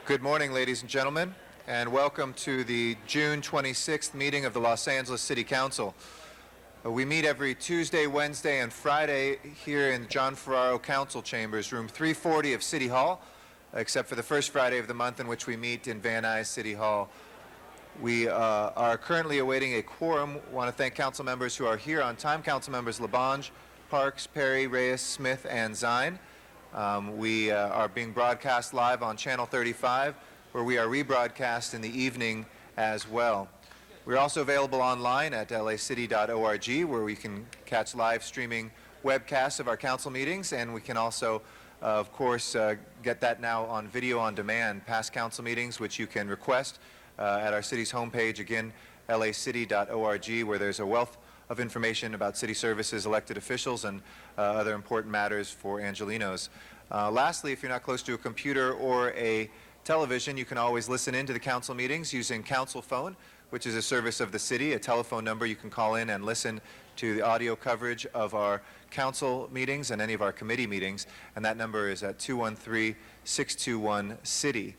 Good morning, ladies and gentlemen, and welcome to the June 26th meeting of the Los Angeles City Council. We meet every Tuesday, Wednesday, and Friday here in John Ferraro Council Chambers, room 340 of City Hall, except for the first Friday of the month in which we meet in Van Nuys City Hall. We are currently awaiting a quorum. We want to thank council members who are here on time. Council members Labange, Parks, Perry, Reyes, Smith, and Zine. We are being broadcast live on Channel 35, where we are rebroadcast in the evening as well. We're also available online at lacity.org, where we can catch live streaming webcasts of our council meetings, and we can also, of course, get that now on video on demand, past council meetings, which you can request at our city's homepage, again, lacity.org, where there's a wealth of information about city services, elected officials, and other important matters for Angelenos. Lastly, if you're not close to a computer or a television, you can always listen in to the council meetings using Council Phone, which is a service of the city, a telephone number you can call in and listen to the audio coverage of our council meetings and any of our committee meetings, and that number is at 213-621-CITY.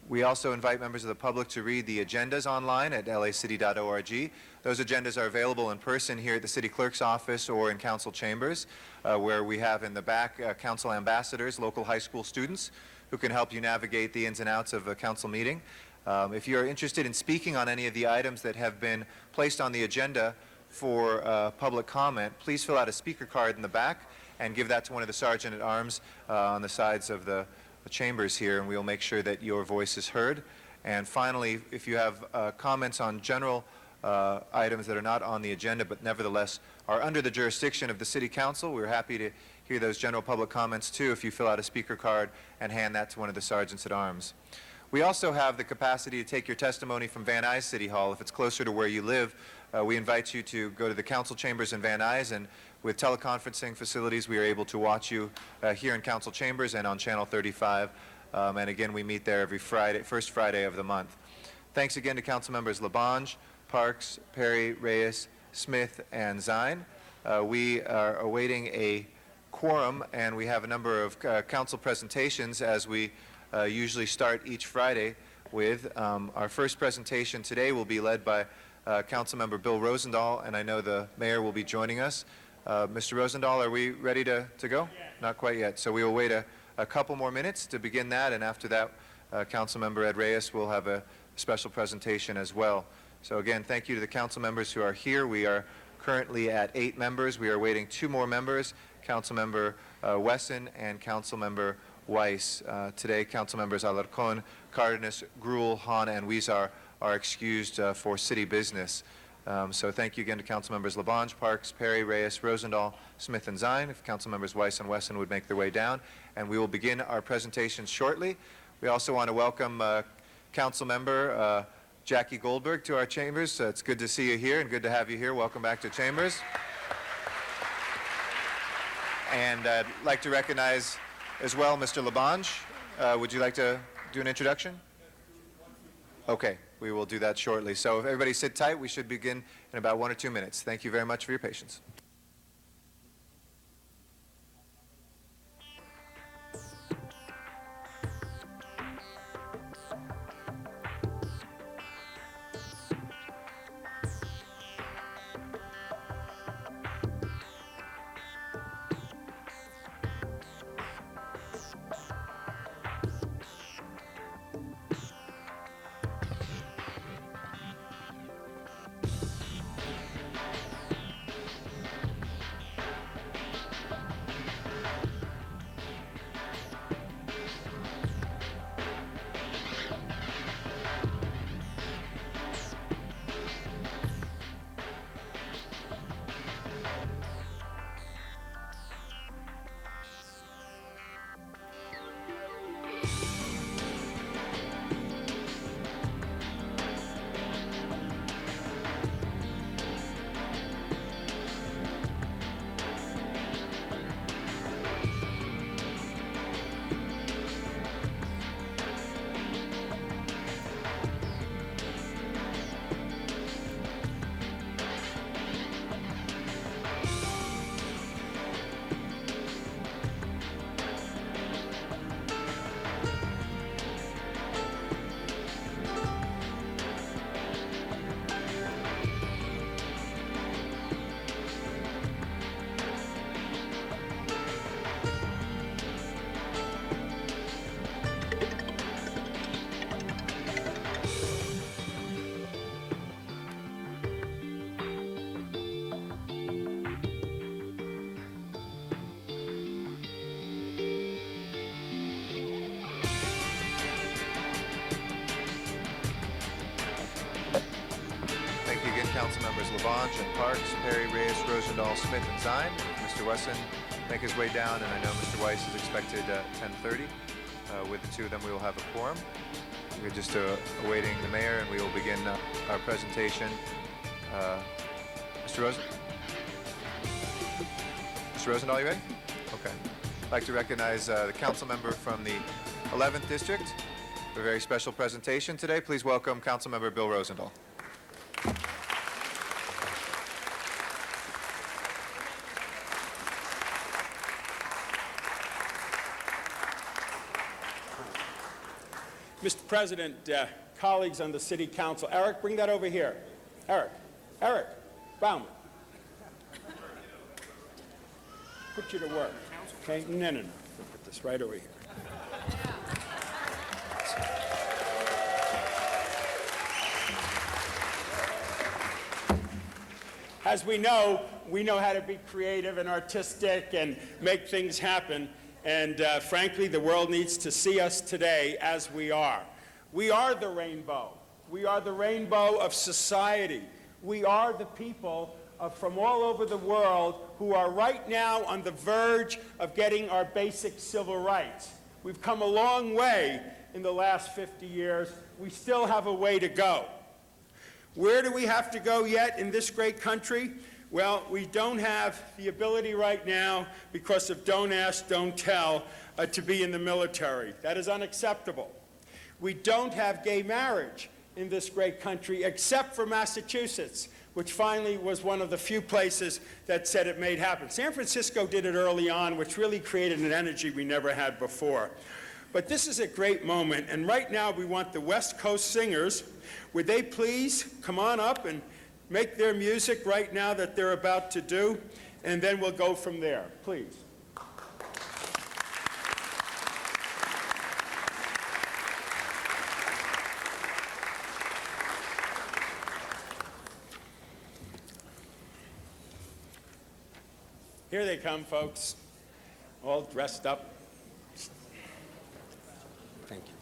We also invite members of the public to read the agendas online at lacity.org. Those agendas are available in person here at the city clerk's office or in council chambers, where we have in the back council ambassadors, local high school students, who can help you navigate the ins and outs of a council meeting. If you're interested in speaking on any of the items that have been placed on the agenda for public comment, please fill out a speaker card in the back and give that to one of the sergeant-at-arms on the sides of the chambers here, and we'll make sure that your voice is heard. And finally, if you have comments on general items that are not on the agenda but nevertheless are under the jurisdiction of the City Council, we're happy to hear those general public comments too if you fill out a speaker card and hand that to one of the sergeants-at-arms. We also have the capacity to take your testimony from Van Nuys City Hall. If it's closer to where you live, we invite you to go to the council chambers in Van Nuys, and with teleconferencing facilities, we are able to watch you here in council chambers and on Channel 35. And again, we meet there every Friday, first Friday of the month. Thanks again to council members Labange, Parks, Perry, Reyes, Smith, and Zine. We are awaiting a quorum, and we have a number of council presentations as we usually start each Friday with. Our first presentation today will be led by Councilmember Bill Rosendahl, and I know the mayor will be joining us. Mr. Rosendahl, are we ready to go? Not quite yet. So we will wait a couple more minutes to begin that, and after that, Councilmember Ed Reyes will have a special presentation as well. So again, thank you to the council members who are here. We are currently at 8 members. We are waiting 2 more members, Councilmember Wesson and Councilmember Weiss. Today, council members Alarcon, Cardenas, Gruel, Hahn, and Huizar are excused for city business. So thank you again to council members Labange, Parks, Perry, Reyes, Rosendahl, Smith, and Zine. If council members Weiss and Wesson would make their way down, and we will begin our presentations shortly. We also want to welcome council member Jackie Goldberg to our chambers. It's good to see you here and good to have you here. Welcome back to chambers. And I'd like to recognize as well Mr. Labange. Would you like to do an introduction? Okay, we will do that shortly. So if everybody sit tight, we should begin in about 1 or 2 minutes. Thank you very much for your patience. Councilmembers Labange and Parks, Perry, Reyes, Rosendahl, Smith, and Zine. Mr. Wesson make his way down, and I know Mr. Weiss is expected at 10:30. With the two of them, we will have a quorum. We're just awaiting the mayor, and we will begin our presentation. Mr. Rosendahl, you ready? Okay. I'd like to recognize the council member from the 11th District for a very special presentation today. Please welcome Councilmember Bill Rosendahl. Mr. President, colleagues on the City Council, Eric, bring that over here. Eric Bauman. Put you to work. Okay? No. Put this right over here. As we know how to be creative and artistic and make things happen. And frankly, the world needs to see us today as we are. We are the rainbow. We are the rainbow of society. We are the people from all over the world who are right now on the verge of getting our basic civil rights. We've come a long way in the last 50 years. We still have a way to go. Where do we have to go yet in this great country? Well, we don't have the ability right now, because of don't ask, don't tell, to be in the military. That is unacceptable. We don't have gay marriage in this great country, except for Massachusetts, which finally was one of the few places that said it may happen. San Francisco did it early on, which really created an energy we never had before. But this is a great moment, and right now we want the West Coast Singers, would they please come on up and make their music right now that they're about to do, and then we'll go from there. Please. Here they come, folks, all dressed up. Thank you.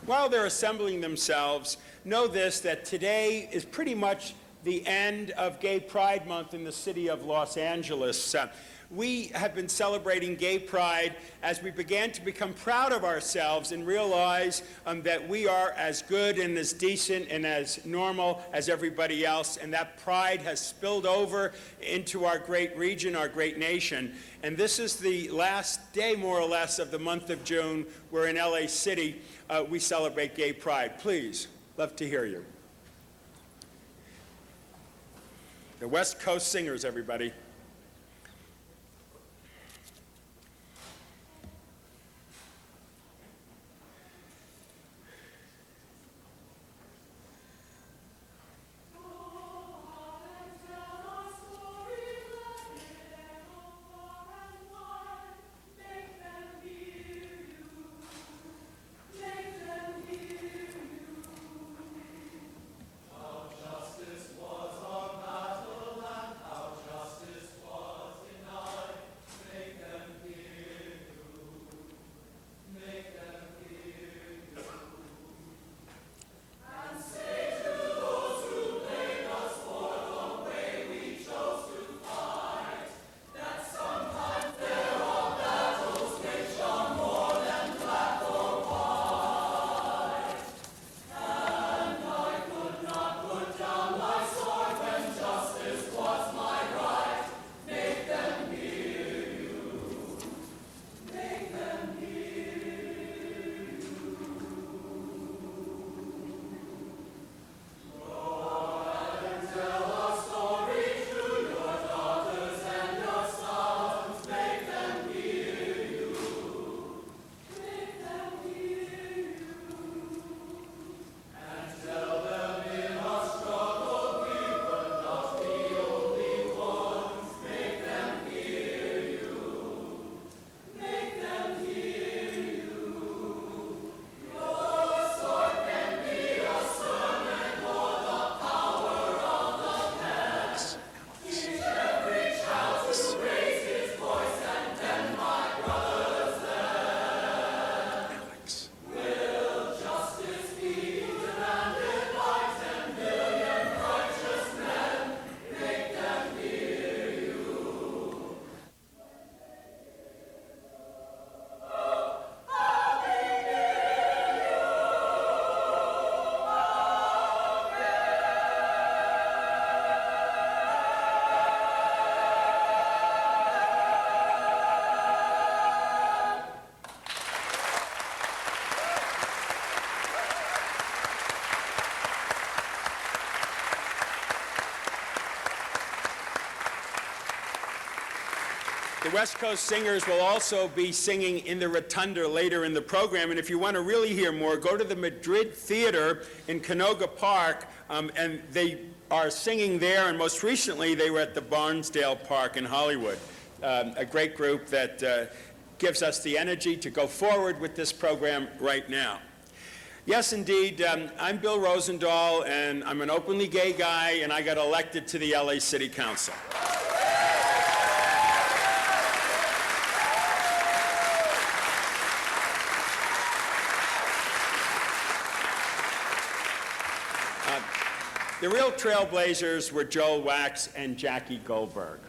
While they're assembling themselves, know this, that today is pretty much the end of Gay Pride Month in the city of Los Angeles. We have been celebrating Gay Pride as we began to become proud of ourselves and realize that we are as good and as decent and as normal as everybody else, and that pride has spilled over into our great region, our great nation. And this is the last day, more or less, of the month of June, where in LA City we celebrate Gay Pride. Please, love to hear you. The West Coast Singers, everybody. Justice was on battle and how justice West Coast Singers will also be singing in the Rotunda later in the program. And if you want to really hear more, go to the Madrid Theater in Canoga Park, and they are singing there. And most recently, they were at the Barnsdale Park in Hollywood. A great group that gives us the energy to go forward with this program right now. Yes, indeed, I'm Bill Rosendahl, and I'm an openly gay guy, and I got elected to the LA City Council. The real trailblazers were Joel Wax and Jackie Goldberg.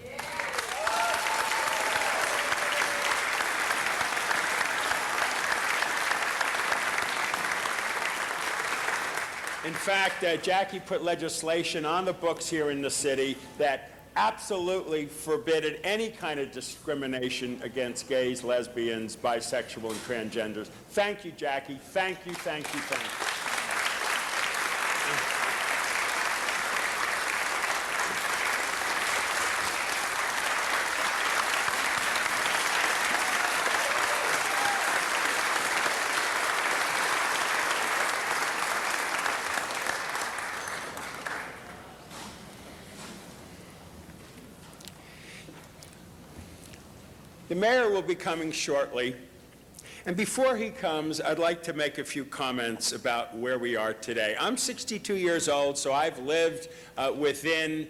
In fact, Jackie put legislation on the books here in the city that absolutely forbid any kind of discrimination against gays, lesbians, bisexual, and transgenders. Thank you, Jackie. Thank you, thank you, thank you. The mayor will be coming shortly, and before he comes, I'd like to make a few comments about where we are today. I'm 62 years old, so I've lived within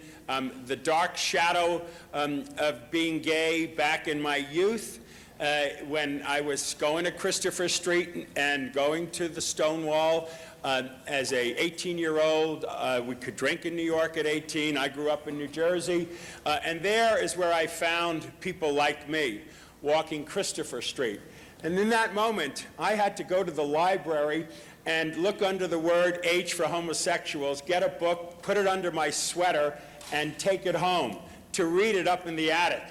the dark shadow of being gay back in my youth, when I was going to Christopher Street and going to the Stonewall. As a 18-year-old, we could drink in New York at 18. I grew up in New Jersey, and there is where I found people like me walking Christopher Street. And in that moment, I had to go to the library and look under the word H for homosexuals, get a book, put it under my sweater, and take it home to read it up in the attic.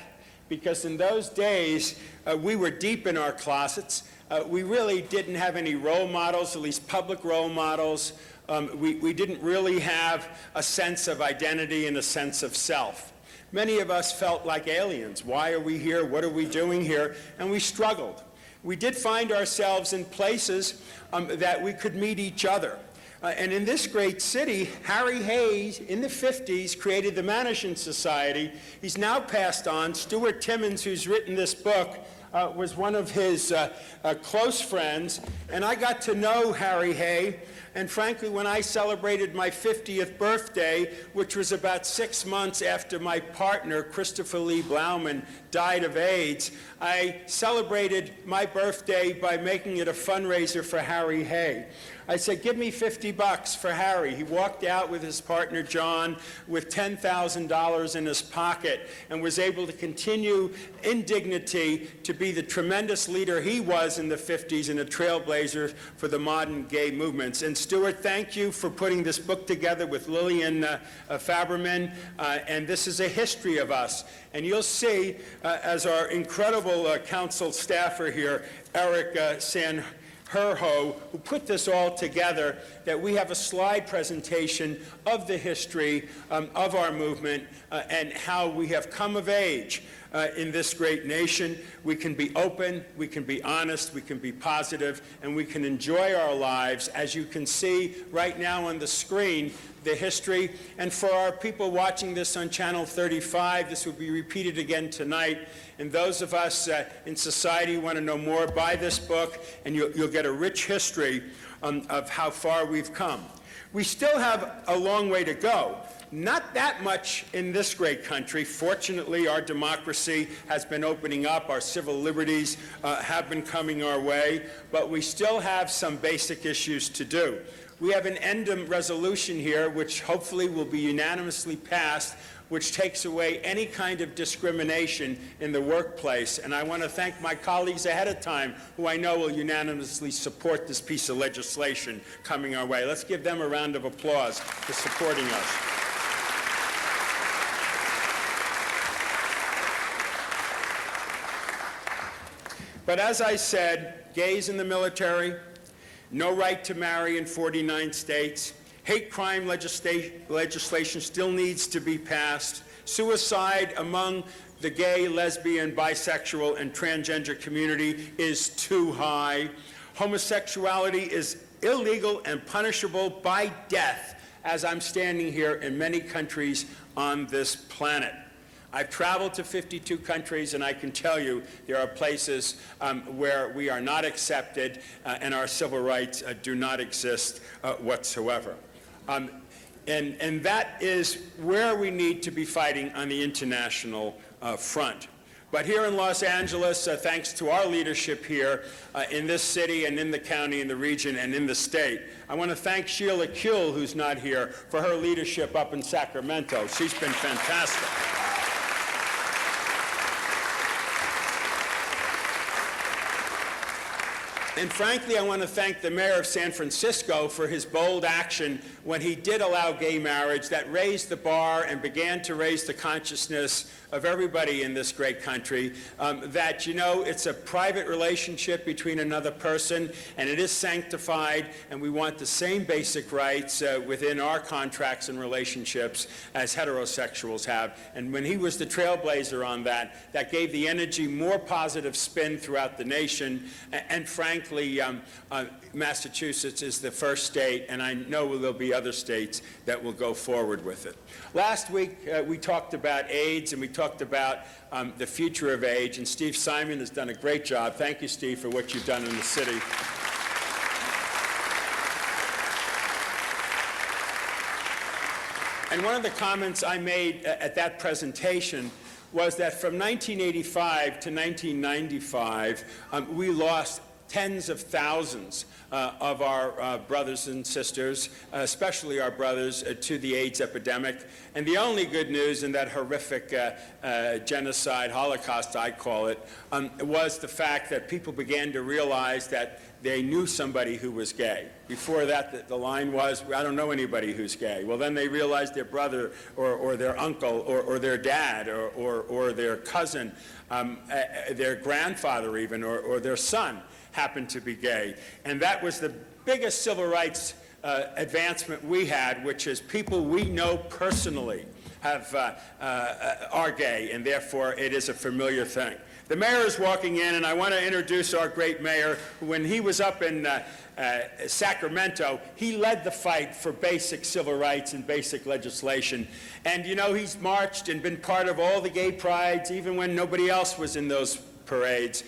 Because in those days, we were deep in our closets. We really didn't have any role models, at least public role models. We didn't really have a sense of identity and a sense of self. Many of us felt like aliens. Why are we here? What are we doing here? And we struggled. We did find ourselves in places that we could meet each other. And in this great city, Harry Hayes, in the 50s, created the Manishin Society. He's now passed on. Stuart Timmons, who's written this book, was one of his close friends. And I got to know Harry Hay. And frankly, when I celebrated my 50th birthday, which was about 6 months after my partner, Christopher Lee Blauman, died of AIDS, I celebrated my birthday by making it a fundraiser for Harry Hay. I said, give me $50 for Harry. He walked out with his partner, John, with $10,000 in his pocket and was able to continue in dignity to be the tremendous leader he was in the 50s and a trailblazer for the modern gay movements. And Stuart, thank you for putting this book together with Lillian Faberman, and this is a history of us. And you'll see, as our incredible council staffer here, Eric Sanherho, who put this all together, that we have a slide presentation of the history of our movement and how we have come of age in this great nation. We can be open, we can be honest, we can be positive, and we can enjoy our lives. As you can see right now on the screen, the history. And for our people watching this on Channel 35, this will be repeated again tonight. And those of us in society who want to know more, buy this book, and you'll get a rich history of how far we've come. We still have a long way to go. Not that much in this great country. Fortunately, our democracy has been opening up. Our civil liberties have been coming our way, but we still have some basic issues to do. We have an ENDM resolution here, which hopefully will be unanimously passed, which takes away any kind of discrimination in the workplace. And I want to thank my colleagues ahead of time, who I know will unanimously support this piece of legislation coming our way. Let's give them a round of applause for supporting us. But as I said, gays in the military, no right to marry in 49 states, hate crime legislation still needs to be passed, suicide among the gay, lesbian, bisexual, and transgender community is too high. Homosexuality is illegal and punishable by death, as I'm standing here in many countries on this planet. I've traveled to 52 countries, and I can tell you there are places where we are not accepted and our civil rights do not exist whatsoever. And that is where we need to be fighting on the international front. But here in Los Angeles, thanks to our leadership here in this city and in the county, in the region, and in the state, I want to thank Sheila Kuehl, who's not here, for her leadership up in Sacramento. She's been fantastic. And frankly, I want to thank the mayor of San Francisco for his bold action when he did allow gay marriage that raised the bar and began to raise the consciousness of everybody in this great country that, you know, it's a private relationship between another person, and it is sanctified, and we want the same basic rights within our contracts and relationships as heterosexuals have. And when he was the trailblazer on that, that gave the energy more positive spin throughout the nation, and frankly, Massachusetts is the first state, and I know there'll be other states that will go forward with it. Last week, we talked about AIDS, and we talked about the future of AIDS, and Steve Simon has done a great job. Thank you, Steve, for what you've done in the city. And one of the comments I made at that presentation was that from 1985 to 1995, we lost tens of thousands of our brothers and sisters, especially our brothers, to the AIDS epidemic. And the only good news in that horrific genocide, Holocaust, I call it, was the fact that people began to realize that they knew somebody who was gay. Before that, the line was, I don't know anybody who's gay. Well, then they realized their brother or their uncle or their dad or their cousin, their grandfather even, or their son happened to be gay. And that was the biggest civil rights advancement we had, which is people we know personally are gay, and therefore it is a familiar thing. The mayor is walking in, and I want to introduce our great mayor. When he was up in Sacramento, he led the fight for basic civil rights and basic legislation. And you know, he's marched and been part of all the gay prides, even when nobody else was in those parades.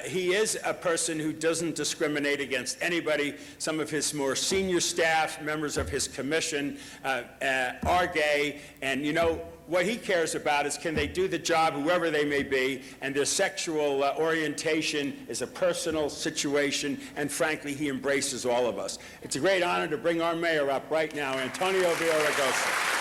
He is a person who doesn't discriminate against anybody. Some of his more senior staff, members of his commission, are gay, and you know, what he cares about is can they do the job, whoever they may be, and their sexual orientation is a personal situation, and frankly, he embraces all of us. It's a great honor to bring our mayor up right now, Antonio Villaraigosa.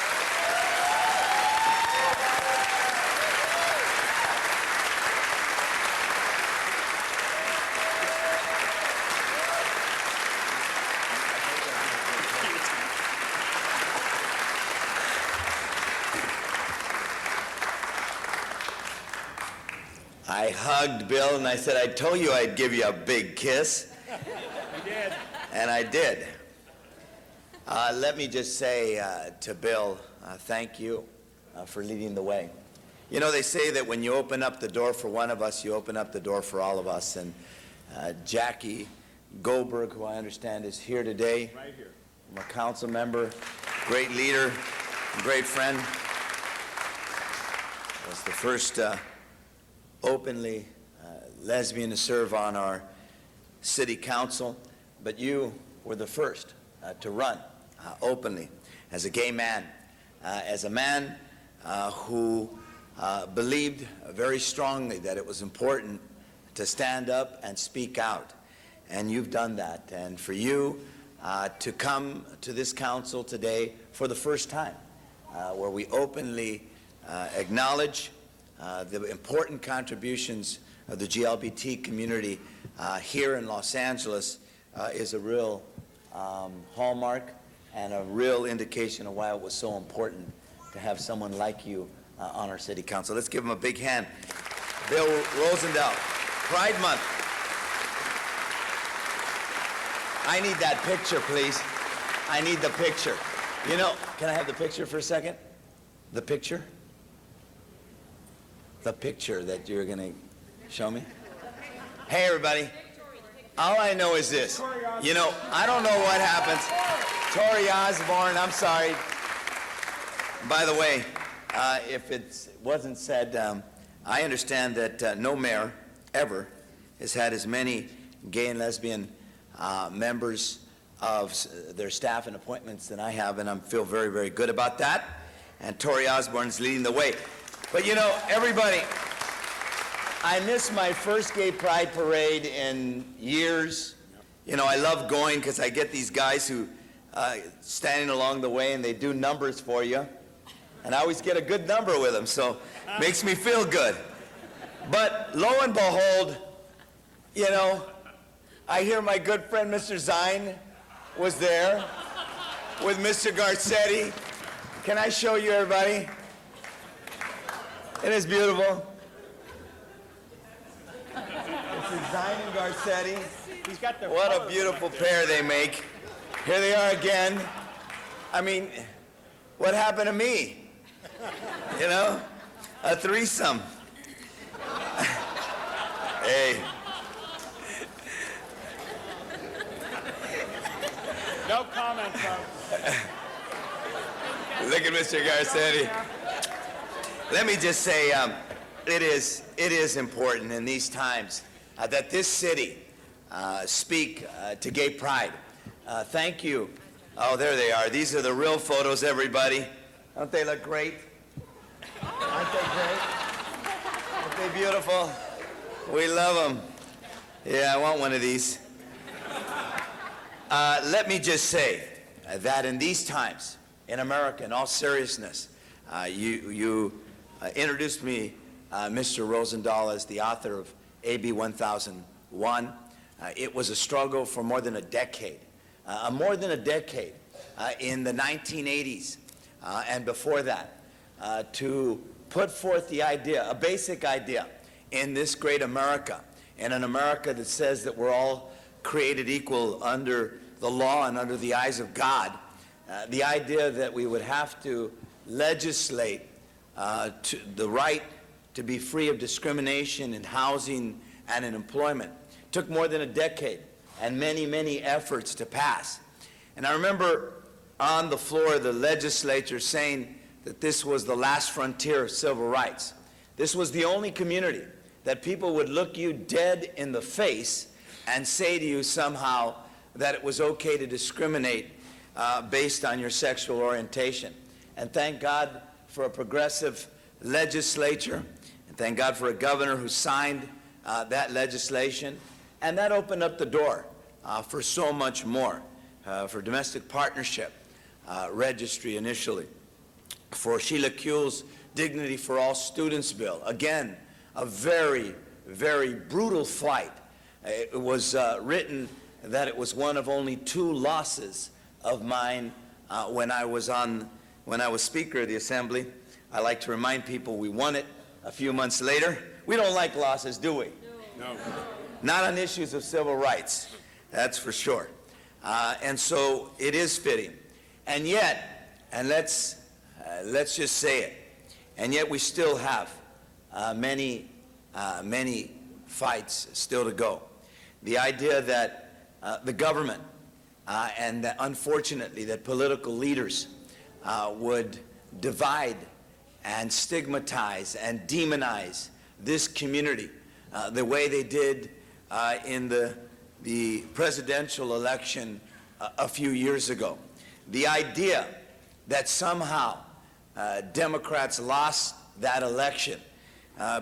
I hugged Bill and I said, I told you I'd give you a big kiss. You did. And I did. Let me just say to Bill, thank you for leading the way. You know, they say that when you open up the door for one of us, you open up the door for all of us. And Jackie Goldberg, who I understand is here today, Right here. I'm a council member, great leader, great friend, was the first openly lesbian to serve on our city council, but you were the first to run openly as a gay man, as a man who believed very strongly that it was important to stand up and speak out. And you've done that. And for you to come to this council today for the first time, where we openly acknowledge the important contributions of the GLBT community here in Los Angeles is a real hallmark and a real indication of why it was so important to have someone like you on our city council. Let's give him a big hand. Bill Rosendahl, Pride Month. I need that picture, please. I need the picture. You know, can I have the picture for a second? The picture? the picture that you're going to show me? Hey, everybody. All I know is this. You know, I don't know what happens. Tori Osborne, I'm sorry. By the way, if it wasn't said, I understand that no mayor ever has had as many gay and lesbian members of their staff and appointments than I have, and I feel very, very good about that. And Tori Osborne's leading the way. But you know, everybody, I missed my first gay pride parade in years. You know, I love going because I get these guys who standing along the way and they do numbers for you. And I always get a good number with them, so makes me feel good. But lo and behold, you know, I hear my good friend Mr. Zine was there with Mr. Garcetti. Can I show you, everybody? It is beautiful. This is Zine and Garcetti. He's got the What a beautiful pair they make. Here they are again. I mean, what happened to me? You know, a threesome. Hey. No comment, folks. Look at Mr. Garcetti. Let me just say, it is important in these times that this city speak to gay pride. Thank you. Oh, there they are. These are the real photos, everybody. Don't they look great? Aren't they great? Aren't they beautiful? We love them. Yeah, I want one of these. Let me just say that in these times, in America, in all seriousness, you introduced me, Mr. Rosendahl, as the author of AB 1001. It was a struggle for more than a decade. In the 1980s and before that, to put forth the idea, a basic idea, in this great America, in an America that says that we're all created equal under the law and under the eyes of God, the idea that we would have to legislate to the right to be free of discrimination in housing and in employment took more than a decade and many, many efforts to pass. And I remember on the floor of the legislature saying that this was the last frontier of civil rights. This was the only community that people would look you dead in the face and say to you somehow that it was okay to discriminate based on your sexual orientation. And thank God for a progressive legislature, and thank God for a governor who signed that legislation, and that opened up the door for so much more, for domestic partnership registry initially, for Sheila Kuehl's Dignity for All Students bill. Again, a very, very brutal fight. It was written that it was one of only 2 losses of mine when I was Speaker of the Assembly. I like to remind people we won it a few months later. We don't like losses, do we? No. Not on issues of civil rights, that's for sure. And so it is fitting. And yet, and let's just say it, and yet we still have many fights still to go. The idea that the government and that unfortunately that political leaders would divide and stigmatize and demonize this community the way they did in the presidential election a few years ago. The idea that somehow Democrats lost that election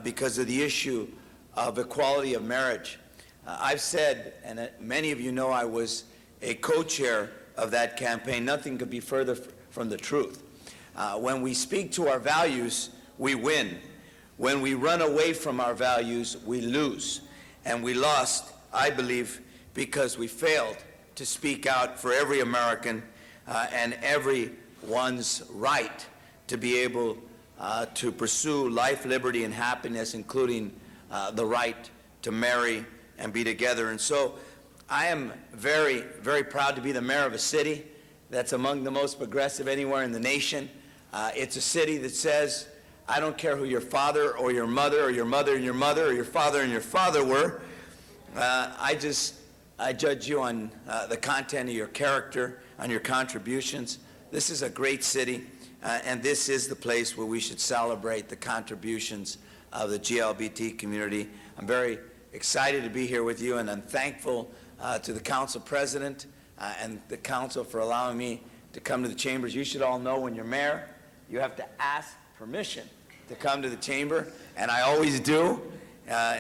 because of the issue of equality of marriage. I've said, and many of you know I was a co-chair of that campaign, nothing could be further from the truth. When we speak to our values, we win. When we run away from our values, we lose. And we lost, I believe, because we failed to speak out for every American and everyone's right to be able to pursue life, liberty, and happiness, including the right to marry and be together. And so I am very, very proud to be the mayor of a city that's among the most progressive anywhere in the nation. It's a city that says I don't care who your father or your mother or your mother and your mother or your father and your father were. I judge you on the content of your character, on your contributions. This is a great city, and this is the place where we should celebrate the contributions of the GLBT community. I'm very excited to be here with you, and I'm thankful to the council president and the council for allowing me to come to the chambers. You should all know when you're mayor, you have to ask permission to come to the chamber, and I always do,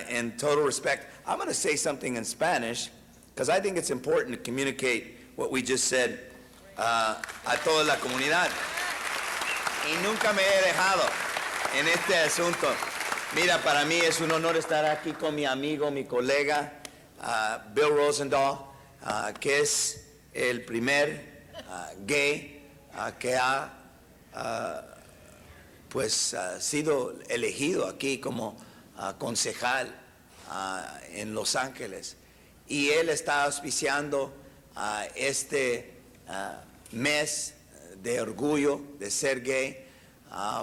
in total respect. I'm going to say something in Spanish, because I think it's important to communicate what we just said a toda la comunidad. Y nunca me he dejado en este asunto. Mira, para mí es un honor estar aquí con mi amigo, mi colega, Bill Rosendahl, que es el primer gay que ha sido elegido aquí como concejal en Los Ángeles. Y él está auspiciando este mes de orgullo de ser gay,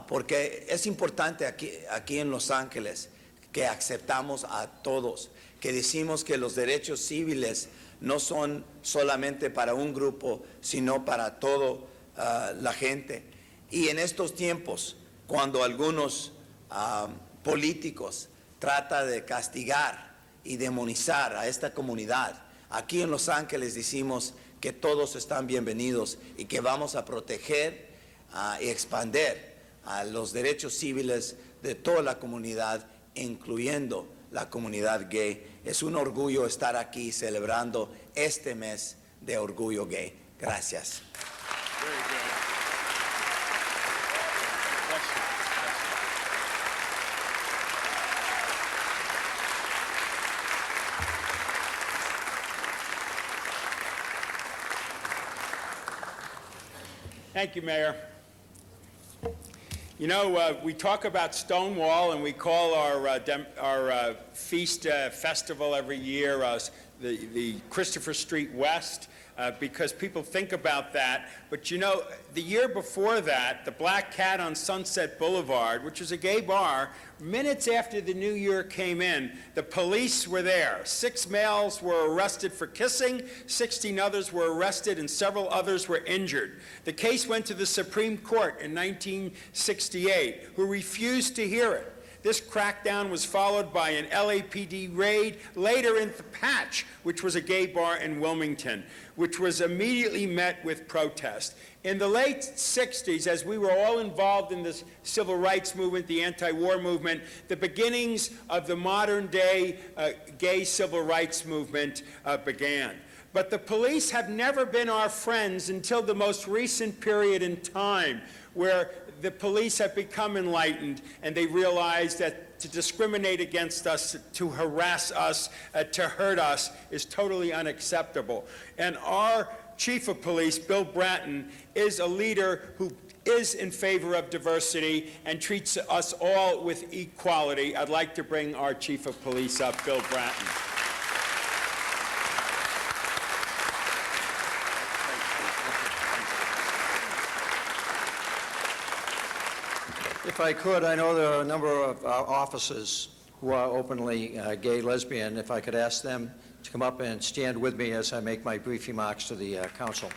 porque es importante aquí en Los Ángeles que aceptamos a todos, que decimos que los derechos civiles no son solamente para un grupo, sino para toda la gente. Y en estos tiempos, cuando algunos políticos tratan de castigar y demonizar a esta comunidad, aquí en Los Ángeles decimos que todos están bienvenidos y que vamos a proteger y expandir los derechos civiles de toda la comunidad, incluyendo la comunidad gay. Es un orgullo estar aquí celebrando este mes de orgullo gay. Gracias. Very good. Bless you. Thank you, Mayor. You know, we talk about Stonewall, and we call our feast festival every year the Christopher Street West, because people think about that. But you know, the year before that, the Black Cat on Sunset Boulevard, which was a gay bar, minutes after the new year came in, the police were there. 6 males were arrested for kissing, 16 others were arrested, and several others were injured. The case went to the Supreme Court in 1968, who refused to hear it. This crackdown was followed by an LAPD raid later in The Patch, which was a gay bar in Wilmington, which was immediately met with protest. In the late 60s, as we were all involved in the civil rights movement, the anti-war movement, the beginnings of the modern-day gay civil rights movement began. But the police have never been our friends until the most recent period in time, where the police have become enlightened, and they realize that to discriminate against us, to harass us, to hurt us is totally unacceptable. And our Chief of Police, Bill Bratton, is a leader who is in favor of diversity and treats us all with equality. I'd like to bring our Chief of Police up, Bill Bratton. If I could, I know there are a number of officers who are openly gay, lesbian. If I could ask them to come up and stand with me as I make my brief remarks to the council.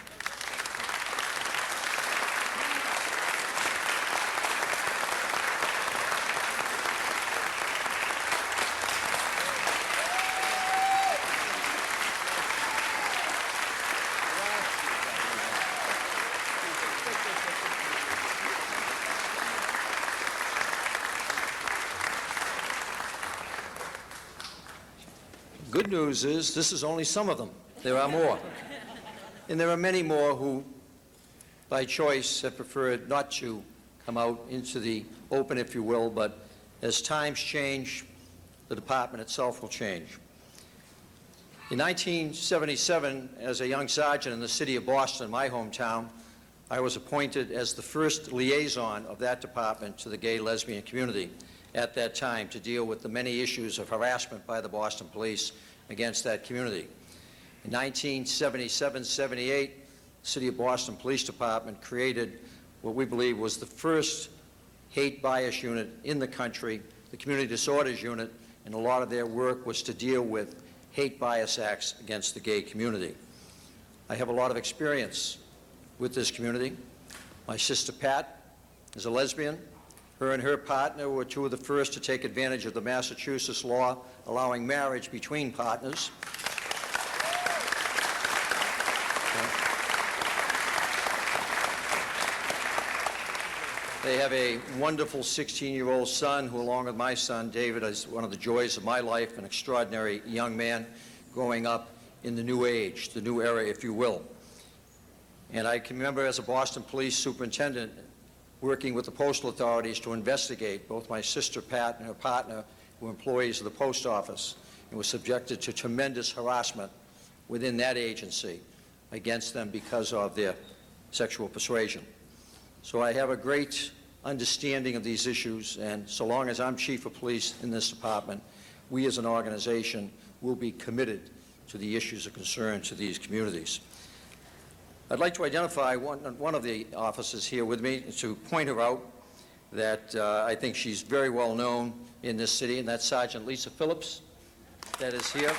Good news is, this is only some of them. There are more. And there are many more who, by choice, have preferred not to come out into the open, if you will, but as times change, the department itself will change. In 1977, as a young sergeant in the city of Boston, my hometown, I was appointed as the first liaison of that department to the gay, lesbian community at that time to deal with the many issues of harassment by the Boston police against that community. In 1977-78, the City of Boston Police Department created what we believe was the first hate bias unit in the country, the Community Disorders Unit, and a lot of their work was to deal with hate bias acts against the gay community. I have a lot of experience with this community. My sister Pat is a lesbian. Her and her partner were two of the first to take advantage of the Massachusetts law allowing marriage between partners. They have a wonderful 16-year-old son who, along with my son, David, is one of the joys of my life, an extraordinary young man growing up in the new age, the new era, if you will. And I can remember as a Boston police superintendent working with the postal authorities to investigate. Both my sister Pat and her partner were employees of the post office and were subjected to tremendous harassment within that agency against them because of their sexual persuasion. So I have a great understanding of these issues, and so long as I'm chief of police in this department, we as an organization will be committed to the issues of concern to these communities. I'd like to identify one of the officers here with me to point her out that I think she's very well known in this city, and that's Sergeant Lisa Phillips that is here.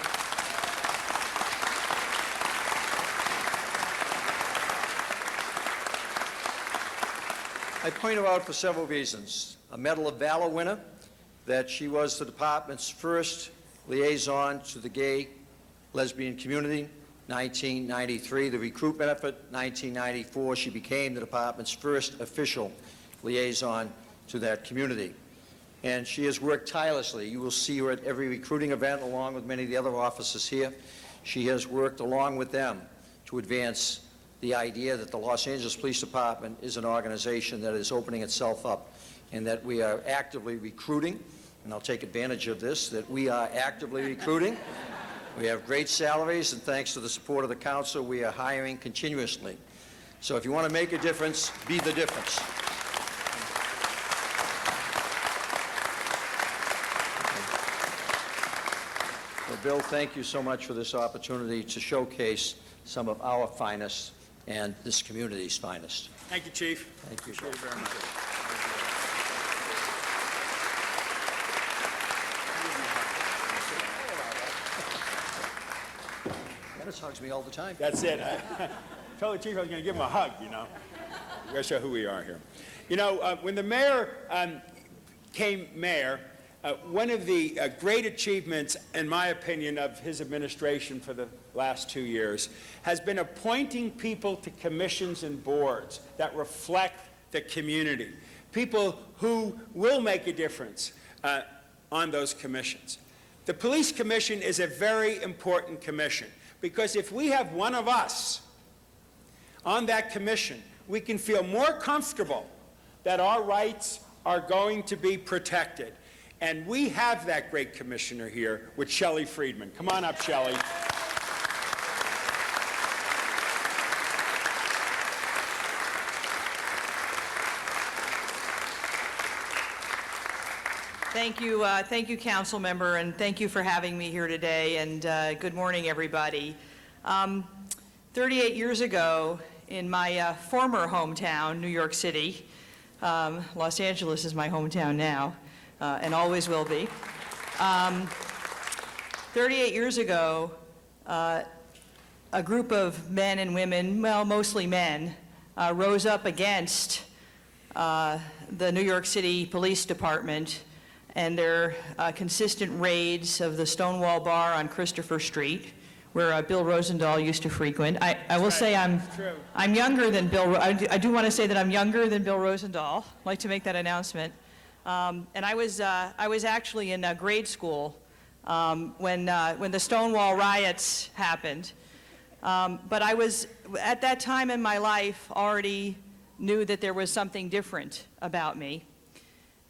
I point her out for several reasons. A Medal of Valor winner, that she was the department's first liaison to the gay, lesbian community, 1993. The recruitment effort, 1994, she became the department's first official liaison to that community. And she has worked tirelessly. You will see her at every recruiting event along with many of the other officers here. She has worked along with them to advance the idea that the Los Angeles Police Department is an organization that is opening itself up and that we are actively recruiting, and I'll take advantage of this, that we are actively recruiting. We have great salaries, and thanks to the support of the council, we are hiring continuously. So if you want to make a difference, be the difference. Well, Bill, thank you so much for this opportunity to showcase some of our finest and this community's finest. Thank you, Chief. Thank you. Thank you very much. Dennis hugs me all the time. That's it. I told the chief I was going to give him a hug, you know. We're going to show who we are here. You know, when the mayor came mayor, one of the great achievements, in my opinion, of his administration for the last 2 years has been appointing people to commissions and boards that reflect the community, people who will make a difference on those commissions. The Police Commission is a very important commission because if we have one of us on that commission, we can feel more comfortable that our rights are going to be protected. And we have that great commissioner here with Shelley Friedman. Come on up, Shelley. Thank you, council member, and thank you for having me here today, and good morning, everybody. 38 years ago, in my former hometown, New York City, Los Angeles is my hometown now, and always will be. 38 years ago, a group of men and women, well, mostly men, rose up against the New York City Police Department and their consistent raids of the Stonewall Bar on Christopher Street, where Bill Rosendahl used to frequent. I will say I'm younger than Bill. I do want to say that I'm younger than Bill Rosendahl. I'd like to make that announcement. And I was actually in grade school when the Stonewall riots happened. But I was, at that time in my life, already knew that there was something different about me.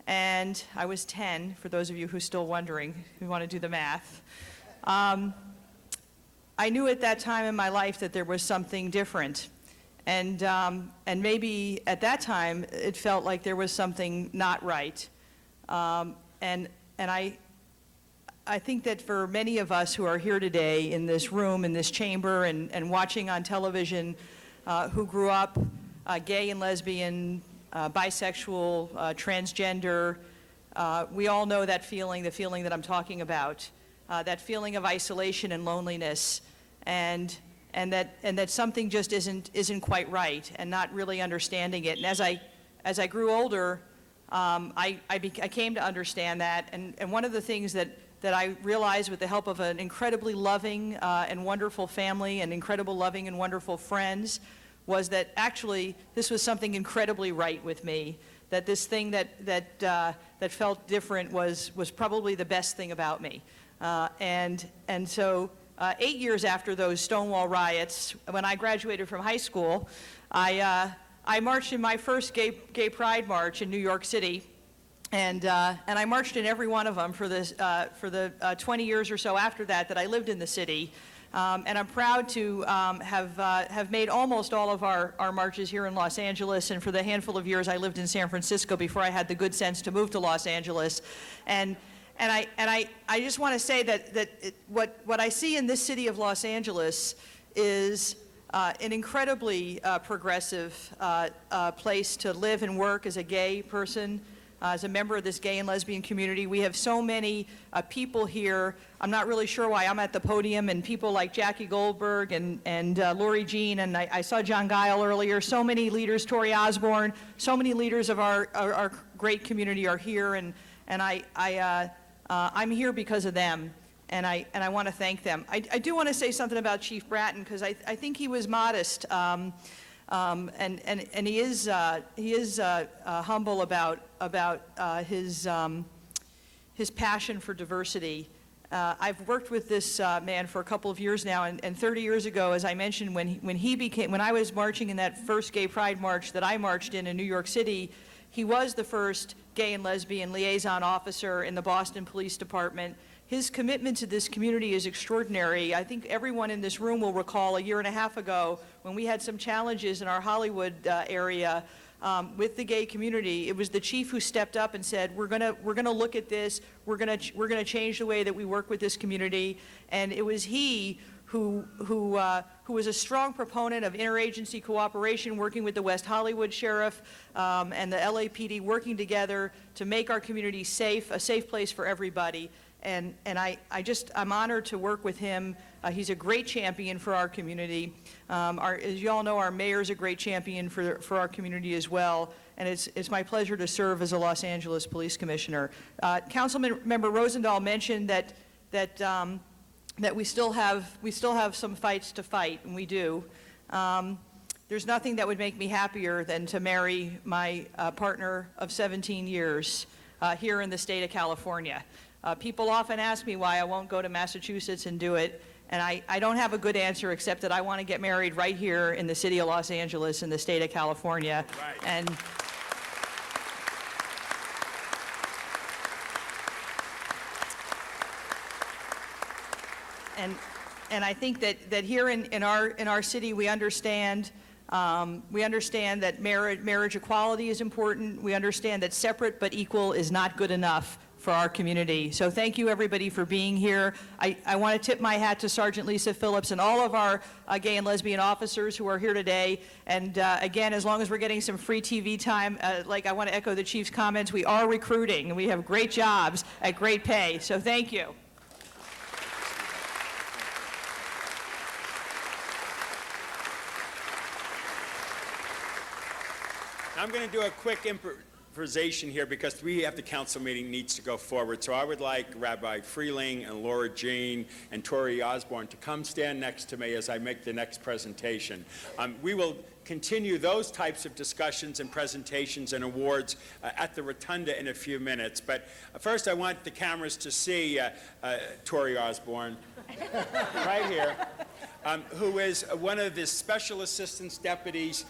And I was 10, for those of you who are still wondering, who want to do the math. I knew at that time in my life that there was something different. And maybe at that time, it felt like there was something not right. And I think that for many of us who are here today in this room, in this chamber, and watching on television, who grew up gay and lesbian, bisexual, transgender. We all know that feeling, the feeling that I'm talking about, that feeling of isolation and loneliness, and that something just isn't quite right, and not really understanding it. And as I grew older, I came to understand that, and one of the things that I realized with the help of an incredibly loving and wonderful family and incredible loving and wonderful friends was that actually this was something incredibly right with me, that this thing that felt different was probably the best thing about me. And so 8 years after those Stonewall riots, when I graduated from high school, I marched in my first gay pride march in New York City, and I marched in every one of them for the 20 years or so after that I lived in the city. And I'm proud to have made almost all of our marches here in Los Angeles, and for the handful of years I lived in San Francisco before I had the good sense to move to Los Angeles. And I just want to say that what I see in this city of Los Angeles is an incredibly progressive place to live and work as a gay person, as a member of this gay and lesbian community. We have so many people here. I'm not really sure why I'm at the podium, and people like Jackie Goldberg and Lori Jean, and I saw John Guile earlier. So many leaders, Tori Osborne, so many leaders of our great community are here, and I'm here because of them, and I want to thank them. I do want to say something about Chief Bratton, because I think he was modest, and he is humble about his passion for diversity. I've worked with this man for a couple of years now, and 30 years ago, as I mentioned, when I was marching in that first gay pride march that I marched in New York City, he was the first gay and lesbian liaison officer in the Boston Police Department. His commitment to this community is extraordinary. I think everyone in this room will recall a year and a half ago when we had some challenges in our Hollywood area with the gay community. It was the chief who stepped up and said, we're gonna look at this, we're gonna change the way that we work with this community. And it was he who was a strong proponent of interagency cooperation, working with the West Hollywood Sheriff and the LAPD, working together to make our community safe, a safe place for everybody. And I'm honored to work with him. He's a great champion for our community. As you all know, our mayor's a great champion for our community as well. And it's my pleasure to serve as a Los Angeles Police Commissioner. Councilmember Rosendahl mentioned that we still have some fights to fight, and we do. There's nothing that would make me happier than to marry my partner of 17 years here in the state of California. People often ask me why I won't go to Massachusetts and do it, and I don't have a good answer except that I want to get married right here in the city of Los Angeles in the state of California. Right. And I think that here in our city we understand that marriage equality is important. We understand that separate but equal is not good enough for our community. So thank you everybody for being here. I want to tip my hat to Sergeant Lisa Phillips and all of our gay and lesbian officers who are here today. And again, as long as we're getting some free TV time, I want to echo the Chief's comments, we are recruiting and we have great jobs at great pay. So thank you. I'm going to do a quick improvisation here because we have the council meeting needs to go forward. So I would like Rabbi Freeling and Laura Jean and Tori Osborne to come stand next to me as I make the next presentation. We will continue those types of discussions and presentations and awards at the Rotunda in a few minutes. But first I want the cameras to see Tori Osborne right here, who is one of the special assistance deputies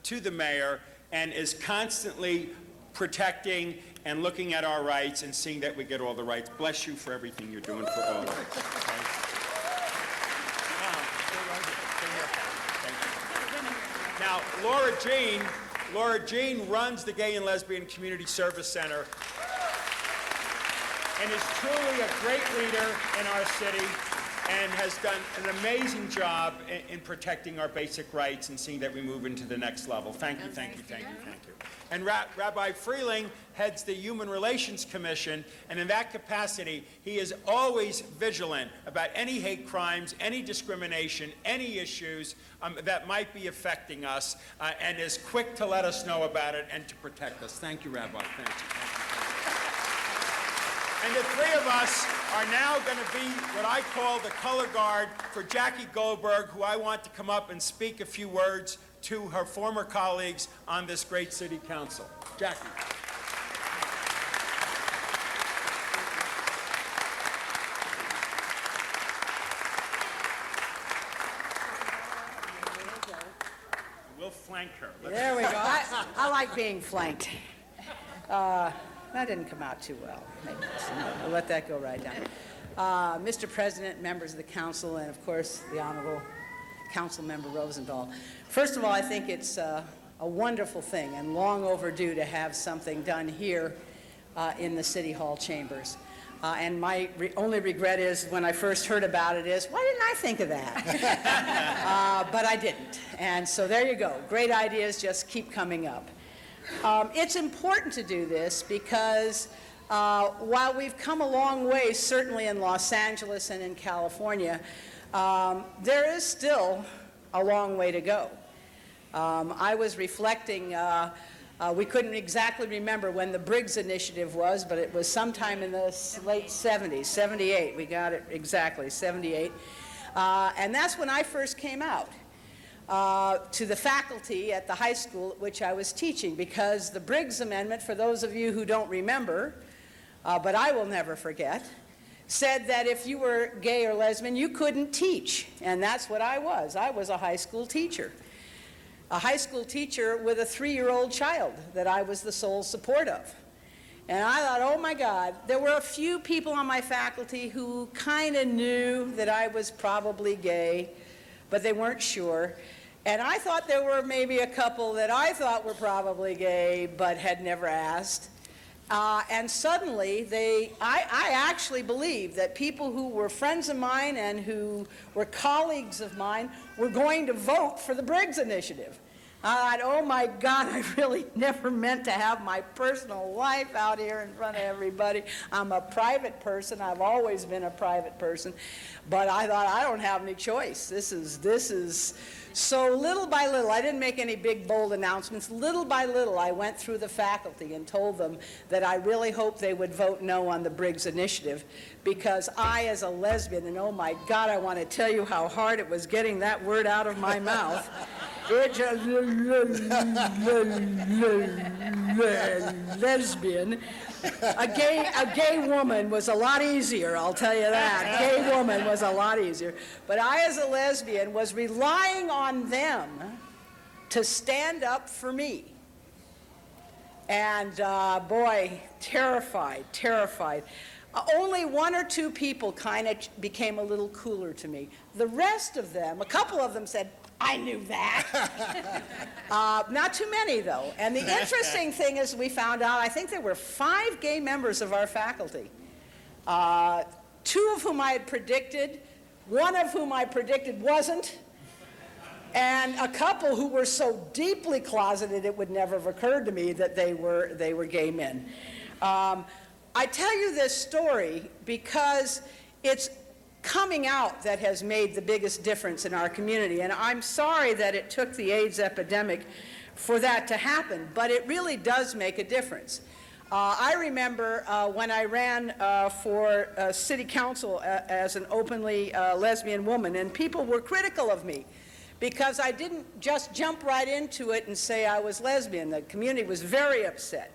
to the mayor, and is constantly protecting and looking at our rights and seeing that we get all the rights. Bless you for everything you're doing for all of us. Okay? Now, Laura Jean runs the Gay and Lesbian Community Service Center and is truly a great leader in our city. and has done an amazing job in protecting our basic rights and seeing that we move into the next level. Thank you, thank you, thank you, thank you. And Rabbi Freeling heads the Human Relations Commission, and in that capacity, he is always vigilant about any hate crimes, any discrimination, any issues that might be affecting us, and is quick to let us know about it and to protect us. Thank you, Rabbi. Thank you. And the three of us are now going to be what I call the color guard for Jackie Goldberg, who I want to come up and speak a few words to her former colleagues on this great city council. Jackie. We'll flank her. There we go. I like being flanked. That didn't come out too well. Maybe we'll let that go right down. Mr. President, members of the council, and of course the Honorable Council Member Rosendahl. First of all, I think it's a wonderful thing and long overdue to have something done here in the City Hall chambers. And my only regret is when I first heard about it is, why didn't I think of that? But I didn't. And so there you go. Great ideas just keep coming up. It's important to do this because while we've come a long way, certainly in Los Angeles and in California, there is still a long way to go. I was reflecting, we couldn't exactly remember when the Briggs Initiative was, but it was sometime in the late 70s, 78, we got it exactly, 78. And that's when I first came out to the faculty at the high school at which I was teaching, because the Briggs Amendment, for those of you who don't remember, but I will never forget, said that if you were gay or lesbian, you couldn't teach. And that's what I was. I was a high school teacher. A high school teacher with a 3-year-old child that I was the sole support of. And I thought, oh my God, there were a few people on my faculty who kind of knew that I was probably gay, but they weren't sure. And I thought there were maybe a couple that I thought were probably gay, but had never asked. And suddenly, I actually believe that people who were friends of mine and who were colleagues of mine were going to vote for the Briggs Initiative. I thought, oh my God, I really never meant to have my personal life out here in front of everybody. I'm a private person. I've always been a private person. But I thought, I don't have any choice. This is so little by little. I didn't make any big, bold announcements. Little by little, I went through the faculty and told them that I really hoped they would vote no on the Briggs Initiative, because I, as a lesbian, and oh my God, I want to tell you how hard it was getting that word out of my mouth. It just, lesbian. A gay woman was a lot easier, I'll tell you that. Gay woman was a lot easier. But I, as a lesbian, was relying on them to stand up for me. And boy, terrified. Only 1 or 2 people kind of became a little cooler to me. The rest of them, a couple of them said, I knew that. Not too many, though. And the interesting thing is we found out, I think there were 5 gay members of our faculty, 2 of whom I had predicted, 1 of whom I predicted wasn't, and a couple who were so deeply closeted it would never have occurred to me that they were gay men. I tell you this story because it's coming out that has made the biggest difference in our community. And I'm sorry that it took the AIDS epidemic for that to happen, but it really does make a difference. I remember when I ran for city council as an openly lesbian woman, and people were critical of me because I didn't just jump right into it and say I was lesbian. The community was very upset.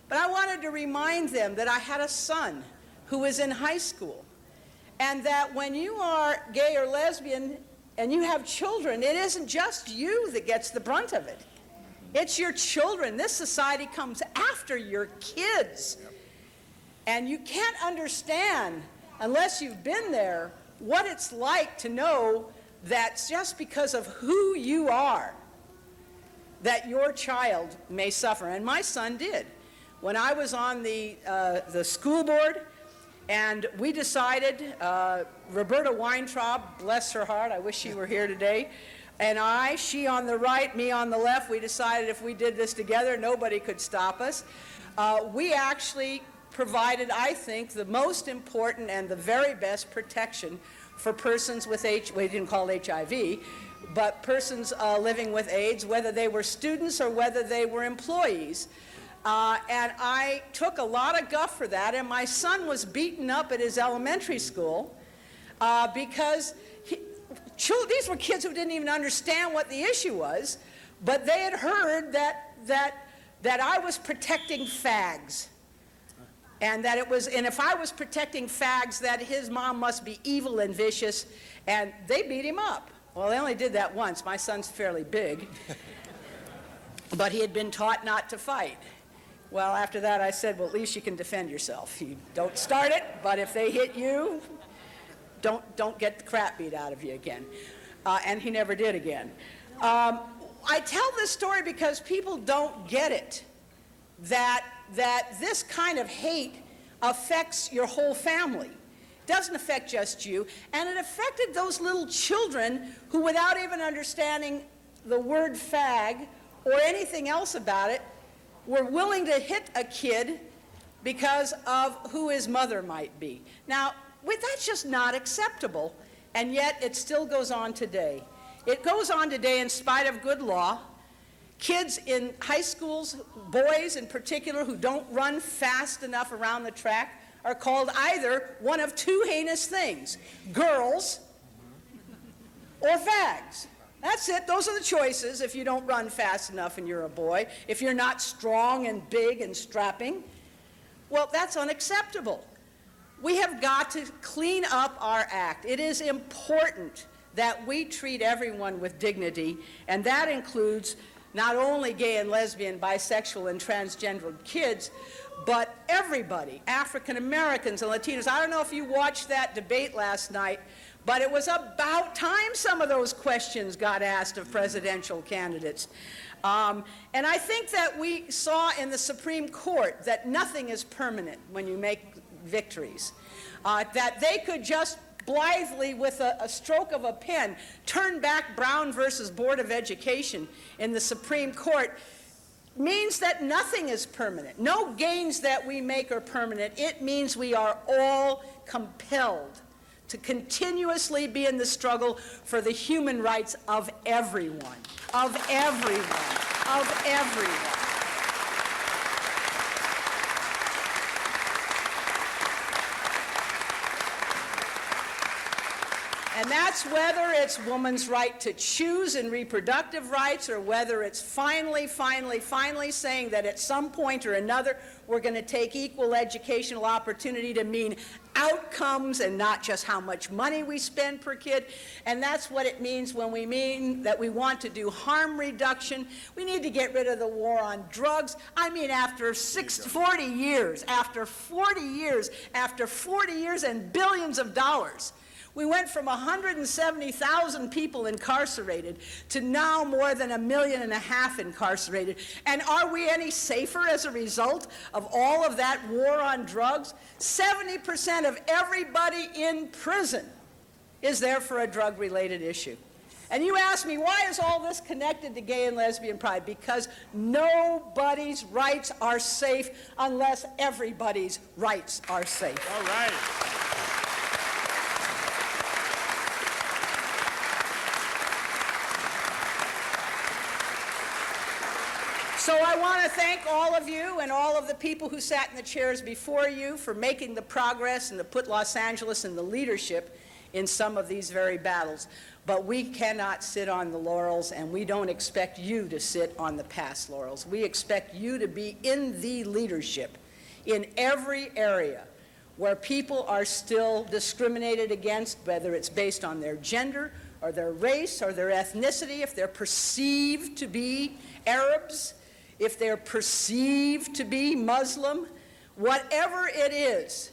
But I wanted to remind them that I had a son who was in high school, and that when you are gay or lesbian and you have children, it isn't just you that gets the brunt of it. It's your children. This society comes after your kids. And you can't understand, unless you've been there, what it's like to know that just because of who you are, that your child may suffer. And my son did. When I was on the school board, And we decided, Roberta Weintraub, bless her heart, I wish she were here today, and I, she on the right, me on the left, we decided if we did this together, nobody could stop us. We actually provided, I think, the most important and the very best protection for persons with we didn't call it HIV, but persons living with AIDS, whether they were students or whether they were employees. And I took a lot of guff for that, and my son was beaten up at his elementary school because these were kids who didn't even understand what the issue was, but they had heard that I was protecting fags. And that it was, and if I was protecting fags, that his mom must be evil and vicious, and they beat him up. Well, they only did that once. My son's fairly big, but he had been taught not to fight. Well, after that, I said, well, at least you can defend yourself. You don't start it, but if they hit you, don't get the crap beat out of you again. And he never did again. I tell this story because people don't get it, that this kind of hate affects your whole family. It doesn't affect just you, and it affected those little children who, without even understanding the word fag or anything else about it, were willing to hit a kid because of who his mother might be. Now, that's just not acceptable, and yet it still goes on today. It goes on today in spite of good law. Kids in high schools, boys in particular, who don't run fast enough around the track are called either one of two heinous things: girls or fags. That's it. Those are the choices if you don't run fast enough and you're a boy, if you're not strong and big and strapping. Well, that's unacceptable. We have got to clean up our act. It is important that we treat everyone with dignity, and that includes not only gay and lesbian, bisexual, and transgender kids, but everybody, African Americans and Latinos. I don't know if you watched that debate last night, but it was about time some of those questions got asked of presidential candidates. And I think that we saw in the Supreme Court that nothing is permanent when you make victories, that they could just blithely, with a stroke of a pen, turn back Brown versus Board of Education in the Supreme Court, means that nothing is permanent. No gains that we make are permanent. It means we are all compelled to continuously be in the struggle for the human rights of everyone, of everyone, of everyone. And that's whether it's woman's right to choose in reproductive rights, or whether it's finally saying that at some point or another we're going to take equal educational opportunity to mean outcomes and not just how much money we spend per kid. And that's what it means when we mean that we want to do harm reduction. We need to get rid of the war on drugs. I mean, after 40 years and billions of dollars, we went from 170,000 people incarcerated to now more than 1.5 million incarcerated. And are we any safer as a result of all of that war on drugs? 70% of everybody in prison is there for a drug-related issue. And you ask me, why is all this connected to gay and lesbian pride? Because nobody's rights are safe unless everybody's rights are safe. All right. So I want to thank all of you and all of the people who sat in the chairs before you for making the progress and to put Los Angeles in the leadership in some of these very battles. But we cannot sit on the laurels, and we don't expect you to sit on the past laurels. We expect you to be in the leadership in every area where people are still discriminated against, whether it's based on their gender or their race or their ethnicity, if they're perceived to be Arabs, if they're perceived to be Muslim, whatever it is,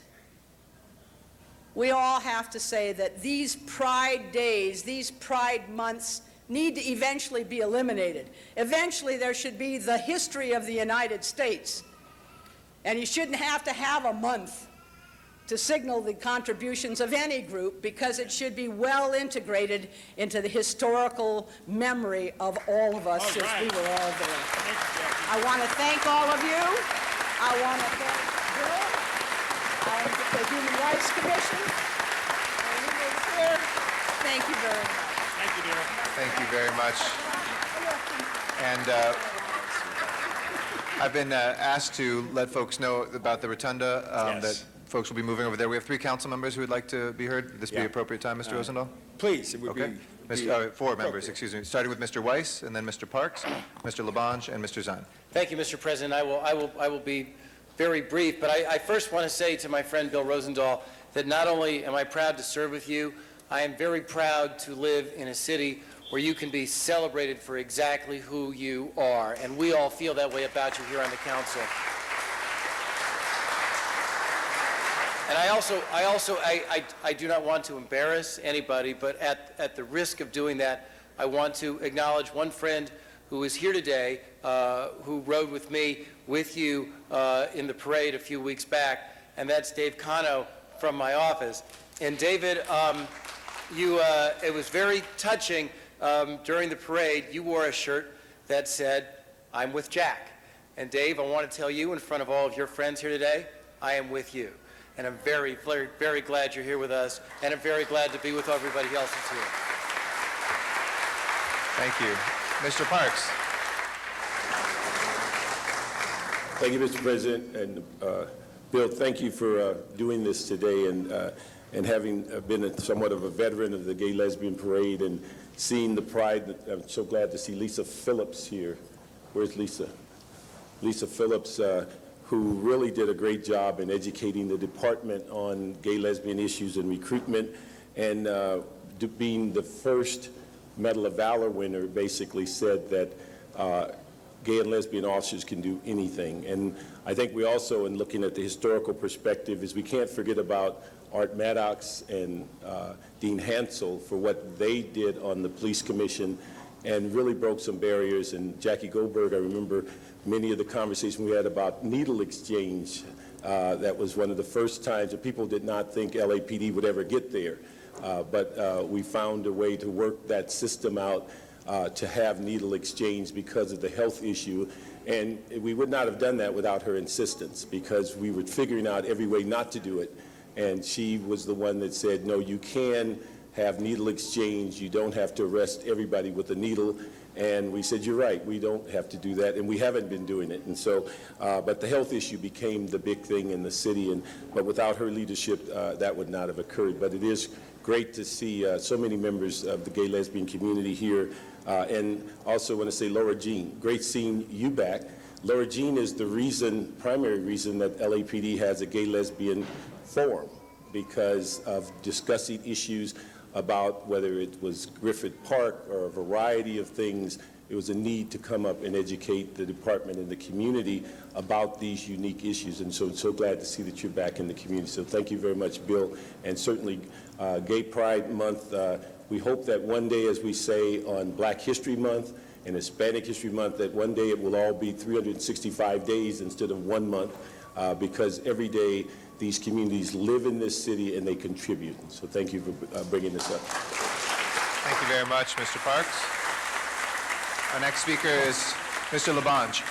we all have to say that these pride days, these pride months need to eventually be eliminated. Eventually there should be the history of the United States. And you shouldn't have to have a month to signal the contributions of any group because it should be well integrated into the historical memory of all of us All as right. we were all there. Thank you, Jackie. I want to thank all of you. I want to thank Bill and the Human Rights Commission. And we were here. Thank you very much. Thank you, dear. Thank you very much. And I've been asked to let folks know about the rotunda, Yes. that folks will be moving over there. We have 3 council members who would like to be heard. Would this be Yeah. appropriate time, Mr. Rosendahl? Please, it would Okay. be... 4 members, appropriate. excuse me, starting with Mr. Weiss, and then Mr. Parks, Mr. Labange, and Mr. Zine. Thank you, Mr. President. I will be very brief, but I first want to say to my friend Bill Rosendahl that not only am I proud to serve with you, I am very proud to live in a city where you can be celebrated for exactly who you are, and we all feel that way about you here on the council. And I do not want to embarrass anybody, but at the risk of doing that, I want to acknowledge one friend who is here today, who rode with me, with you, in the parade a few weeks back, and that's Dave Cano from my office. And David, it was very touching during the parade. You wore a shirt that said, "I'm with Jack." And Dave, I want to tell you in front of all of your friends here today, I am with you. And I'm very, very, very glad you're here with us, and I'm very glad to be with everybody else that's here. Thank you. Mr. Parks. Thank you, Mr. President. And Bill, thank you for doing this today and having been somewhat of a veteran of the Gay Lesbian Parade and seeing the pride. I'm so glad to see Lisa Phillips here. Where's Lisa? Lisa Phillips, who really did a great job in educating the department on gay lesbian issues and recruitment, and being the first Medal of Valor winner, basically said that gay and lesbian officers can do anything. And I think we also, in looking at the historical perspective, is we can't forget about Art Maddox and Dean Hansel for what they did on the police commission and really broke some barriers. And Jackie Goldberg, I remember many of the conversations we had about needle exchange. That was one of the first times that people did not think LAPD would ever get there. But we found a way to work that system out to have needle exchange because of the health issue. And we would not have done that without her insistence, because we were figuring out every way not to do it. And she was the one that said, no, you can have needle exchange. You don't have to arrest everybody with a needle. And we said, you're right, we don't have to do that, and we haven't been doing it. And so, but the health issue became the big thing in the city, but without her leadership, that would not have occurred. But it is great to see so many members of the gay lesbian community here. And also want to say Laura Jean, great seeing you back. Laura Jean is the primary reason that LAPD has a gay lesbian forum, because of discussing issues about whether it was Griffith Park or a variety of things. It was a need to come up and educate the department and the community about these unique issues. And so I'm so glad to see that you're back in the community. So thank you very much, Bill. And certainly Gay Pride Month, we hope that one day, as we say on Black History Month and Hispanic History Month, that one day it will all be 365 days instead of 1 month, because every day these communities live in this city and they contribute. So thank you for bringing this up. Thank you very much, Mr. Parks. Our next speaker is Mr. Labange.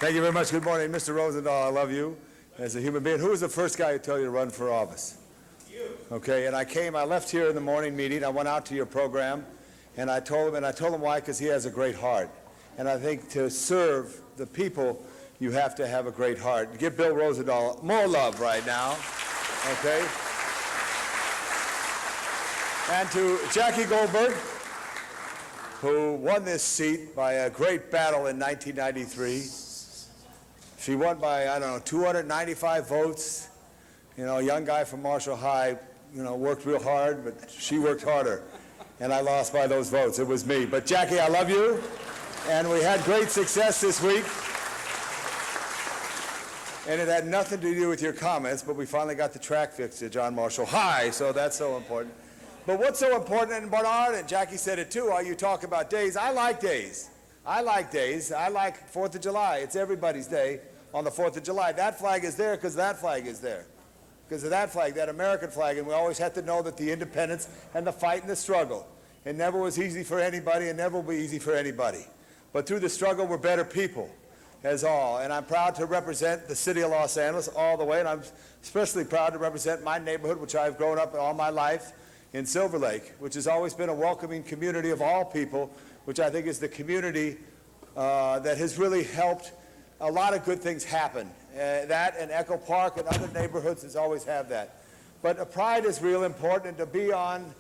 Thank you very much. Good morning, Mr. Rosendahl. I love you as a human being. Who was the first guy who told you to run for office? You. Okay, and I left here in the morning meeting. I went out to your program, and I told him why, because he has a great heart. And I think to serve the people, you have to have a great heart. Give Bill Rosendahl more love right now, okay? And to Jackie Goldberg, who won this seat by a great battle in 1993. She won by, 295 votes. You know, a young guy from Marshall High, worked real hard, but she worked harder. And I lost by those votes. It was me. But Jackie, I love you. And we had great success this week. And it had nothing to do with your comments, but we finally got the track fixed at John Marshall High, so that's so important. But what's so important, and Bernard and Jackie said it too, while you talk about days, I like days. I like days. I like 4th of July. It's everybody's day on the 4th of July. That flag is there because that flag is there. because of that flag, that American flag, and we always had to know that the independence and the fight and the struggle, it never was easy for anybody and never will be easy for anybody. But through the struggle, we're better people, as all. And I'm proud to represent the city of Los Angeles all the way, and I'm especially proud to represent my neighborhood, which I've grown up in all my life, in Silver Lake, which has always been a welcoming community of all people, which I think is the community that has really helped a lot of good things happen. That and Echo Park and other neighborhoods has always have that. But pride is real important, and to be on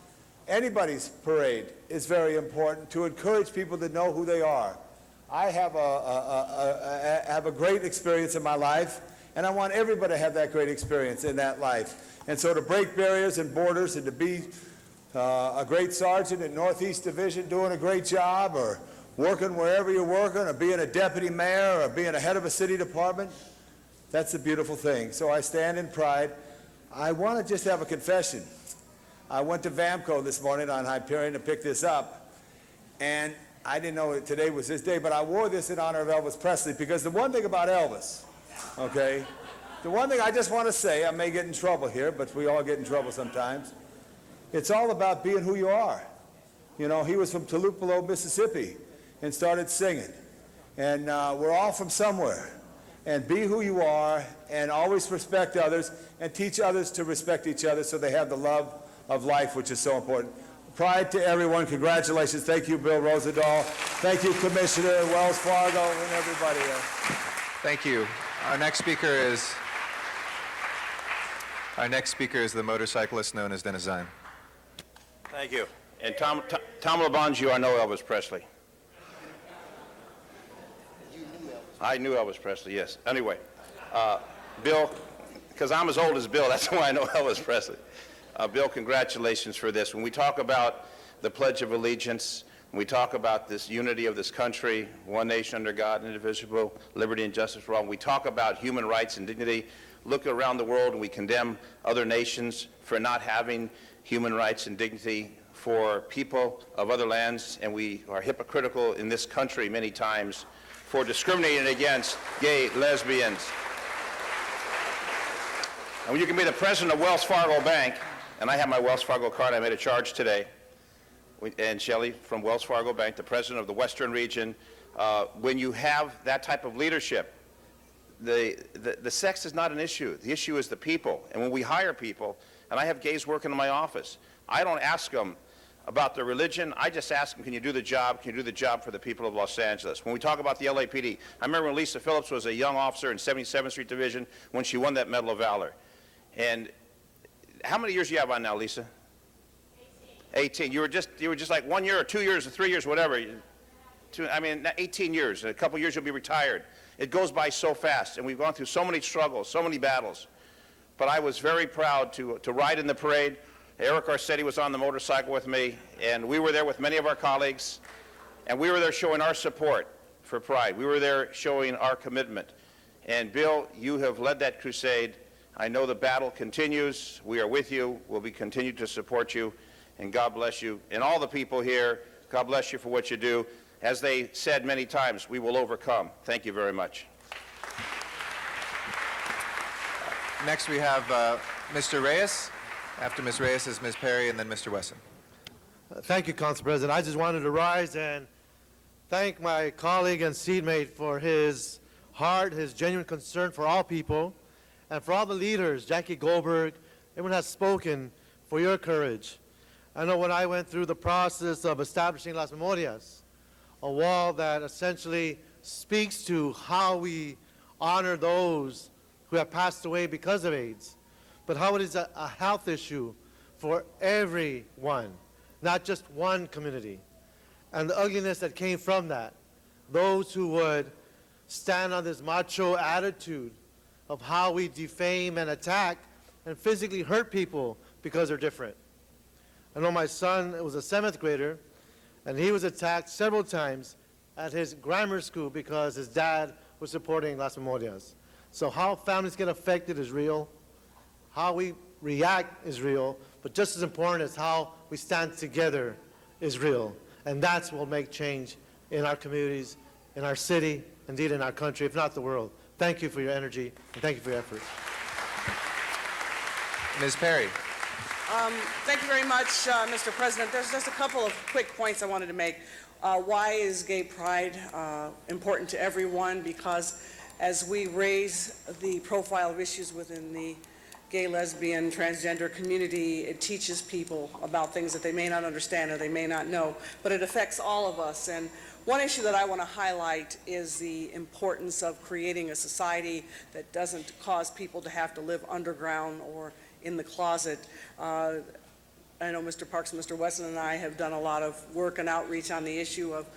anybody's parade is very important, to encourage people to know who they are. I have a great experience in my life, and I want everybody to have that great experience in that life. And so to break barriers and borders and to be a great sergeant in Northeast Division doing a great job, or working wherever you're working, or being a deputy mayor, or being a head of a city department, that's a beautiful thing. So I stand in pride. I want to just have a confession. I went to Vamco this morning on Hyperion to pick this up, and I didn't know today was this day, but I wore this in honor of Elvis Presley, because the one thing about Elvis, okay, the one thing I just want to say, I may get in trouble here, but we all get in trouble sometimes, it's all about being who you are. You know, he was from Tupelo, Mississippi, and started singing. And we're all from somewhere. And be who you are, and always respect others, and teach others to respect each other so they have the love of life, which is so important. Pride to everyone. Congratulations. Thank you, Bill Rosendahl. Thank you, Commissioner, Wells Fargo, and everybody else. Thank you. Our next speaker is the motorcyclist known as Dennis Zine. Thank you. And Tom LeBonju, I know Elvis Presley. I knew Elvis Presley, yes. Anyway, Bill, because I'm as old as Bill, that's why I know Elvis Presley. Bill, congratulations for this. When we talk about the Pledge of Allegiance, when we talk about this unity of this country, one nation under God, indivisible, liberty and justice for all, when we talk about human rights and dignity, look around the world and we condemn other nations for not having human rights and dignity for people of other lands, and we are hypocritical in this country many times for discriminating against gay, lesbians. And when you can be the president of Wells Fargo Bank, and I have my Wells Fargo card, I made a charge today, and Shelley from Wells Fargo Bank, the president of the Western region, when you have that type of leadership, the sex is not an issue. The issue is the people. And when we hire people, and I have gays working in my office, I don't ask them about their religion. I just ask them, can you do the job? Can you do the job for the people of Los Angeles? When we talk about the LAPD, I remember when Lisa Phillips was a young officer in 77th Street Division when she won that Medal of Valor. And how many years do you have on now, Lisa? 18. You were just like 1 year or 2 years or 3 years, whatever. 18 years. In a couple years, you'll be retired. It goes by so fast, and we've gone through so many struggles, so many battles. But I was very proud to ride in the parade. Eric Garcetti was on the motorcycle with me, and we were there with many of our colleagues, and we were there showing our support for Pride. We were there showing our commitment. And Bill, you have led that crusade. I know the battle continues. We are with you. We'll continue to support you, and God bless you. And all the people here, God bless you for what you do. As they said many times, we will overcome. Thank you very much. Next we have Mr. Reyes. After Ms. Reyes is Ms. Perry, and then Mr. Wesson. Thank you, Council President. I just wanted to rise and thank my colleague and seatmate for his heart, his genuine concern for all people, and for all the leaders, Jackie Goldberg, everyone has spoken for your courage. I know when I went through the process of establishing Las Memorias, a wall that essentially speaks to how we honor those who have passed away because of AIDS, but how it is a health issue for everyone, not just one community. And the ugliness that came from that, those who would stand on this macho attitude of how we defame and attack and physically hurt people because they're different. I know my son was a 7th grader, and he was attacked several times at his grammar school because his dad was supporting Las Memorias. So how families get affected is real. How we react is real, but just as important as how we stand together is real. And that's what will make change in our communities, in our city, indeed in our country, if not the world. Thank you for your energy, and thank you for your effort. Ms. Perry. Thank you very much, Mr. President. There's just a couple of quick points I wanted to make. Why is gay pride important to everyone? Because as we raise the profile of issues within the gay, lesbian, transgender community, it teaches people about things that they may not understand or they may not know, but it affects all of us. And one issue that I want to highlight is the importance of creating a society that doesn't cause people to have to live underground or in the closet. I know Mr. Parks and Mr. Wesson and I have done a lot of work and outreach on the issue of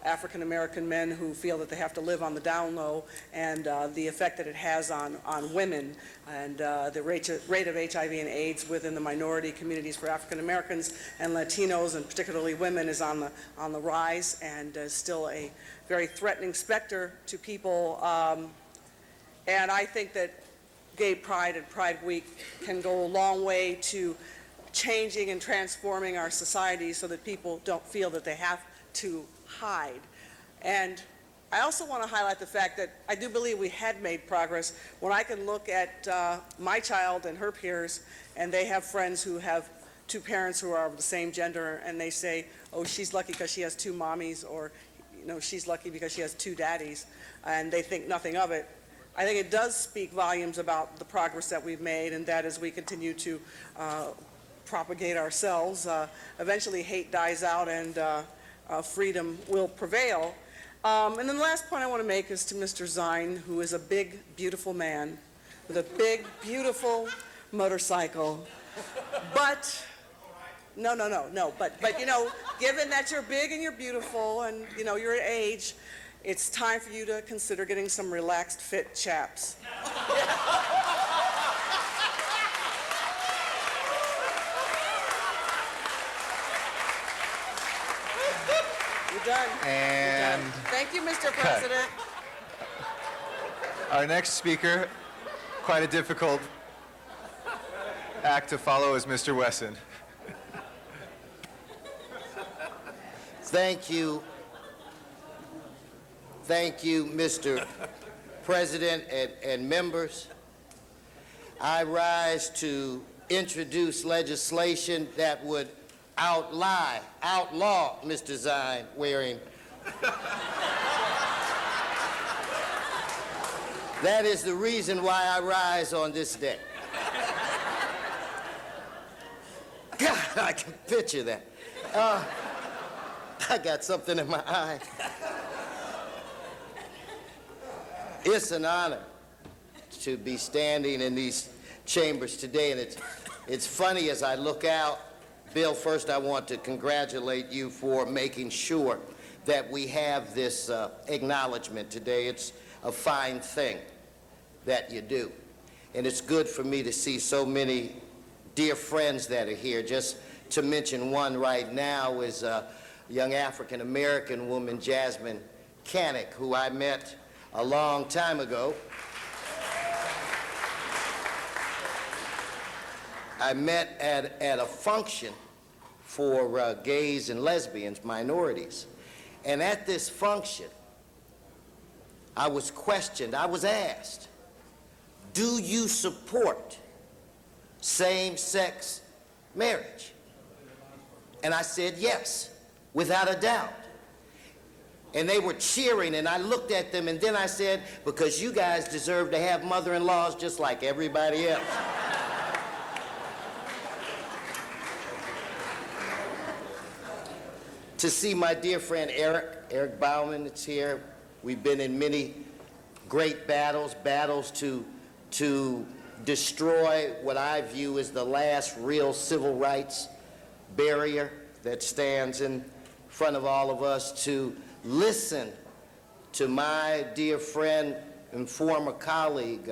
African American men who feel that they have to live on the down low, and the effect that it has on women, and the rate of HIV and AIDS within the minority communities for African Americans and Latinos, and particularly women, is on the rise, and still a very threatening specter to people. And I think that Gay Pride and Pride Week can go a long way to changing and transforming our society so that people don't feel that they have to hide. And I also want to highlight the fact that I do believe we had made progress when I can look at my child and her peers, and they have friends who have two parents who are of the same gender, and they say, oh, she's lucky because she has two mommies, or, you know, she's lucky because she has two daddies, and they think nothing of it. I think it does speak volumes about the progress that we've made, and that as we continue to propagate ourselves, eventually hate dies out and freedom will prevail. And then the last point I want to make is to Mr. Zine, who is a big, beautiful man with a big, beautiful motorcycle. But, no, but you know, given that you're big and you're beautiful and, you know, you're at age, it's time for you to consider getting some relaxed fit chaps. You're done. And You're done. Thank you, Mr. President. our next speaker, quite a difficult act to follow, is Mr. Wesson. Thank you. Thank you, Mr. President and members. I rise to introduce legislation that would outlaw Mr. Zine wearing. That is the reason why I rise on this day. God, I can picture that. I got something in my eye. It's an honor to be standing in these chambers today, and it's funny as I look out. Bill, first I want to congratulate you for making sure that we have this acknowledgement today. It's a fine thing that you do, and it's good for me to see so many dear friends that are here. Just to mention one right now is a young African-American woman, Jasmine Canick, who I met a long time ago. I met at a function for gays and lesbians, minorities. And at this function, I was questioned, I was asked, do you support same-sex marriage? And I said yes, without a doubt. And they were cheering, and I looked at them, and then I said, because you guys deserve to have mother-in-laws just like everybody else. To see my dear friend Eric Bauman that's here. We've been in many great battles to destroy what I view as the last real civil rights barrier that stands in front of all of us, to listen to my dear friend and former colleague,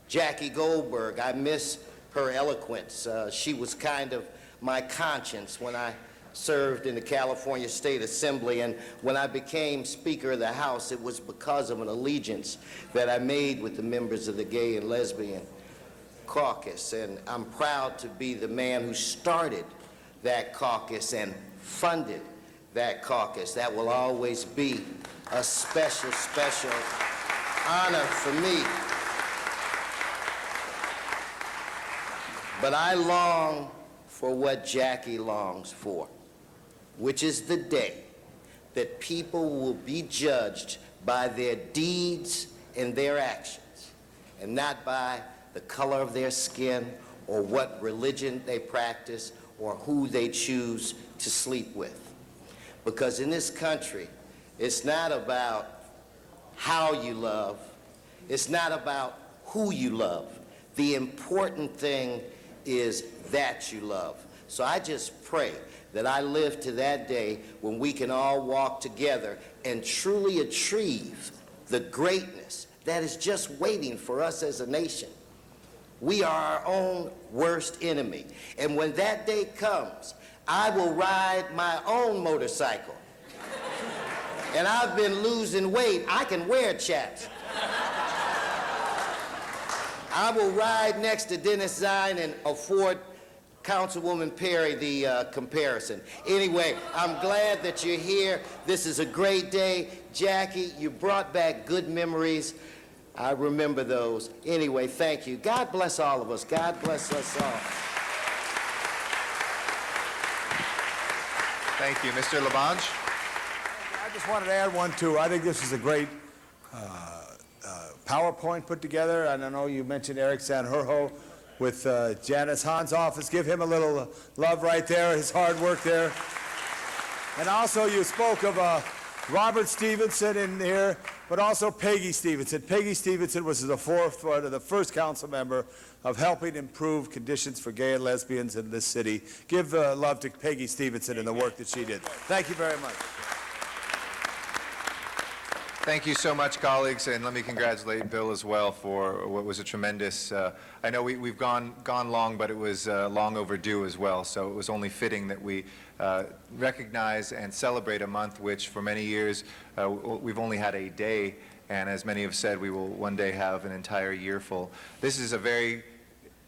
Jackie Goldberg. I miss her eloquence. She was kind of my conscience when I served in the California State Assembly, and when I became Speaker of the House, it was because of an allegiance that I made with the members of the Gay and Lesbian Caucus, and I'm proud to be the man who started that caucus and funded that caucus. That will always be a special, special honor for me. But I long for what Jackie longs for, which is the day that people will be judged by their deeds and their actions, and not by the color of their skin or what religion they practice or who they choose to sleep with. Because in this country, it's not about how you love, it's not about who you love. The important thing is that you love. So I just pray that I live to that day when we can all walk together and truly achieve the greatness that is just waiting for us as a nation. We are our own worst enemy. And when that day comes, I will ride my own motorcycle. And I've been losing weight. I can wear chaps. I will ride next to Dennis Zine and afford Councilwoman Perry the comparison. Anyway, I'm glad that you're here. This is a great day. Jackie, you brought back good memories. I remember those. Anyway, thank you. God bless all of us. God bless us all. Thank you. Mr. Labange? I just wanted to add one, too. I think this is a great PowerPoint put together. And I know you mentioned Eric Sanjurjo with Janice Hahn's office. Give him a little love right there, his hard work there. And also you spoke of Robert Stevenson in here, but also Peggy Stevenson. Peggy Stevenson was the first council member of helping improve conditions for gay and lesbians in this city. Give love to Peggy Stevenson and the work that she did. Thank you very much. Thank you so much, colleagues, and let me congratulate Bill as well for what was a tremendous, I know we've gone long, but it was long overdue as well, so it was only fitting that we recognize and celebrate a month which for many years we've only had a day, and as many have said, we will one day have an entire year full. This is a very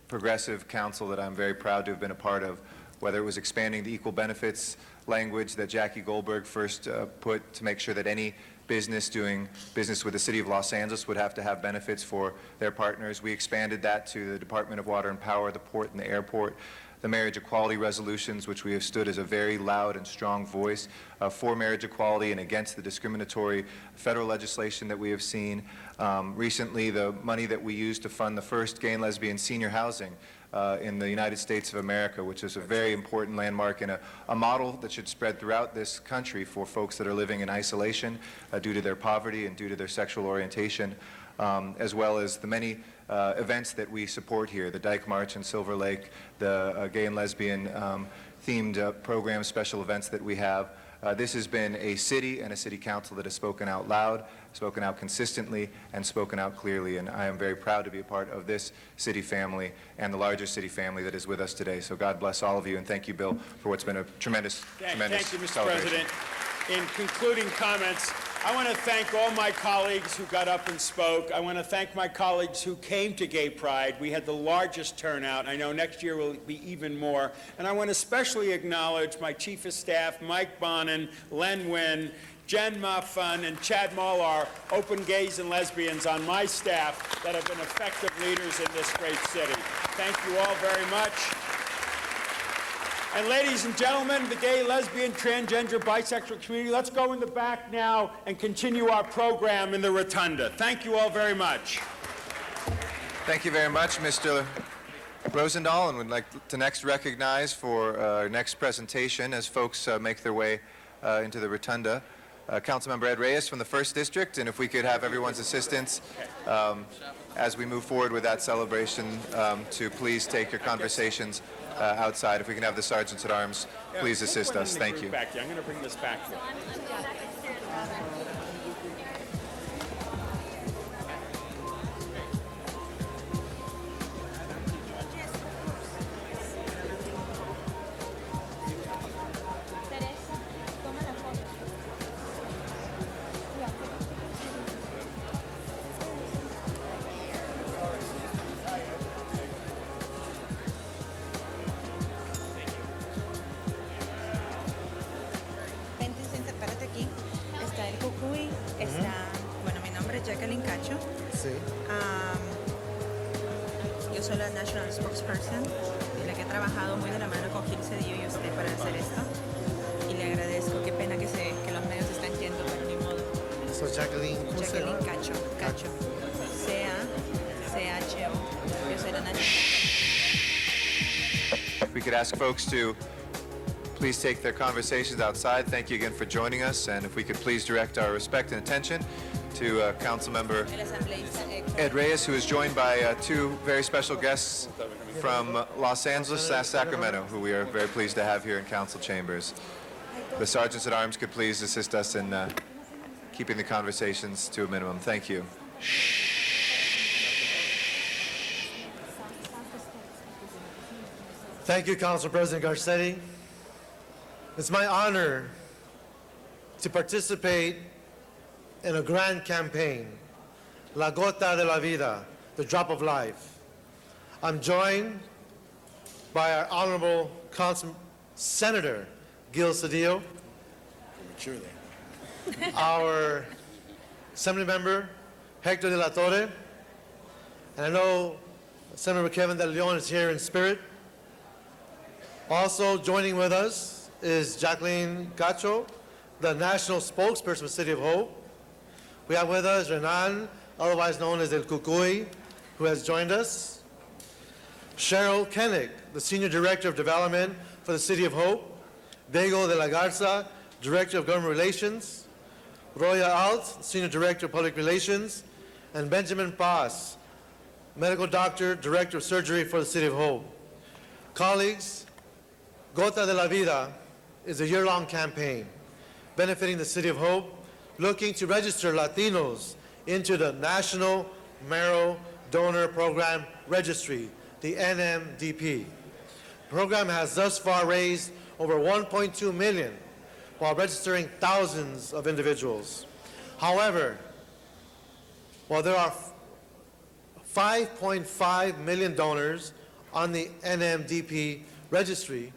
progressive council that I'm very proud to have been a part of, whether it was expanding the equal benefits language that Jackie Goldberg first put to make sure that any business doing business with the City of Los Angeles would have to have benefits for their partners. We expanded that to the Department of Water and Power, the port and the airport, the marriage equality resolutions, which we have stood as a very loud and strong voice for marriage equality and against the discriminatory federal legislation that we have seen. Recently, the money that we used to fund the first gay and lesbian senior housing in the United States of America, which is a very important landmark and a model that should spread throughout this country for folks that are living in isolation due to their poverty and due to their sexual orientation, as well as the many events that we support here, the Dyke March in Silver Lake, the gay and lesbian themed programs, special events that we have. This has been a city and a city council that has spoken out loud, spoken out consistently, and spoken out clearly, and I am very proud to be a part of this city family and the larger city family that is with us today. So God bless all of you, and thank you, Bill, for what's been a tremendous Thank you, Mr. celebration. President. In concluding comments, I want to thank all my colleagues who got up and spoke. I want to thank my colleagues who came to Gay Pride. We had the largest turnout. I know next year will be even more. And I want to especially acknowledge my Chief of Staff, Mike Bonin, Len Wynn, Jen Muffin, and Chad Molar, open gays and lesbians on my staff that have been effective leaders in this great city. Thank you all very much. And ladies and gentlemen, the gay, lesbian, transgender, bisexual community, let's go in the back now and continue our program in the Rotunda. Thank you all very much. Thank you very much, Mr. Rosendahl, and would like to next recognize for our next presentation as folks make their way into the Rotunda, Councilmember Ed Reyes from the 1st District, and if we could have everyone's assistance as we move forward with that celebration to please take your conversations outside. If we can have the sergeants at arms, please assist us. Thank you. Back here. I'm going to bring this back here. Jacqueline Cacho. Sí. Yo soy la National Spokesperson trabajado muy de la mano con Gil Cedillo y usted para hacer esto. Y le agradezco. Qué pena que los medios están yendo, pero ni modo. So Jacqueline, ¿cómo se llama? Jacqueline Cacho. C-A-C-H-O. Yo soy la Nacha. If we could ask folks to please take their conversations outside. Thank you again for joining us, and if we could please direct our respect and attention to Councilmember El asambleísta Héctor. Ed Reyes, who is joined by two very special guests from Los Angeles and Sacramento, who we are very pleased to have here in council chambers. The sergeants at arms could please assist us in keeping the conversations to a minimum. Thank you. Thank you, Council President Garcetti. It's my honor to participate in a grand campaign, La Gota de la Vida, the drop of life. I'm joined by our Honorable Senator Gil Cedillo, our Assembly Member Hector de la Torre, and I know Senator Kevin De Leon is here in spirit. Also joining with us is Jacqueline Cacho, the national spokesperson for the City of Hope. We have with us Renan, otherwise known as El Cucuy, who has joined us. Cheryl Koenig, the Senior Director of Development for the City of Hope. Diego de la Garza, Director of Government Relations. Roya Alt, Senior Director of Public Relations. And Benjamin Paz, Medical Doctor, Director of Surgery for the City of Hope. Colleagues, Gota de la Vida is a year-long campaign benefiting the City of Hope, looking to register Latinos into the National Marrow Donor Program Registry, the NMDP. The program has thus far raised over $1.2 million while registering thousands of individuals. However, while there are 5.5 million donors on the NMDP registry,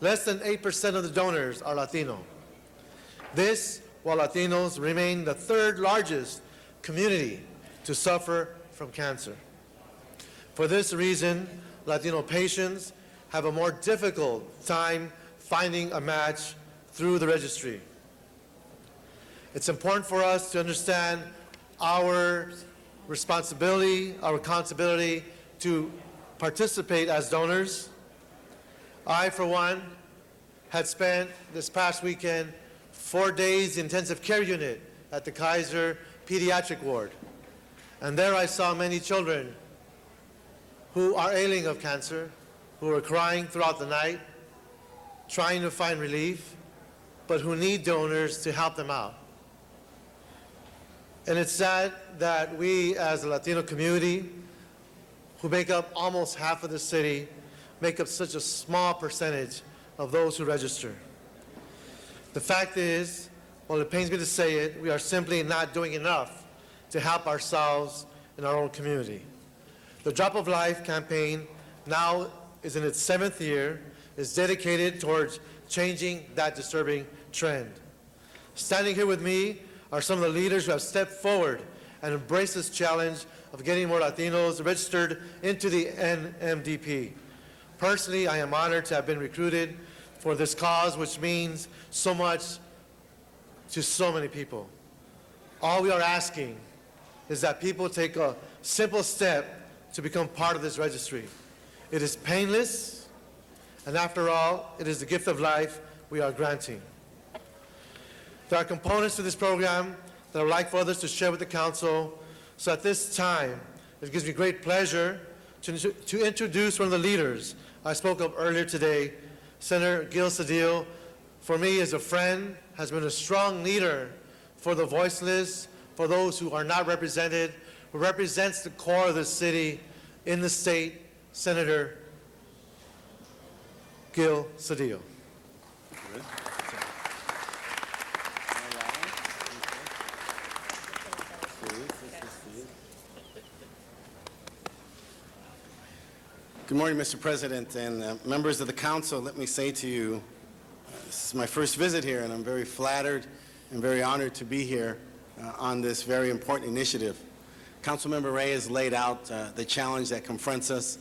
less than 8% of the donors are Latino. This, while Latinos remain the third largest community to suffer from cancer. For this reason, Latino patients have a more difficult time finding a match through the registry. It's important for us to understand our responsibility, our accountability to participate as donors. I, for one, had spent this past weekend 4 days in intensive care unit at the Kaiser Pediatric Ward. And there I saw many children who are ailing of cancer, who are crying throughout the night, trying to find relief, but who need donors to help them out. And it's sad that we, as a Latino community, who make up almost half of the city, make up such a small percentage of those who register. The fact is, while it pains me to say it, we are simply not doing enough to help ourselves in our own community. The Drop of Life campaign now is in its 7th year, is dedicated towards changing that disturbing trend. Standing here with me are some of the leaders who have stepped forward and embraced this challenge of getting more Latinos registered into the NMDP. Personally, I am honored to have been recruited for this cause, which means so much to so many people. All we are asking is that people take a simple step to become part of this registry. It is painless, and after all, it is the gift of life we are granting. There are components to this program that I would like for others to share with the council. So at this time, it gives me great pleasure to introduce one of the leaders I spoke of earlier today, Senator Gil Cedillo. For me, as a friend, has been a strong leader for the voiceless, for those who are not represented, who represents the core of the city in the state, Senator Gil Cedillo. Good morning, Mr. President and members of the council. Let me say to you, this is my first visit here, and I'm very flattered and very honored to be here on this very important initiative. Councilmember Reyes laid out the challenge that confronts us.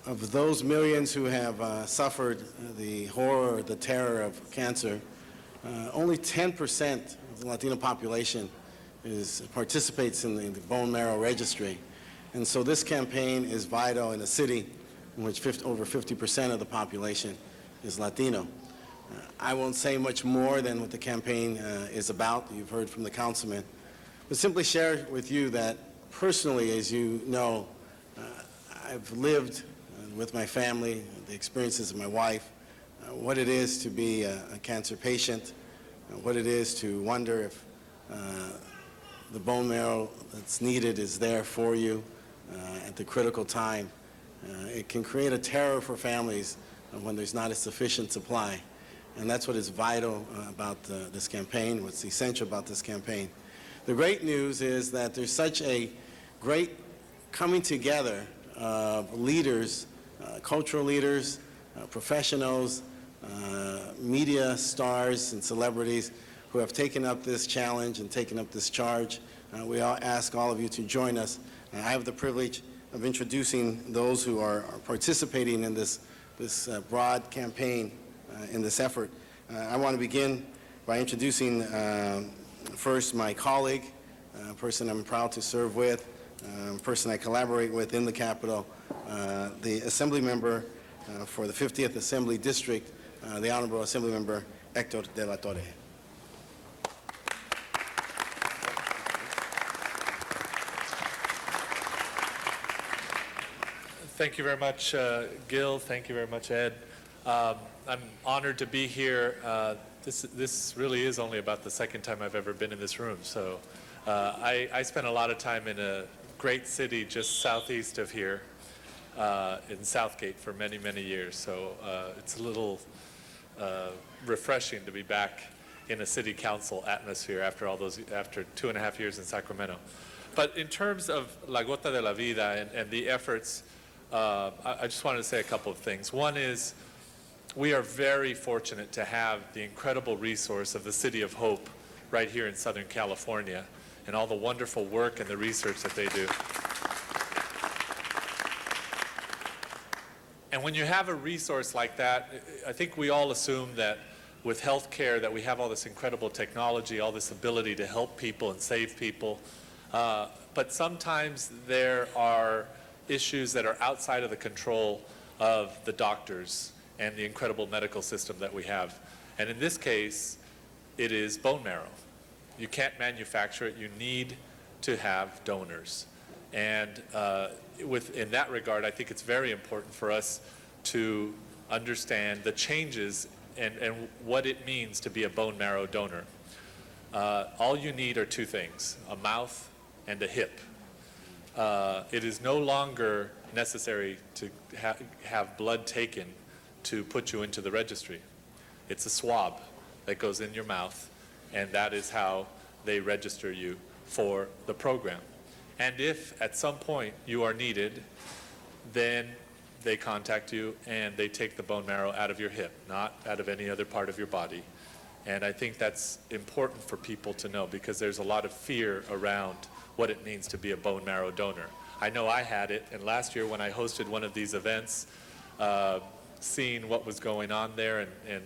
of those millions who have suffered the horror, the terror of cancer, only 10% of the Latino population participates in the bone marrow registry. And so this campaign is vital in a city in which over 50% of the population is Latino. I won't say much more than what the campaign is about. You've heard from the councilman. But simply share with you that personally, as you know, I've lived with my family, the experiences of my wife, what it is to be a cancer patient, what it is to wonder if the bone marrow that's needed is there for you at the critical time. It can create a terror for families when there's not a sufficient supply. And that's what is vital about this campaign, what's essential about this campaign. The great news is that there's such a great coming together of leaders, cultural leaders, professionals, media stars and celebrities who have taken up this challenge and taken up this charge. We all ask all of you to join us. I have the privilege of introducing those who are participating in this broad campaign in this effort. I want to begin by introducing first my colleague, a person I'm proud to serve with, a person I collaborate with in the Capitol, the Assembly Member for the 50th Assembly District, the Honorable Assembly Member Hector de la Torre. Thank you very much, Gil. Thank you very much, Ed. I'm honored to be here. This really is only about the second time I've ever been in this room. So I spent a lot of time in a great city just southeast of here in Southgate for many, many years. So it's a little refreshing to be back in a city council atmosphere after 2.5 years in Sacramento. But in terms of La Gota de la Vida and the efforts, I just wanted to say a couple of things. One is we are very fortunate to have the incredible resource of the City of Hope right here in Southern California and all the wonderful work and the research that they do. And when you have a resource like that, I think we all assume that with healthcare that we have all this incredible technology, all this ability to help people and save people. But sometimes there are issues that are outside of the control of the doctors and the incredible medical system that we have. And in this case, it is bone marrow. You can't manufacture it. You need to have donors. And in that regard, I think it's very important for us to understand the changes and what it means to be a bone marrow donor. All you need are two things, a mouth and a hip. It is no longer necessary to have blood taken to put you into the registry. It's a swab that goes in your mouth, and that is how they register you for the program. And if at some point you are needed, then they contact you and they take the bone marrow out of your hip, not out of any other part of your body. And I think that's important for people to know because there's a lot of fear around what it means to be a bone marrow donor. I know I had it, and last year when I hosted one of these events, seeing what was going on there and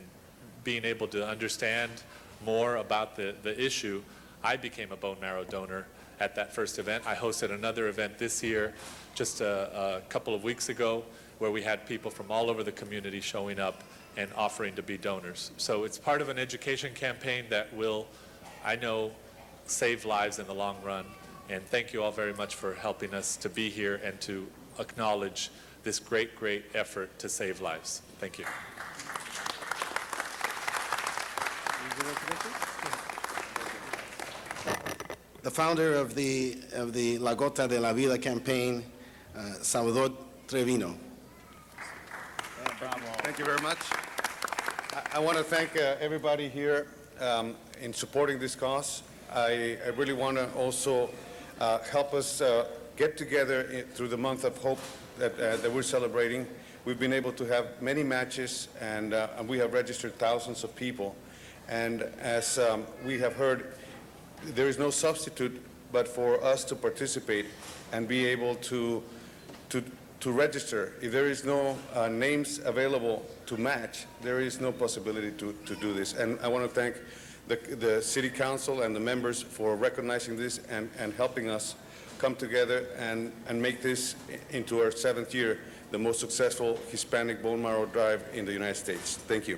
being able to understand more about the issue, I became a bone marrow donor at that first event. I hosted another event this year, just a couple of weeks ago, where we had people from all over the community showing up and offering to be donors. So it's part of an education campaign that will, I know, save lives in the long run. And thank you all very much for helping us to be here and to acknowledge this great, great effort to save lives. Thank you. The founder of the La Gota de la Vida campaign, Salvador Trevino. Thank you very much. I want to thank everybody here in supporting this cause. I really want to also help us get together through the month of hope that we're celebrating. We've been able to have many matches, and we have registered thousands of people. And as we have heard, there is no substitute but for us to participate and be able to to register. If there is no names available to match, there is no possibility to do this. And I want to thank the City Council and the members for recognizing this and helping us come together and make this into our 7th year, the most successful Hispanic bone marrow drive in the United States. Thank you.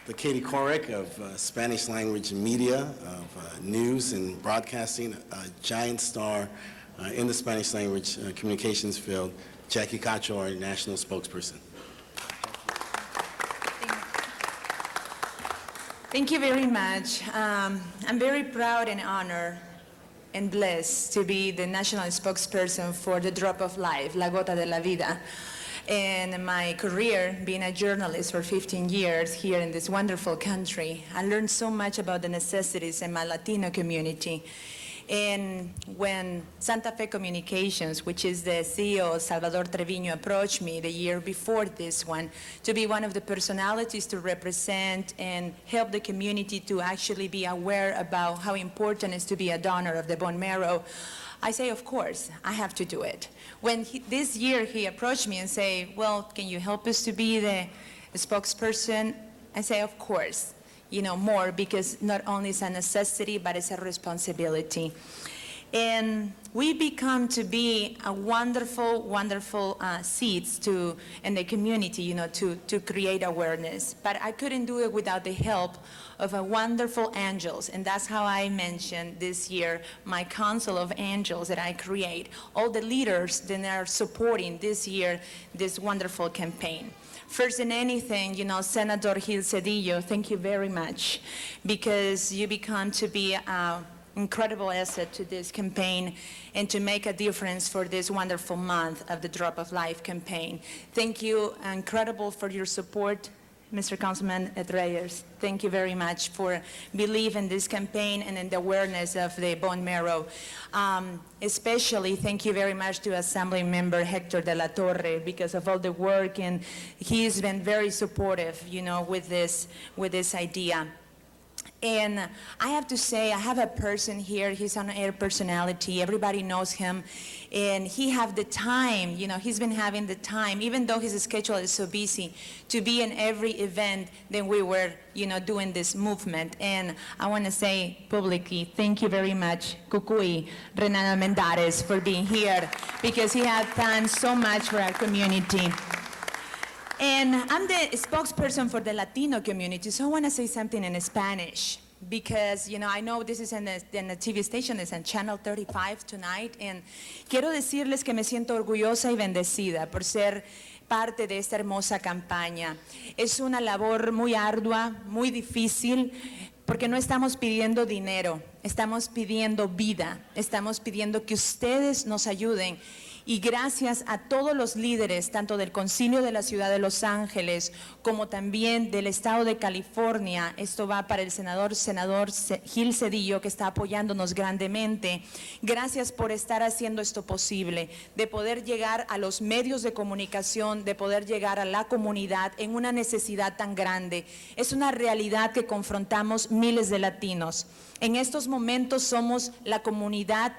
The Katie Couric of Spanish language media, of news and broadcasting, a giant star in the Spanish language communications field, Jackie Cacho, our national spokesperson. Thank you very much. I'm very proud and honored and blessed to be the national spokesperson for the Drop of Life, La Gota de la Vida. In my career, being a journalist for 15 years here in this wonderful country, I learned so much about the necessities in my Latino community. And when Santa Fe Communications, which is the CEO, Salvador Treviño, approached me the year before this one to be one of the personalities to represent and help the community to actually be aware about how important it is to be a donor of the bone marrow, I say, of course, I have to do it. When this year he approached me and say, well, can you help us to be the spokesperson? I say, of course. More, because not only it's a necessity, but it's a responsibility. And we become to be a wonderful, wonderful seeds in the community, to create awareness. But I couldn't do it without the help of a wonderful angels. And that's how I mentioned this year my council of angels that I create, all the leaders that are supporting this year this wonderful campaign. First than anything, Senator Gil Cedillo, thank you very much, because you become to be an incredible asset to this campaign and to make a difference for this wonderful month of the Drop of Life campaign. Thank you, incredible, for your support, Mr. Councilman Ed Reyes. Thank you very much for believing in this campaign and in the awareness of the bone marrow. Especially thank you very much to Assembly Member Hector de la Torre, because of all the work, and he's been very supportive, with this idea. And I have to say, I have a person here, he's an air personality, everybody knows him, and he have the time, he's been having the time, even though his schedule is so busy, to be in every event that we were, doing this movement. And I want to say publicly, thank you very much, Cucuy Renan Almendares, for being here, because he has done so much for our community. And I'm the spokesperson for the Latino community, so I want to say something in Spanish, because, I know this is in the TV station, it's on Channel 35 tonight, and quiero decirles que me siento orgullosa y bendecida por ser parte de esta hermosa campaña. Es una labor muy ardua, muy difícil, porque no estamos pidiendo dinero, estamos pidiendo vida, estamos pidiendo que ustedes nos ayuden. Y gracias a todos los líderes, tanto del Concilio de la Ciudad de Los Ángeles, como también del Estado de California, esto va para el senador Gil Cedillo, que está apoyándonos grandemente. Gracias por estar haciendo esto posible, de poder llegar a los medios de comunicación, de poder llegar a la comunidad en una necesidad tan grande. Es una realidad que confrontamos miles de latinos. En estos momentos somos la comunidad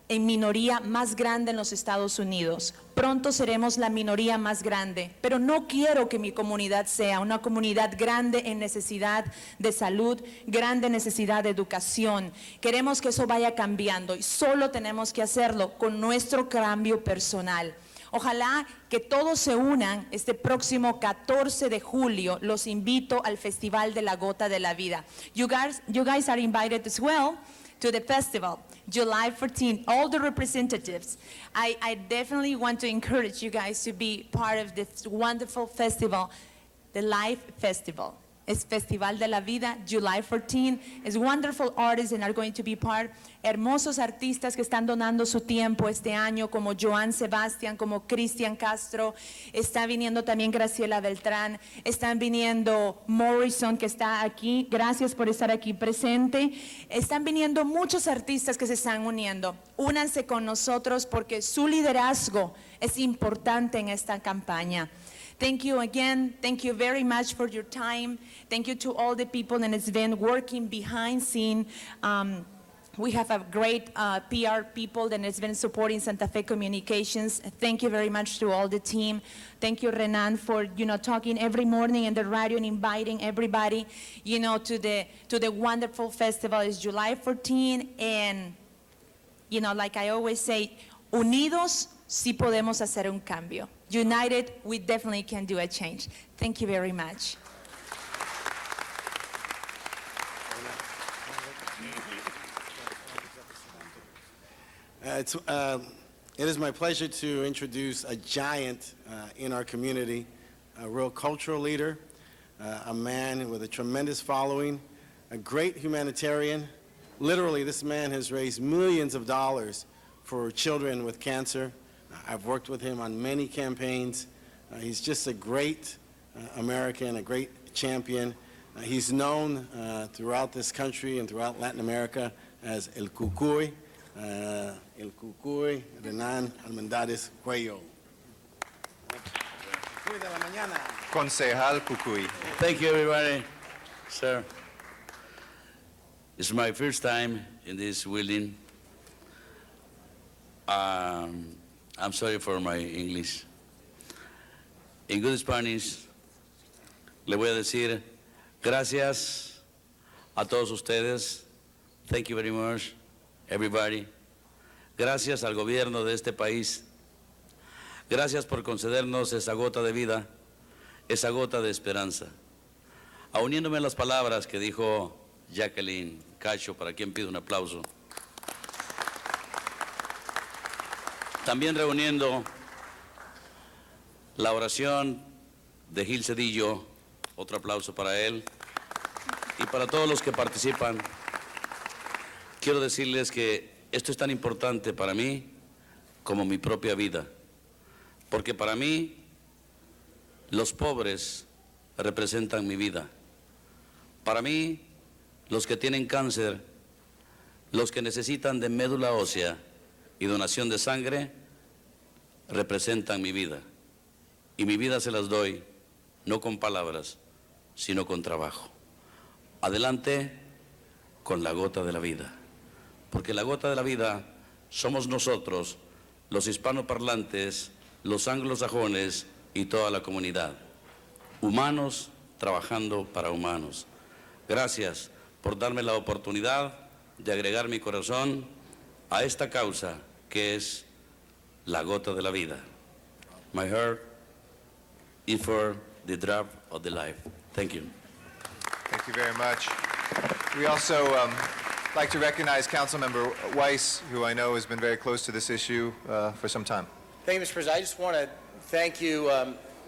en minoría más grande en los Estados Unidos. Pronto seremos la minoría más grande, pero no quiero que mi comunidad sea una comunidad grande en necesidad de salud, grande en necesidad de educación. Queremos que eso vaya cambiando y solo tenemos que hacerlo con nuestro cambio personal. Ojalá que todos se unan este próximo 14 de julio. Los invito al Festival de la Gota de la Vida. You guys are invited as well to the festival, July 14th, all the representatives. I definitely want to encourage you guys to be part of this wonderful festival, the Life Festival. It's Festival de la Vida, July 14th. It's wonderful artists and are going to be part. Hermosos artistas que están donando su tiempo este año, como Joan Sebastián, como Cristian Castro. Está viniendo también Graciela Beltrán. Están viniendo Morrison, que está aquí. Gracias por estar aquí presente. Están viniendo muchos artistas que se están uniendo. Únanse con nosotros porque su liderazgo es importante en esta campaña. Thank you again. Thank you very much for your time. Thank you to all the people that has been working behind scene We have a great PR people that has been supporting Santa Fe Communications. Thank you very much to all the team. Thank you, Renan, for talking every morning in the radio and inviting everybody, to the wonderful festival. It's July 14, and like I always say, unidos sí podemos hacer un cambio. United, we definitely can do a change. Thank you very much. It is my pleasure to introduce a giant in our community, a real cultural leader, a man with a tremendous following, a great humanitarian. Literally, this man has raised millions of dollars for children with cancer. I've worked with him on many campaigns. He's just a great American, a great champion. He's known throughout this country and throughout Latin America as El Cucuy. El Cucuy, Renan Almendares Cuello. Concejal Cucuy. Thank you, everybody. Sir, it's my first time in this building. I'm sorry for my English. En good Spanish, le voy a decir gracias a todos ustedes. Thank you very much, everybody. Gracias al gobierno de este país. Gracias por concedernos esa gota de vida, esa gota de esperanza. Uniéndome a las palabras que dijo Jacqueline Cacho, para quien pido un aplauso. También reuniendo la oración de Gil Cedillo, otro aplauso para él, y para todos los que participan. Quiero decirles que esto es tan importante para mí como mi propia vida, porque para mí los pobres representan mi vida. Para mí, los que tienen cáncer, los que necesitan de médula ósea y donación de sangre, representan mi vida. Y mi vida se las doy, no con palabras, sino con trabajo. Adelante con la gota de la vida. Porque la gota de la vida somos nosotros, los hispanoparlantes, los anglosajones y toda la comunidad. Humanos trabajando para humanos. Gracias por darme la oportunidad de agregar mi corazón a esta causa que es la gota de la vida. My heart is for the drop of the life. Thank you. Thank you very much. We also like to recognize Councilmember Weiss, who I know has been very close to this issue for some time. Thank you, Mr. President. I just want to thank you,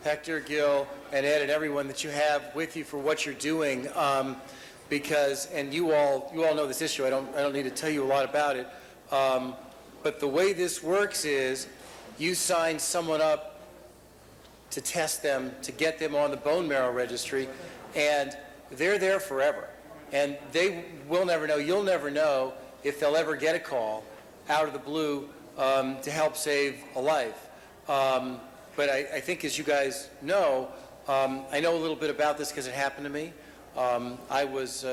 Hector, Gil, and Ed, and everyone that you have with you for what you're doing. Because, and you all know this issue. I don't need to tell you a lot about it. But the way this works is, you sign someone up to test them, to get them on the bone marrow registry, and they're there forever. And they will never know, you'll never know if they'll ever get a call out of the blue to help save a life. But I think, as you guys know, I know a little bit about this because it happened to me. I was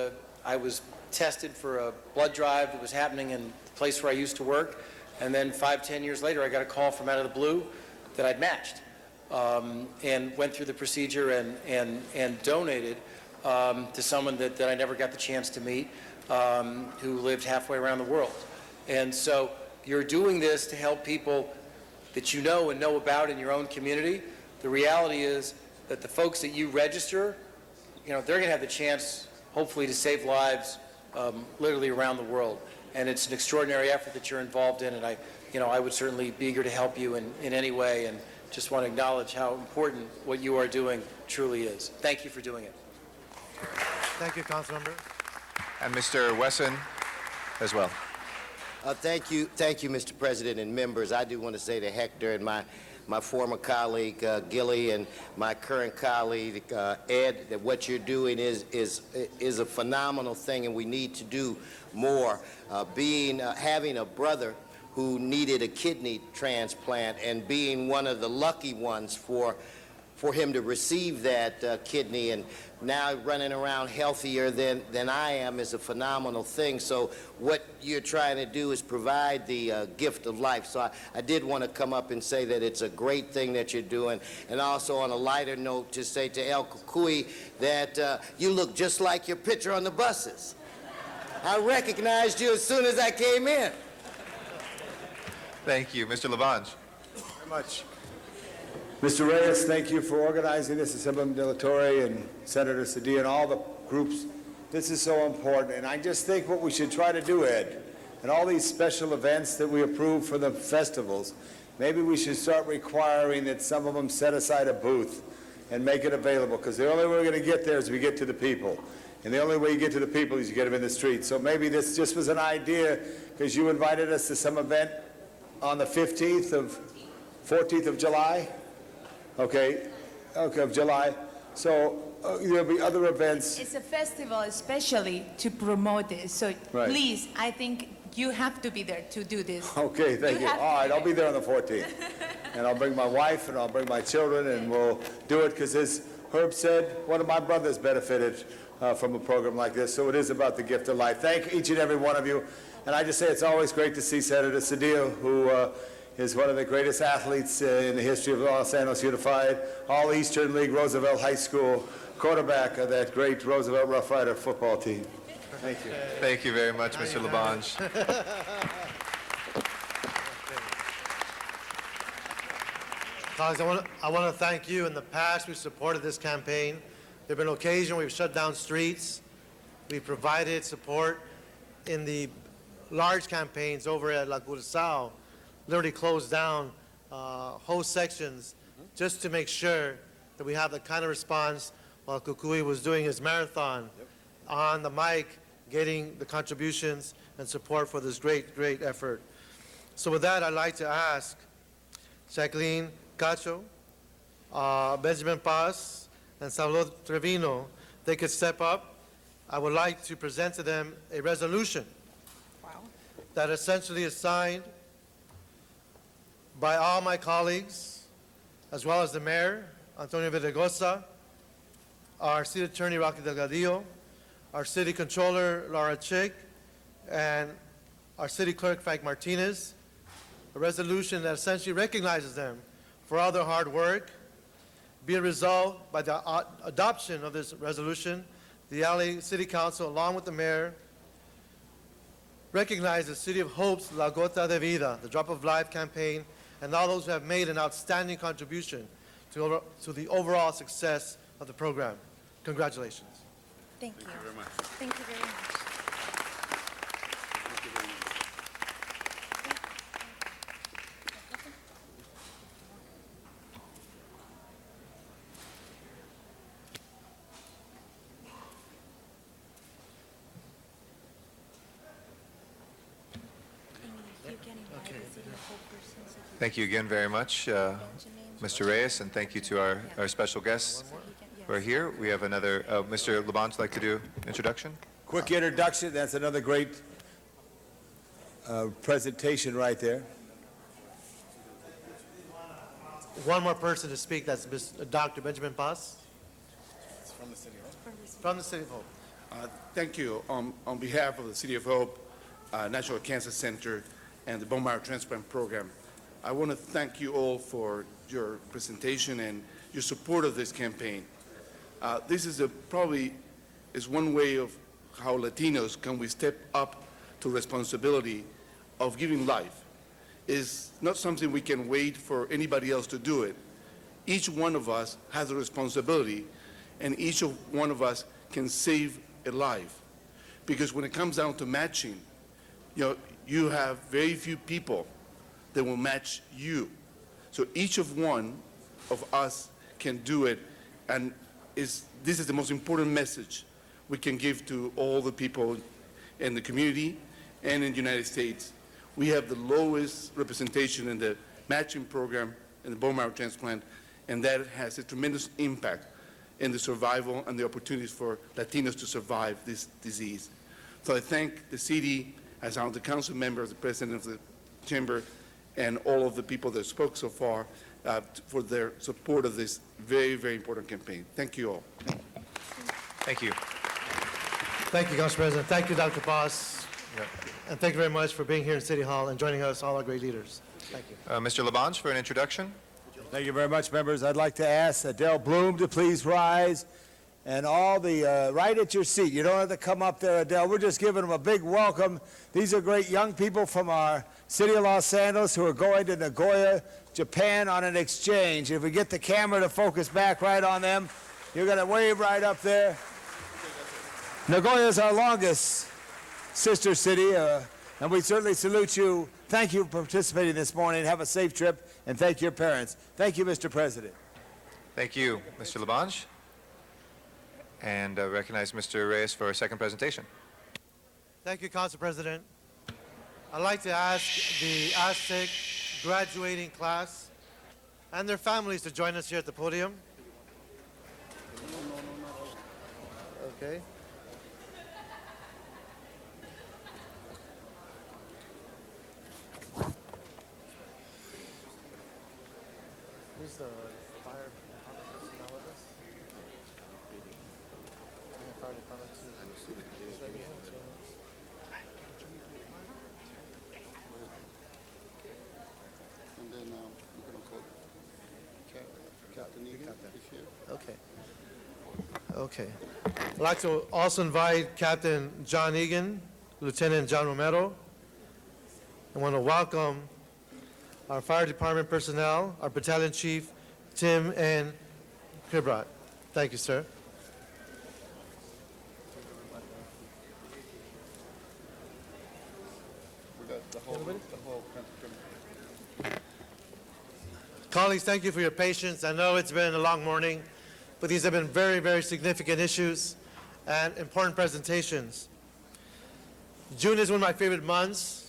tested for a blood drive that was happening in the place where I used to work, and then 5-10 years later I got a call from out of the blue that I'd matched, and went through the procedure and donated to someone that I never got the chance to meet, who lived halfway around the world. And so you're doing this to help people that you know and know about in your own community. The reality is that the folks that you register, they're going to have the chance, hopefully, to save lives literally around the world. And it's an extraordinary effort that you're involved in, and I would certainly be eager to help you in any way, and just want to acknowledge how important what you are doing truly is. Thank you for doing it. Thank you, Councilmember. And Mr. Wesson as well. Thank you, Mr. President and members. I do want to say to Hector and my former colleague, Gilly, and my current colleague, Ed, that what you're doing is a phenomenal thing, and we need to do more. Having a brother who needed a kidney transplant and being one of the lucky ones for for him to receive that kidney, and now running around healthier than I am is a phenomenal thing. So what you're trying to do is provide the gift of life. So I did want to come up and say that it's a great thing that you're doing, and also on a lighter note to say to El Kukui that you look just like your picture on the buses. I recognized you as soon as I came in. Thank you. Mr. Labange. Very much. Mr. Reyes, thank you for organizing this, Assemblyman De La Torre and Senator Cedillo and all the groups. This is so important, and I just think what we should try to do, Ed, and all these special events that we approve for the festivals, maybe we should start requiring that some of them set aside a booth and make it available, because the only way we're going to get there is we get to the people. And the only way you get to the people is you get them in the street. So maybe this just was an idea, because you invited us to some event on the 14th of July? Okay, of July. So there'll be other events. It's a festival especially to promote this. So Right. please, I think you have to be there to do this. Okay, thank you. have All to right, be I'll be there on the 14th. And I'll bring my wife and I'll bring my children and we'll do it because as Herb said, one of my brothers benefited from a program like this. So it is about the gift of life. Thank each and every one of you. And I just say it's always great to see Senator Cedillo, who is one of the greatest athletes in the history of Los Angeles Unified, All Eastern League Roosevelt High School, quarterback of that great Roosevelt Rough Rider football team. Thank you. Thank you very much, Mr. Labange. Colleagues, I want to thank you. In the past, we supported this campaign. There have been occasions we've shut down streets. We've provided support in the large campaigns over at La Cursao, literally closed down whole sections just to make sure that we have the kind of response while Kukui was doing his marathon on the mic, getting the contributions and support for this great, great effort. So with that, I'd like to ask Jacqueline Cacho, Benjamin Paz, and Salvador Trevino, they could step up. I would like to present to them a resolution that essentially is signed by all my colleagues, as well as the mayor, Antonio Villaraigosa, our city attorney, Rocky Delgadillo, our city controller, Laura Chick, and our city clerk, Frank Martinez, a resolution that essentially recognizes them for all their hard work. Be it resolved by the adoption of this resolution, the LA City Council, along with the mayor, recognize the City of Hope's La Gota de Vida, the Drop of Life campaign, and all those who have made an outstanding contribution to the overall success of the program. Congratulations. Thank you. Thank you very much. Thank you very much. Thank you again very much, Mr. Reyes, and thank you to our special guests who are here. We have another, Mr. Labange, like to do introduction? Quick introduction. That's another great presentation right there. One more person to speak, that's Dr. Benjamin Paz. From the City of Hope. From the City of Hope. Thank you. On behalf of the City of Hope, National Cancer Center, and the bone marrow transplant program, I want to thank you all for your presentation and your support of this campaign. This is probably one way of how Latinos can we step up to responsibility of giving life. It's not something we can wait for anybody else to do it. Each one of us has a responsibility, and each one of us can save a life. Because when it comes down to matching, you have very few people that will match you. So each one of us can do it, and this is the most important message we can give to all the people in the community and in the United States. We have the lowest representation in the matching program in the bone marrow transplant, and that has a tremendous impact in the survival and the opportunities for Latinos to survive this disease. So I thank the city, as I'm the council member, as the president of the chamber, and all of the people that spoke so far, for their support of this very, very important campaign. Thank you all. Thank you. Thank you, Council President. Thank you, Dr. Paz. And thank you very much for being here in City Hall and joining us, all our great leaders. Thank you. Mr. Labange for an introduction. Thank you very much, members. I'd like to ask Adele Bloom to please rise, and all the, right at your seat. You don't have to come up there, Adele. We're just giving them a big welcome. These are great young people from our city of Los Angeles who are going to Nagoya, Japan on an exchange. If we get the camera to focus back right on them, you're going to wave right up there. Nagoya is our longest sister city, and we certainly salute you. Thank you for participating this morning. Have a safe trip, and thank your parents. Thank you, Mr. President. Thank you, Mr. Labange. And recognize Mr. Reyes for a second presentation. Thank you, Council President. I'd like to ask the Aztec graduating class and their families to join us here at the podium. Okay. Who's the fire department personnel with us? Fire department too. And then we're going to call Captain Egan is here. Okay. Okay. I'd like to also invite Captain John Egan, Lieutenant John Romero. I want to welcome our fire department personnel, our battalion chief, Tim N. Kibrat. Thank you, sir. Colleagues, thank you for your patience. I know it's been a long morning, but these have been very, very significant issues and important presentations. June is one of my favorite months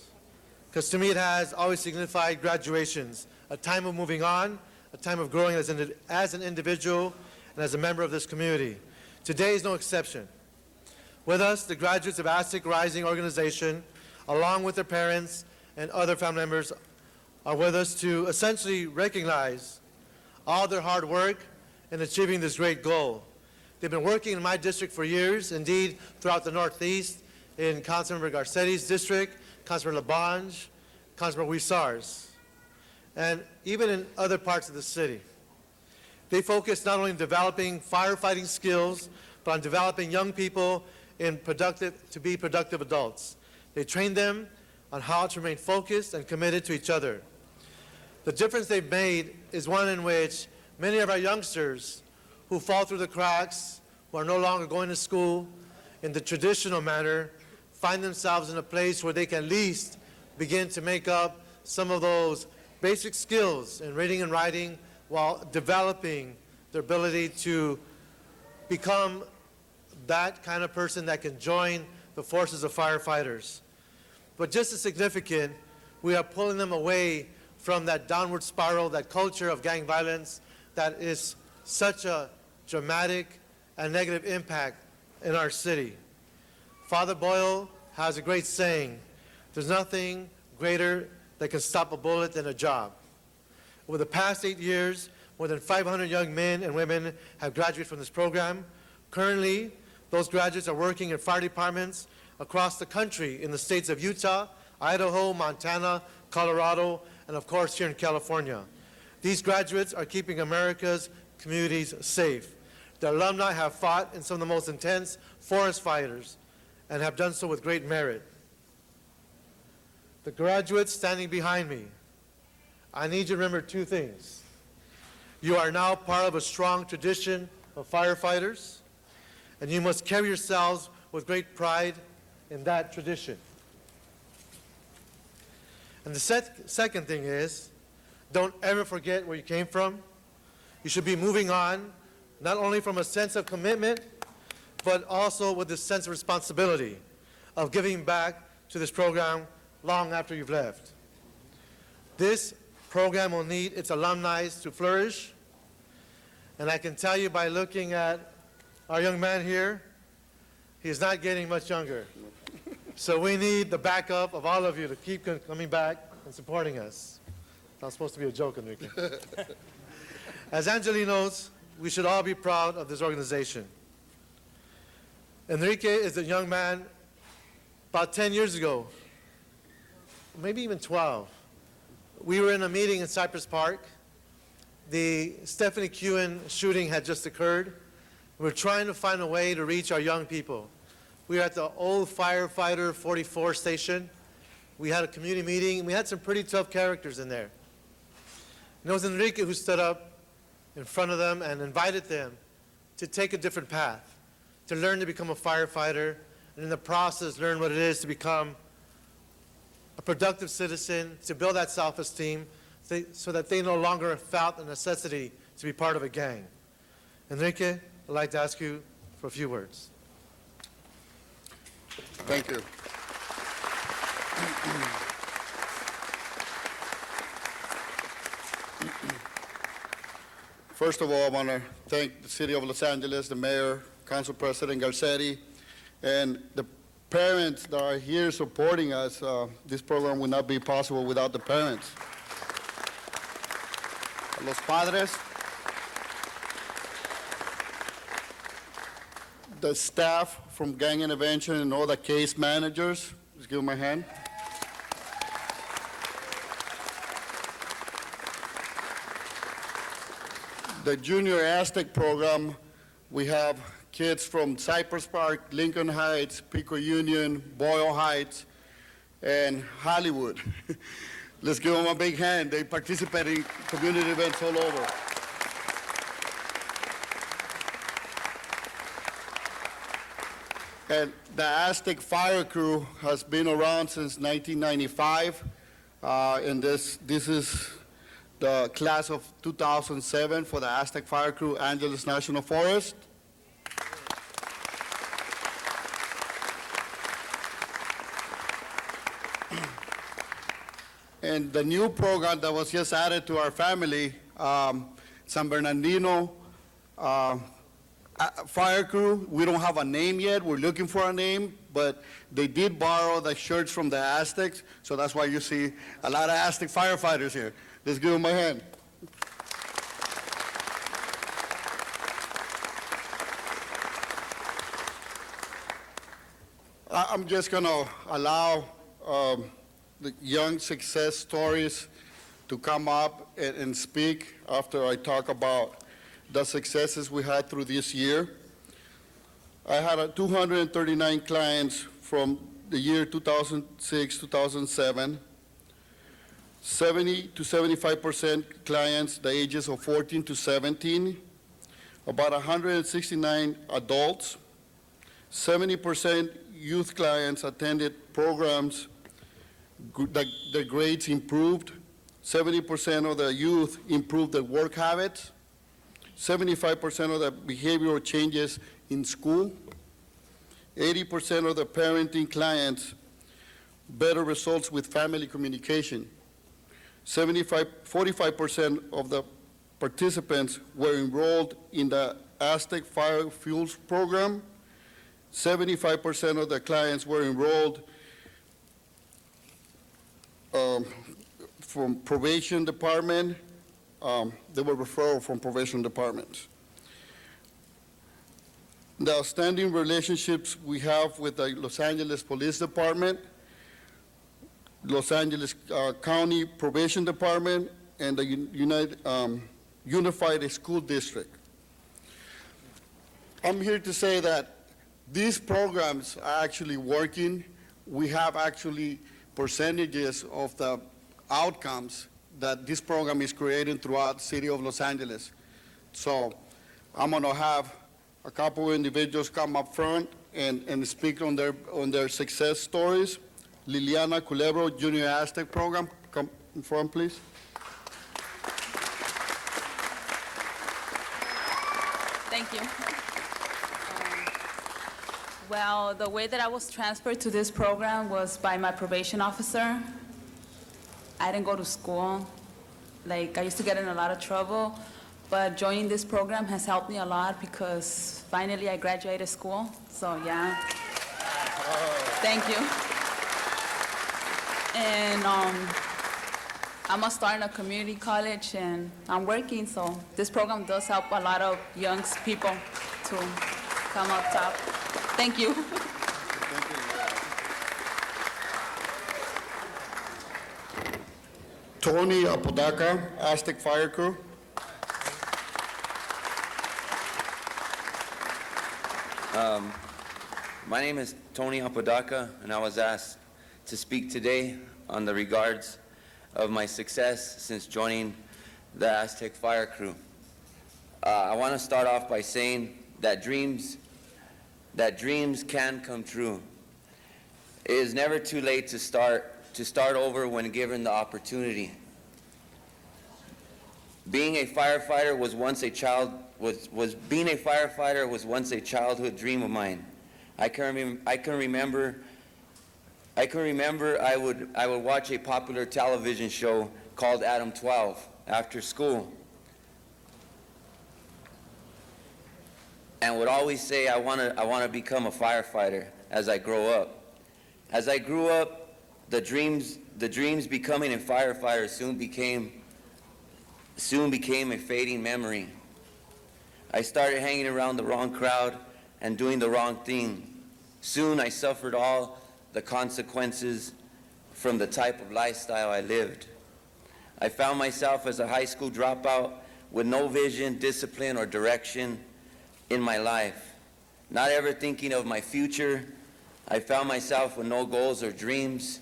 because to me it has always signified graduations, a time of moving on, a time of growing as an individual and as a member of this community. Today is no exception. With us, the graduates of Aztec Rising organization, along with their parents and other family members, are with us to essentially recognize all their hard work in achieving this great goal. They've been working in my district for years, indeed throughout the Northeast, in Councilmember Garcetti's district, Councilmember Labange, Councilmember Huizar's, and even in other parts of the city. They focus not only on developing firefighting skills, but on developing young people to be productive adults. They train them on how to remain focused and committed to each other. The difference they've made is one in which many of our youngsters who fall through the cracks, who are no longer going to school in the traditional manner, find themselves in a place where they can at least begin to make up some of those basic skills in reading and writing while developing their ability to become that kind of person that can join the forces of firefighters. But just as significant, we are pulling them away from that downward spiral, that culture of gang violence that is such a dramatic and negative impact in our city. Father Boyle has a great saying, there's nothing greater that can stop a bullet than a job. Over the past 8 years, more than 500 young men and women have graduated from this program. Currently, those graduates are working in fire departments across the country in the states of Utah, Idaho, Montana, Colorado, and of course here in California. These graduates are keeping America's communities safe. The alumni have fought in some of the most intense forest fires and have done so with great merit. The graduates standing behind me, I need you to remember two things. You are now part of a strong tradition of firefighters, and you must carry yourselves with great pride in that tradition. And the second thing is, don't ever forget where you came from. You should be moving on, not only from a sense of commitment, but also with this sense of responsibility of giving back to this program long after you've left. This program will need its alumni to flourish, and I can tell you by looking at our young man here, he's not getting much younger. So we need the backup of all of you to keep coming back and supporting us. That was supposed to be a joke, Enrique. As Angeli knows, we should all be proud of this organization. Enrique is a young man about 10 years ago, maybe even 12. We were in a meeting in Cypress Park. The Stephanie Kewen shooting had just occurred. We were trying to find a way to reach our young people. We were at the old firefighter 44 station. We had a community meeting, and we had some pretty tough characters in there. And it was Enrique who stood up in front of them and invited them to take a different path, to learn to become a firefighter, and in the process learn what it is to become a productive citizen, to build that self-esteem, so that they no longer felt the necessity to be part of a gang. Enrique, I'd like to ask you for a few words. Thank you. First of all, I want to thank the City of Los Angeles, the Mayor, Council President Garcetti, and the parents that are here supporting us. This program would not be possible without the parents. Los padres, the staff from Gang Intervention and all the case managers. Just give them a hand. The Junior Aztec program, we have kids from Cypress Park, Lincoln Heights, Pico Union, Boyle Heights, and Hollywood. Let's give them a big hand. They participate in community events all over. And the Aztec Fire Crew has been around since 1995, and this is the class of 2007 for the Aztec Fire Crew, Angeles National Forest. And the new program that was just added to our family, San Bernardino Fire Crew, we don't have a name yet. We're looking for a name, but they did borrow the shirts from the Aztecs, so that's why you see a lot of Aztec firefighters here. Let's give them a hand. I'm just going to allow the young success stories to come up and speak after I talk about the successes we had through this year. I had 239 clients from the year 2006, 2007. 70 to 75% clients the ages of 14 to 17, about 169 adults, 70% youth clients attended programs, their grades improved, 70% of the youth improved their work habits, 75% of the behavioral changes in school, 80% of the parenting clients better results with family communication. 45% of the participants were enrolled in the Aztec Fire Fuels program. 75% of the clients were enrolled from probation department. They were referred from probation departments. The outstanding relationships we have with the Los Angeles Police Department, Los Angeles County Probation Department, and the Unified School District. I'm here to say that these programs are actually working. We have actually percentages of the outcomes that this program is creating throughout the city of Los Angeles. So I'm going to have a couple of individuals come up front and speak on their success stories. Liliana Culebro, Junior Aztec Program. Come in front, please. Thank you. Well, the way that I was transferred to this program was by my probation officer. I didn't go to school. Like, I used to get in a lot of trouble, but joining this program has helped me a lot because finally I graduated school. So, yeah. Thank you. And I'm a star in a community college, and I'm working, so this program does help a lot of young people to come up top. Thank you. Tony Apodaca, Aztec Fire Crew. My name is Tony Apodaca, and I was asked to speak today on the regards of my success since joining the Aztec Fire Crew. I want to start off by saying that dreams can come true. It is never too late to start over when given the opportunity. Being a firefighter was once a childhood dream of mine. I can remember I would watch a popular television show called Adam 12 after school, and would always say I want to become a firefighter as I grow up. As I grew up, the dreams becoming a firefighter soon became a fading memory. I started hanging around the wrong crowd and doing the wrong thing. Soon I suffered all the consequences from the type of lifestyle I lived. I found myself as a high school dropout with no vision, discipline, or direction in my life. Not ever thinking of my future, I found myself with no goals or dreams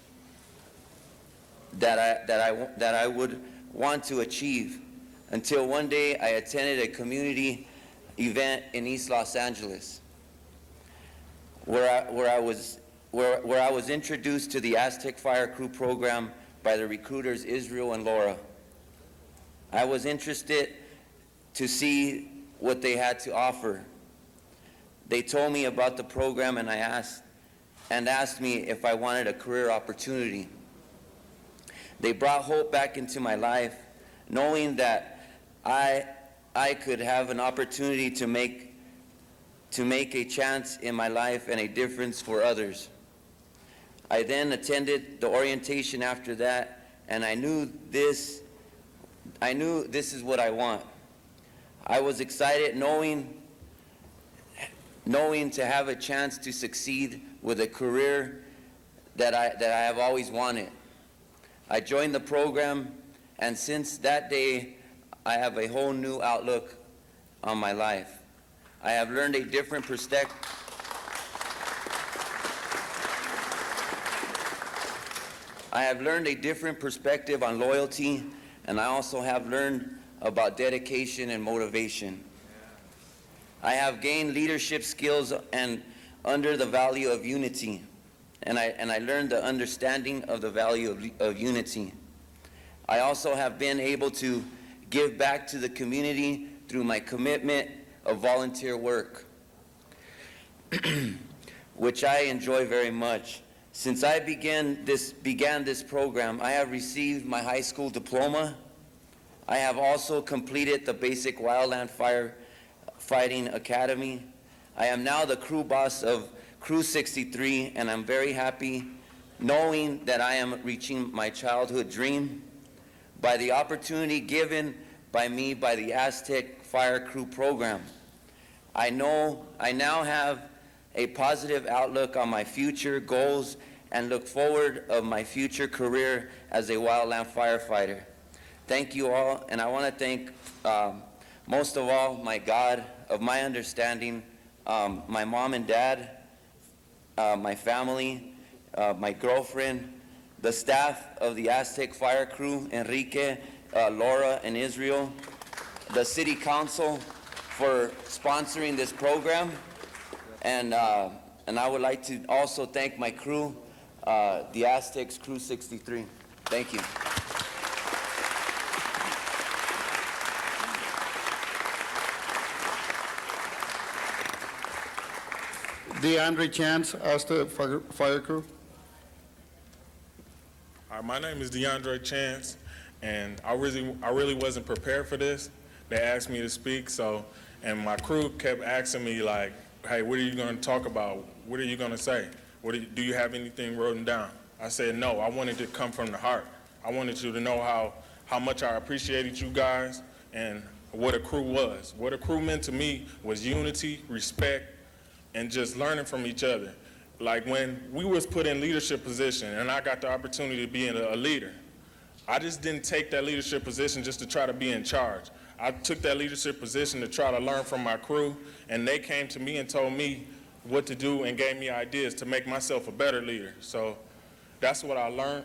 that I would want to achieve, until one day I attended a community event in East Los Angeles, where I was introduced to the Aztec Fire Crew program by the recruiters Israel and Laura. I was interested to see what they had to offer. They told me about the program, and asked me if I wanted a career opportunity. They brought hope back into my life, knowing that I could have an opportunity to make a chance in my life and a difference for others. I then attended the orientation after that, and I knew this is what I want. I was excited knowing to have a chance to succeed with a career that I have always wanted. I joined the program, and since that day, I have a whole new outlook on my life. I have learned a different perspective. I have learned a different perspective on loyalty, and I also have learned about dedication and motivation. I have gained leadership skills and under the value of unity, and I learned the understanding of the value of unity. I also have been able to give back to the community through my commitment of volunteer work, which I enjoy very much. Since I began this program, I have received my high school diploma. I have also completed the basic wildland firefighting academy. I am now the crew boss of Crew 63, and I'm very happy knowing that I am reaching my childhood dream by the opportunity given by me by the Aztec Fire Crew program. I now have a positive outlook on my future goals and look forward of my future career as a wildland firefighter. Thank you all, and I want to thank most of all my God of my understanding, my mom and dad, my family, my girlfriend, the staff of the Aztec Fire Crew, Enrique, Laura, and Israel, the City Council for sponsoring this program, and I would like to also thank my crew, the Aztecs Crew 63. Thank you. DeAndre Chance, Aztec Fire Crew. Hi, my name is DeAndre Chance, and I really wasn't prepared for this. They asked me to speak, and my crew kept asking me like, hey, what are you going to talk about? What are you going to say? Do you have anything written down? I said, no, I wanted to come from the heart. I wanted you to know how much I appreciated you guys and what a crew was. What a crew meant to me was unity, respect, and just learning from each other. Like when we was put in leadership position and I got the opportunity to be a leader, I just didn't take that leadership position just to try to be in charge. I took that leadership position to try to learn from my crew, and they came to me and told me what to do and gave me ideas to make myself a better leader. So that's what I learned,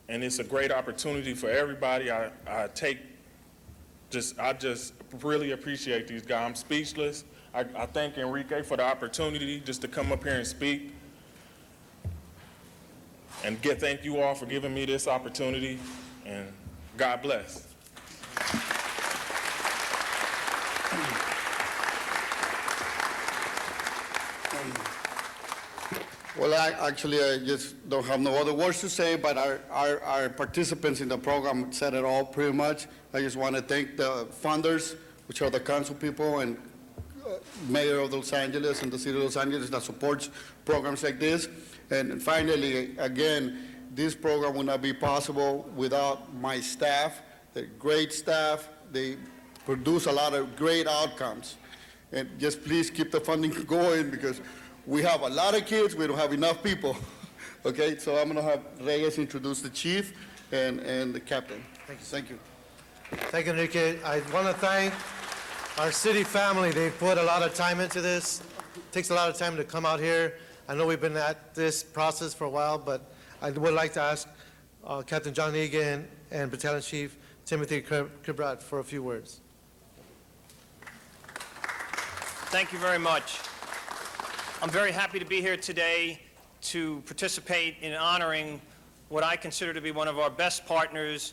and it's a great opportunity for everybody. I just really appreciate these guys. I'm speechless. I thank Enrique for the opportunity just to come up here and speak. And thank you all for giving me this opportunity, and God bless. Well, I just don't have no other words to say, but our participants in the program said it all pretty much. I just want to thank the funders, which are the council people and mayor of Los Angeles and the city of Los Angeles that supports programs like this. And finally, again, this program would not be possible without my staff. They're great staff. They produce a lot of great outcomes. And just please keep the funding going, because we have a lot of kids, we don't have enough people. Okay, so I'm going to have Reyes introduce the chief and the captain. Thank you. Thank you, Enrique. I want to thank our city family. They put a lot of time into this. It takes a lot of time to come out here. I know we've been at this process for a while, but I would like to ask Captain John Egan and Battalion Chief Timothy Kibrat for a few words. Thank you very much. I'm very happy to be here today to participate in honoring what I consider to be one of our best partners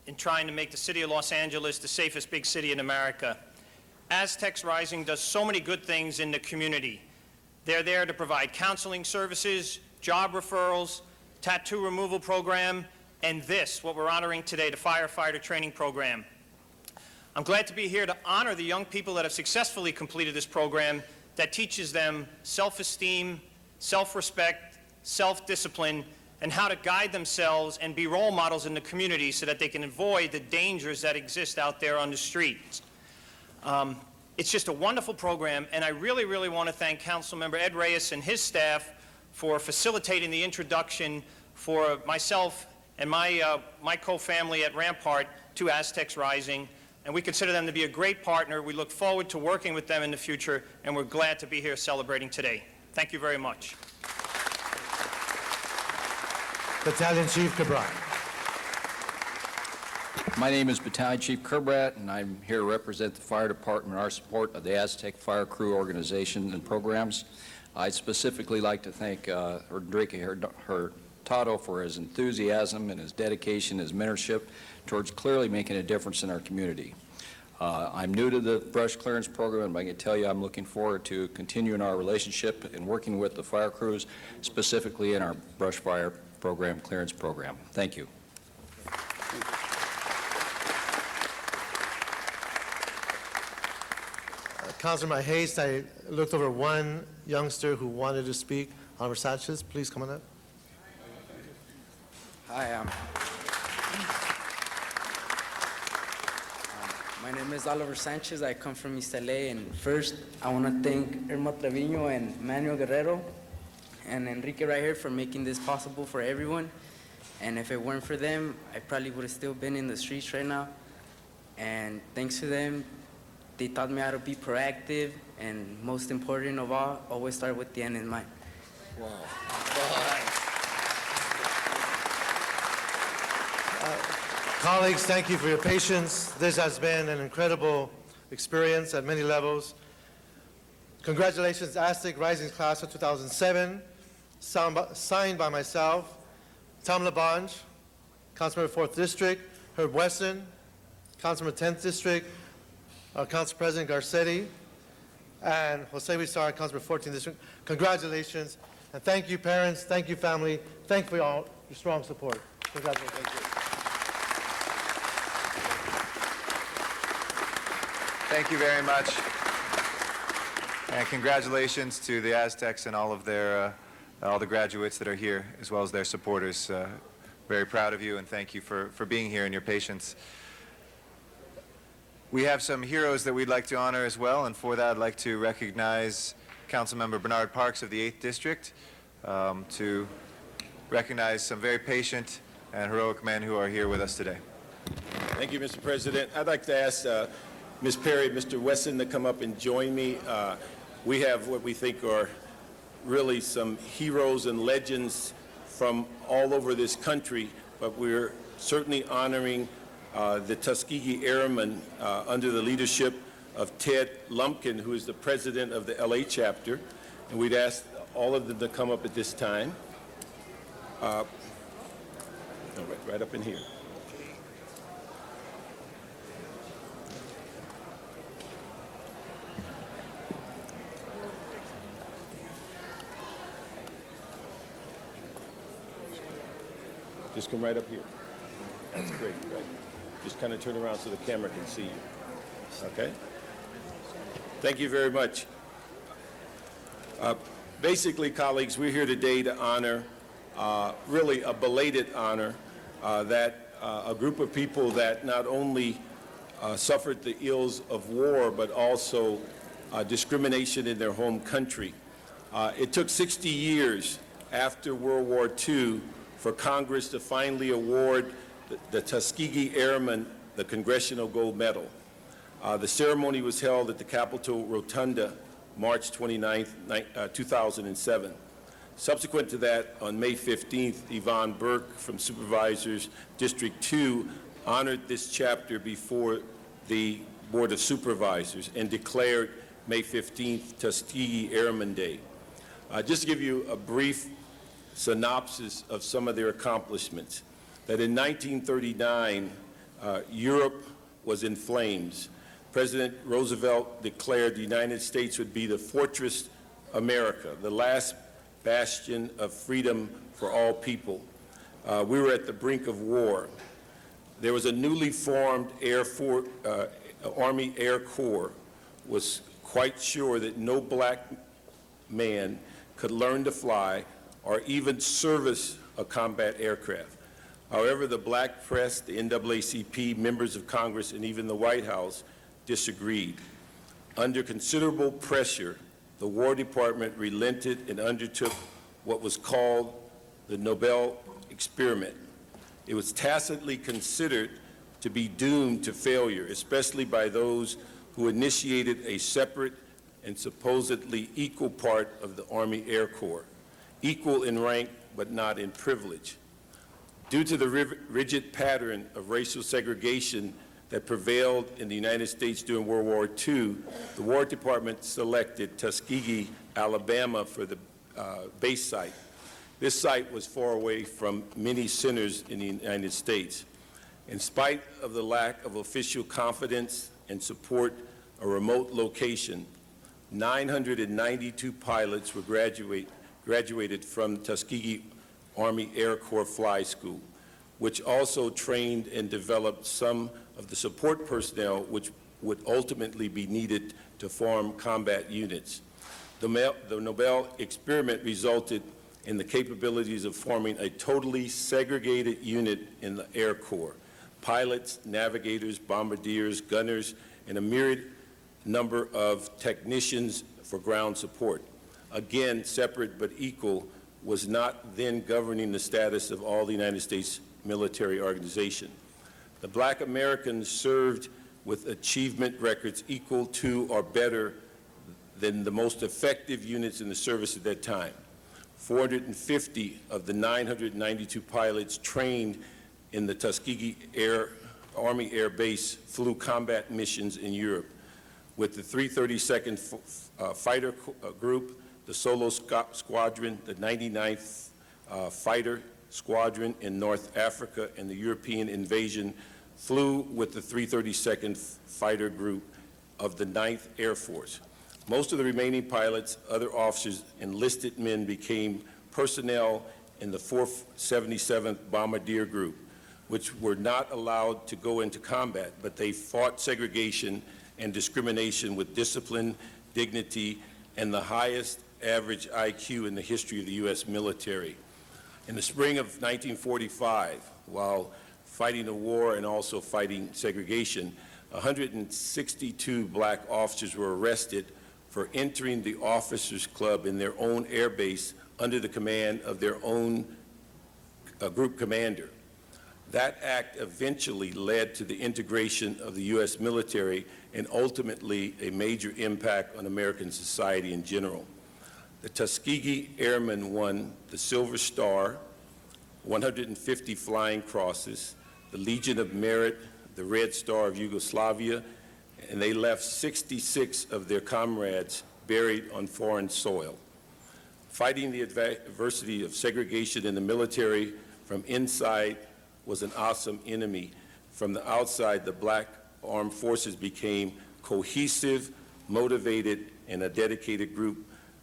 in trying to make the city of Los Angeles the safest big city in America. Aztecs Rising does so many good things in the community. They're there to provide counseling services, job referrals, tattoo removal program, and this, what we're honoring today, the firefighter training program. I'm glad to be here to honor the young people that have successfully completed this program that teaches them self-esteem, self-respect, self-discipline, and how to guide themselves and be role models in the community so that they can avoid the dangers that exist out there on the streets. It's just a wonderful program, and I really, really want to thank Councilmember Ed Reyes and his staff for facilitating the introduction for myself and my co-family at Rampart to Aztecs Rising. And we consider them to be a great partner. We look forward to working with them in the future, and we're glad to be here celebrating today. Thank you very much. Battalion Chief Kibrat. My name is Battalion Chief Kibrat, and I'm here to represent the fire department in our support of the Aztec Fire Crew organization and programs. I'd specifically like to thank Enrique Hurtado for his enthusiasm and his dedication, his mentorship towards clearly making a difference in our community. I'm new to the brush clearance program, and I can tell you I'm looking forward to continuing our relationship and working with the fire crews, specifically in our brush fire program, clearance program. Thank you. Councilor Hayes, I looked over one youngster who wanted to speak. Oliver Sanchez, please come on up. Hi, my name is Oliver Sanchez. I come from East LA, and first I want to thank Irma Trevino and Manuel Guerrero and Enrique right here for making this possible for everyone. And if it weren't for them, I probably would have still been in the streets right now. And thanks to them, they taught me how to be proactive, and most important of all, always start with the end in mind. Wow. Colleagues, thank you for your patience. This has been an incredible experience at many levels. Congratulations, Aztec Rising Class of 2007, signed by myself, Tom LaBonge, Councilmember 4th District, Herb Weston, Councilmember 10th District, Council President Garcetti, and Jose Rizar, Councilmember 14th District. Congratulations, and thank you, parents, thank you, family, thank you for all your strong support. Congratulations. Thank you. Thank you very much. And congratulations to the Aztecs and all of their, all the graduates that are here, as well as their supporters. very proud of you and thank you for being here and your patience. We have some heroes that we'd like to honor as well, and for that I'd like to recognize Councilmember Bernard Parks of the 8th District, to recognize some very patient and heroic men who are here with us today. Thank you, Mr. President. I'd like to ask Ms. Perry, Mr. Wesson to come up and join me. We have what we think are really some heroes and legends from all over this country, but we're certainly honoring the Tuskegee Airmen under the leadership of Ted Lumpkin, who is the president of the LA chapter. And we'd ask all of them to come up at this time. Right up in here. Just come right up here. That's great, right? Just kind of turn around so the camera can see you. Okay? Thank you very much. Basically, colleagues, we're here today to honor, really a belated honor, that a group of people that not only suffered the ills of war, but also discrimination in their home country. It took 60 years after World War II for Congress to finally award the Tuskegee Airmen the Congressional Gold Medal. The ceremony was held at the Capitol Rotunda, March 29, 2007. Subsequent to that, on May 15th, Yvonne Burke from Supervisors District 2 honored this chapter before the Board of Supervisors and declared May 15th Tuskegee Airmen Day. Just to give you a brief synopsis of some of their accomplishments, that in 1939, Europe was in flames. President Roosevelt declared the United States would be the fortress America, the last bastion of freedom for all people. We were at the brink of war. There was a newly formed Army Air Corps, was quite sure that no black man could learn to fly or even service a combat aircraft. However, the black press, the NAACP, members of Congress, and even the White House disagreed. Under considerable pressure, the War Department relented and undertook what was called the Nobel experiment. It was tacitly considered to be doomed to failure, especially by those who initiated a separate and supposedly equal part of the Army Air Corps, equal in rank but not in privilege. Due to the rigid pattern of racial segregation that prevailed in the United States during World War II, the War Department selected Tuskegee, Alabama for the base site. This site was far away from many centers in the United States. In spite of the lack of official confidence and support, a remote location, 992 pilots were graduated from Tuskegee Army Air Corps Fly School, which also trained and developed some of the support personnel which would ultimately be needed to form combat units. The Nobel experiment resulted in the capabilities of forming a totally segregated unit in the Air Corps: pilots, navigators, bombardiers, gunners, and a myriad number of technicians for ground support. Again, separate but equal was not then governing the status of all the United States military organization. The black Americans served with achievement records equal to or better than the most effective units in the service at that time. 450 of the 992 pilots trained in the Tuskegee Army Air Base flew combat missions in Europe with the 332nd Fighter Group, the Solo Squadron, the 99th Fighter Squadron in North Africa, and the European Invasion flew with the 332nd Fighter Group of the 9th Air Force. Most of the remaining pilots, other officers, enlisted men became personnel in the 477th Bombardier Group, which were not allowed to go into combat, but they fought segregation and discrimination with discipline, dignity, and the highest average IQ in the history of the U.S. military. In the spring of 1945, while fighting a war and also fighting segregation, 162 black officers were arrested for entering the officers' club in their own air base under the command of their own group commander. That act eventually led to the integration of the U.S. military and ultimately a major impact on American society in general. The Tuskegee Airmen won the Silver Star, 150 Flying Crosses, the Legion of Merit, the Red Star of Yugoslavia, and they left 66 of their comrades buried on foreign soil. Fighting the adversity of segregation in the military from inside was an awesome enemy. From the outside, the black armed forces became cohesive, motivated, and a dedicated group,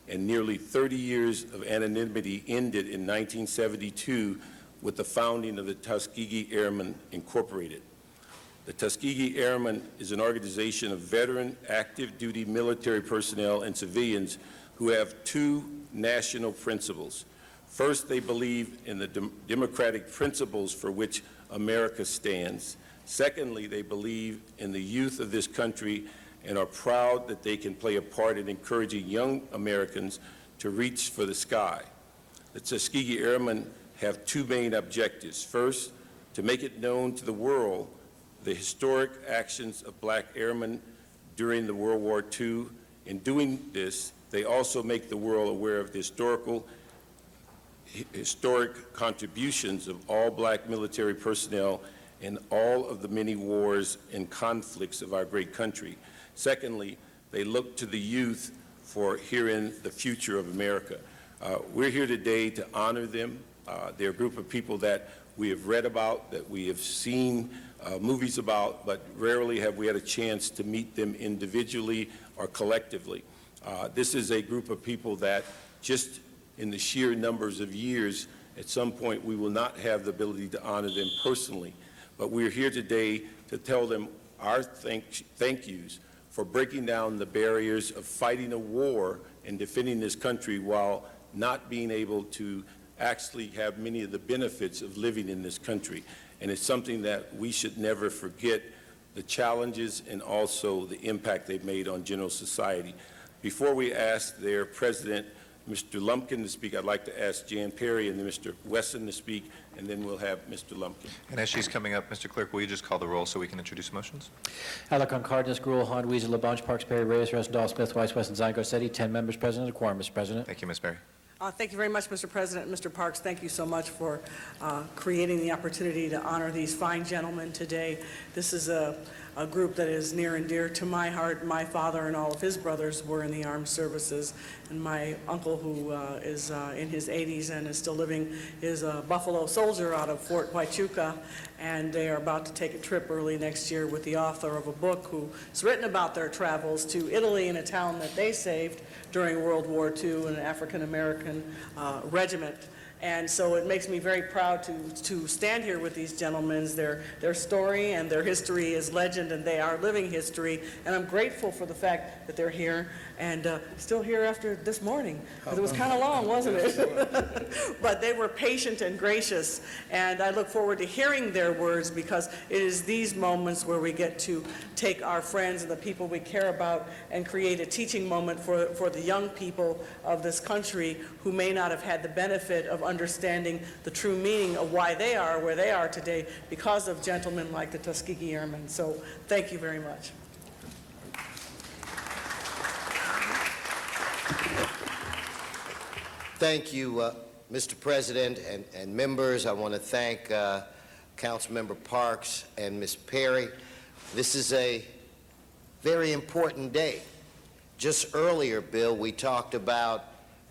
and nearly 30 years of anonymity ended in 1972 with the founding of the Tuskegee Airmen Incorporated. The Tuskegee Airmen is an organization of veteran active duty military personnel and civilians who have two national principles. First, they believe in the democratic principles for which America stands. Secondly, they believe in the youth of this country and are proud that they can play a part in encouraging young Americans to reach for the sky. The Tuskegee Airmen have two main objectives. First, to make it known to the world the historic actions of black airmen during the World War II. In doing this, they also make the world aware of the historic contributions of all black military personnel in all of the many wars and conflicts of our great country. Secondly, they look to the youth for herein the future of America. We're here today to honor them. They're a group of people that we have read about, that we have seen movies about, but rarely have we had a chance to meet them individually or collectively. This is a group of people that just in the sheer numbers of years, at some point we will not have the ability to honor them personally. But we're here today to tell them our thank yous for breaking down the barriers of fighting a war and defending this country while not being able to actually have many of the benefits of living in this country. And it's something that we should never forget, the challenges and also the impact they've made on general society. Before we ask their president, Mr. Lumpkin, to speak, I'd like to ask Jan Perry and then Mr. Wesson to speak, and then we'll have Mr. Lumpkin. And as she's coming up, Mr. Clerk, will you just call the roll so we can introduce motions? Alarcon, Cardenas, Gruel, Hahn, Weezer, LaBonge, Parks, Perry, Reyes, Rosendahl, Smith, Weiss, Wesson, Zine, Garcetti. 10 members present, a quorum, Mr. President. Thank you, Ms. Perry. Thank you very much, Mr. President. Mr. Parks, thank you so much for creating the opportunity to honor these fine gentlemen today. This is a group that is near and dear to my heart. My father and all of his brothers were in the armed services, and my uncle, who is in his 80s and is still living, is a Buffalo Soldier out of Fort Huachuca, and they are about to take a trip early next year with the author of a book who's written about their travels to Italy in a town that they saved during World War II, an African-American regiment. And so it makes me very proud to stand here with these gentlemen. Their story and their history is legend, and they are living history. And I'm grateful for the fact that they're here and still here after this morning. It was kind of long, wasn't it? But they were patient and gracious, and I look forward to hearing their words, because it is these moments where we get to take our friends and the people we care about and create a teaching moment for the young people of this country who may not have had the benefit of understanding the true meaning of why they are where they are today because of gentlemen like the Tuskegee Airmen. So thank you very much. Thank you, Mr. President and members. I want to thank Councilmember Parks and Ms. Perry. This is a very important day. Just earlier, Bill, we talked about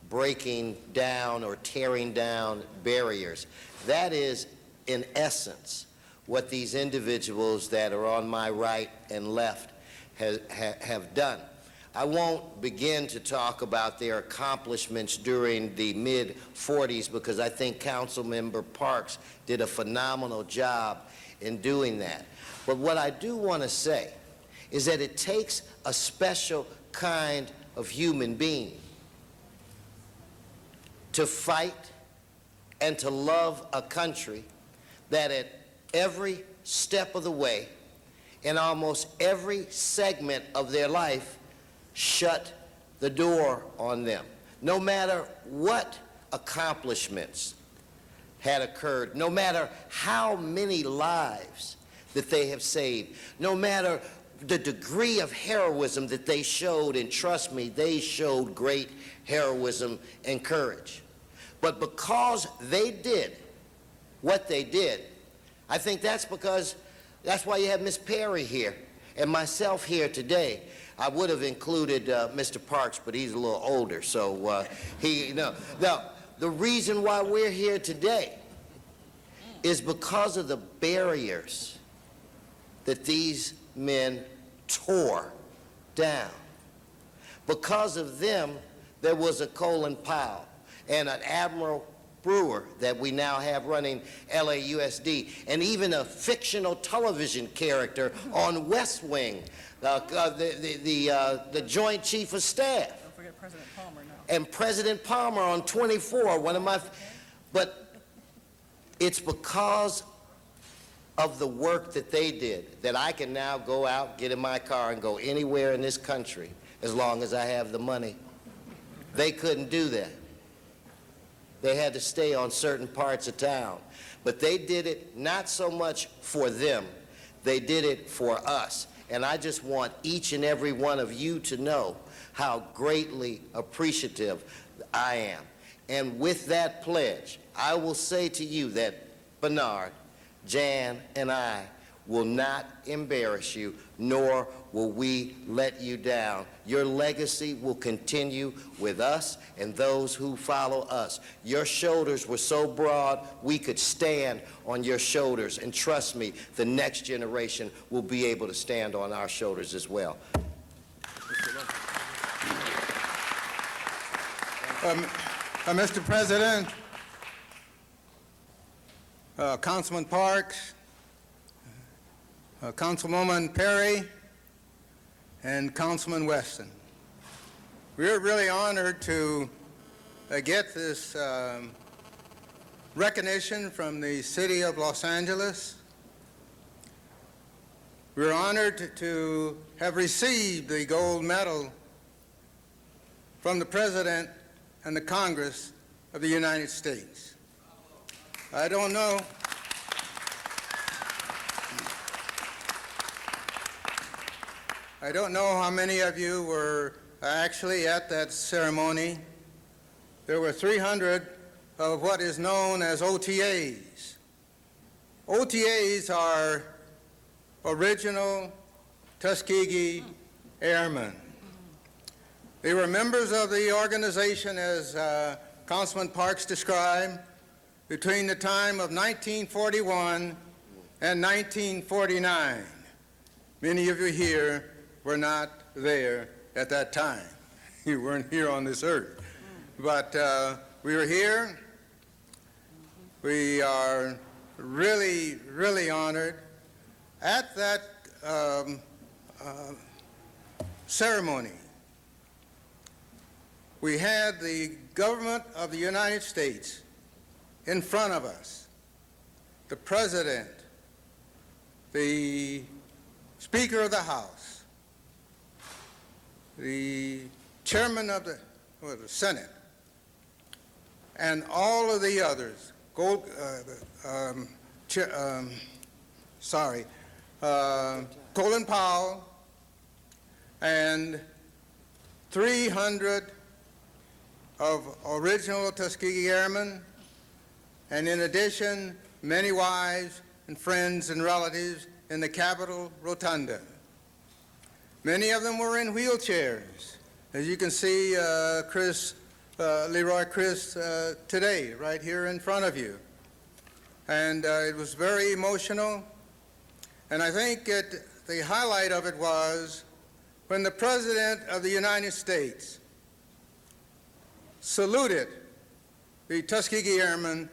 breaking down or tearing down barriers. That is, in essence, what these individuals that are on my right and left have done. I won't begin to talk about their accomplishments during the mid-40s, because I think Councilmember Parks did a phenomenal job in doing that. But what I do want to say is that it takes a special kind of human being to fight and to love a country that at every step of the way, in almost every segment of their life, shut the door on them. No matter what accomplishments had occurred, no matter how many lives that they have saved, no matter the degree of heroism that they showed, and trust me, they showed great heroism and courage. But because they did what they did, I think that's why you have Miss Perry here and myself here today. I would have included Mr. Parks, but he's a little older, so the reason why we're here today is because of the barriers that these men tore down. Because of them, there was a Colin Powell and an Admiral Brewer that we now have running LAUSD, and even a fictional television character on West Wing, the Joint Chief of Staff. Don't forget President Palmer now. And President Palmer on 24, but it's because of the work that they did that I can now go out, get in my car, and go anywhere in this country as long as I have the money. They couldn't do that. They had to stay on certain parts of town. But they did it not so much for them, they did it for us. And I just want each and every one of you to know how greatly appreciative I am. And with that pledge, I will say to you that Bernard, Jan, and I will not embarrass you, nor will we let you down. Your legacy will continue with us and those who follow us. Your shoulders were so broad, we could stand on your shoulders. And trust me, the next generation will be able to stand on our shoulders as well. Mr. President, Councilman Parks, Councilwoman Perry, and Councilman Weston. We're really honored to get this recognition from the City of Los Angeles. We're honored to have received the gold medal from the President and the Congress of the United States. I don't know how many of you were actually at that ceremony. There were 300 of what is known as OTAs. OTAs are original Tuskegee Airmen. They were members of the organization, as Councilman Parks described, between the time of 1941 and 1949. Many of you here were not there at that time. You weren't here on this earth. But we were here. We are really, really honored. At that ceremony, we had the government of the United States in front of us, the President, the Speaker of the House, the Chairman of the Senate, and all of the others, Colin Powell, and 300 of original Tuskegee Airmen, and in addition, many wives and friends and relatives in the Capitol Rotunda. Many of them were in wheelchairs. As you can see, Leroy Chris today, right here in front of you. And it was very emotional. And I think the highlight of it was when the President of the United States saluted the Tuskegee Airmen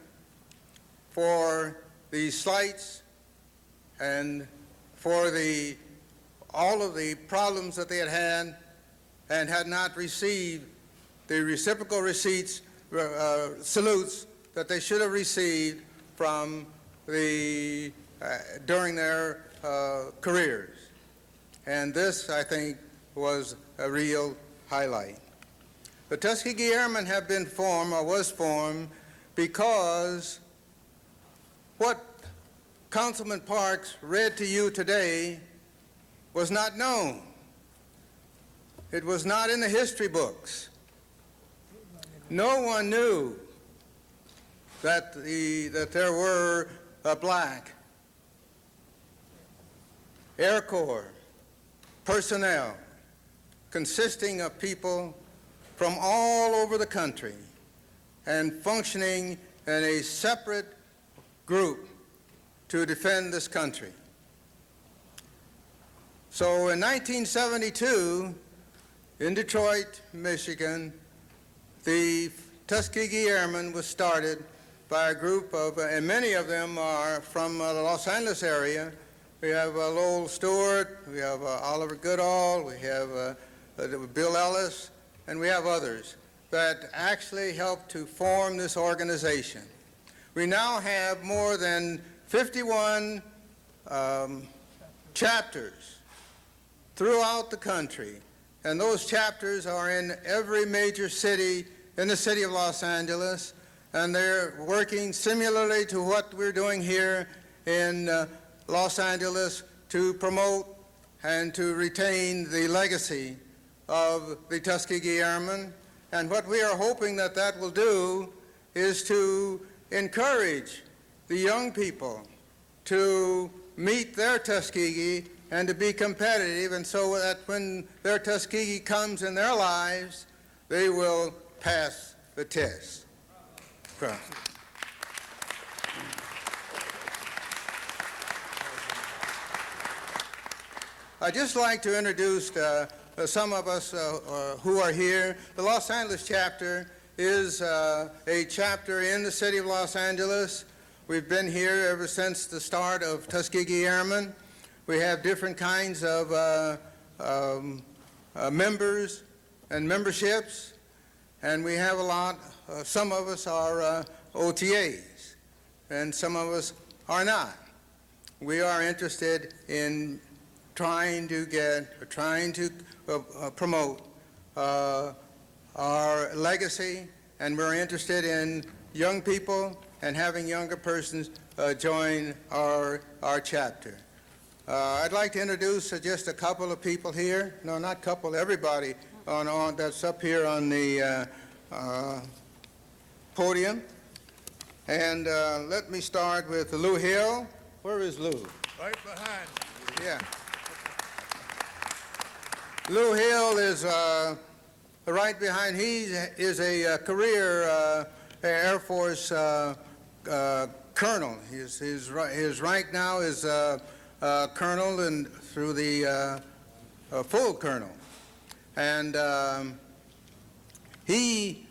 for the slights and for all of the problems that they had and had not received the reciprocal salutes that they should have received from during their careers. And this, I think, was a real highlight. The Tuskegee Airmen have been formed, or was formed, because what Councilman Parks read to you today was not known. It was not in the history books. No one knew that there were black Air Corps personnel consisting of people from all over the country and functioning in a separate group to defend this country. So in 1972, in Detroit, Michigan, the Tuskegee Airmen was started by a group of, and many of them are from the Los Angeles area. We have Lowell Stewart, we have Oliver Goodall, we have Bill Ellis, and we have others that actually helped to form this organization. We now have more than 51 chapters throughout the country, and those chapters are in every major city in the city of Los Angeles, and they're working similarly to what we're doing here in Los Angeles to promote and to retain the legacy of the Tuskegee Airmen. And what we are hoping that that will do is to encourage the young people to meet their Tuskegee and to be competitive, and so that when their Tuskegee comes in their lives, they will pass the test. I'd just like to introduce some of us who are here. The Los Angeles chapter is a chapter in the city of Los Angeles. We've been here ever since the start of Tuskegee Airmen. We have different kinds of members and memberships, and we have a lot. Some of us are OTAs, and some of us are not. We are interested in trying to promote our legacy, and we're interested in young people and having younger persons join our chapter. I'd like to introduce just a couple of people here. No, not couple, everybody that's up here on the podium. And let me start with Lou Hill. Where is Lou? Right behind. Yeah. Lou Hill is right behind. He is a career Air Force colonel. His rank now is colonel and through the full colonel. And he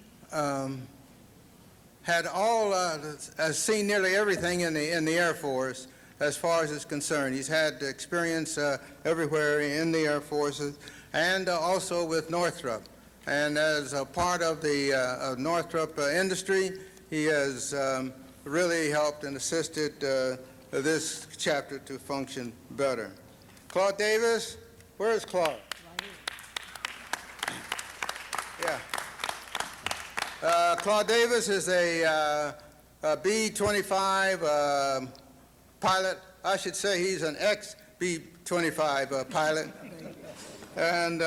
had has seen nearly everything in the Air Force as far as is concerned. He's had experience everywhere in the Air Forces and also with Northrop. And as a part of the Northrop industry, he has really helped and assisted this chapter to function better. Claude Davis, where is Claude? Yeah. Claude Davis is a B-25 pilot. I should say he's an ex-B-25 pilot. And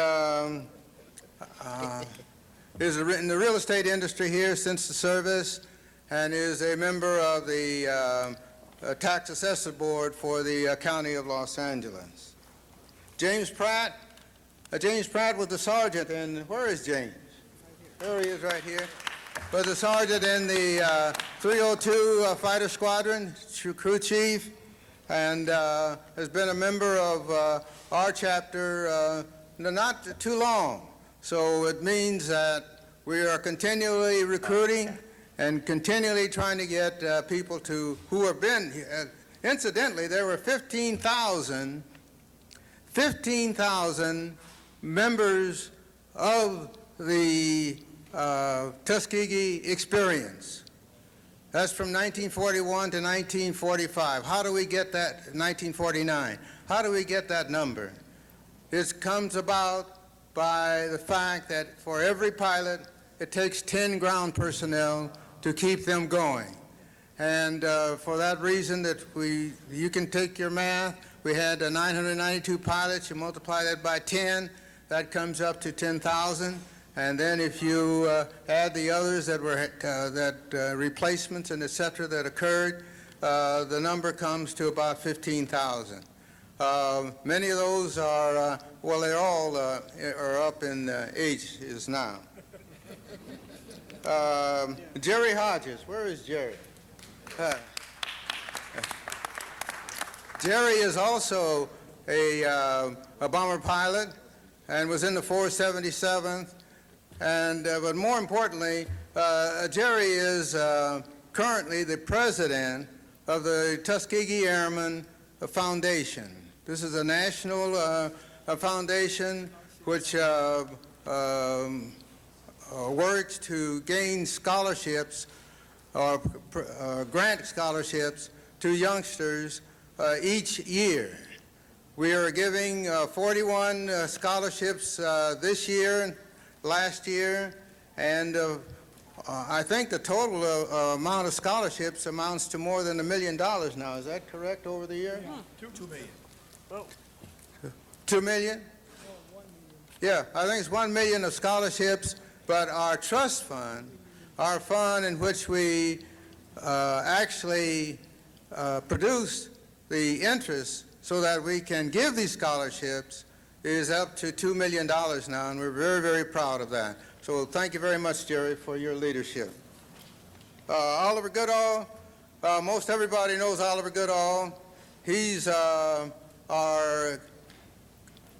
is in the real estate industry here since the service, and is a member of the Tax Assessor Board for the County of Los Angeles. James Pratt. James Pratt was the sergeant, and where is James? There he is right here. Was a sergeant in the 302 Fighter Squadron, crew chief, and has been a member of our chapter not too long. So it means that we are continually recruiting and continually trying to get people who have been here. Incidentally, there were 15,000 members of the Tuskegee experience. That's from 1941 to 1945. How do we get that, 1949? How do we get that number? It comes about by the fact that for every pilot, it takes 10 ground personnel to keep them going. And for that reason that you can take your math, we had 992 pilots, you multiply that by 10, that comes up to 10,000. And then if you add the others that were replacements and et cetera that occurred, the number comes to about 15,000. Many of those are, well, they're all are up in ages now. Jerry Hodges, where is Jerry? Jerry is also a bomber pilot and was in the 477th. And but more importantly, Jerry is currently the president of the Tuskegee Airmen Foundation. This is a national foundation which works to gain scholarships or grant scholarships to youngsters each year. We are giving 41 scholarships this year, last year, and I think the total amount of scholarships amounts to more than $1 million now. Is that correct over the year? 2 million. 2 million? Yeah, I think it's 1 million of scholarships, but our trust fund, our fund in which we actually produce the interest so that we can give these scholarships, is up to $2 million now, and we're very, very proud of that. So thank you very much, Jerry, for your leadership. Oliver Goodall, most everybody knows Oliver Goodall. He's our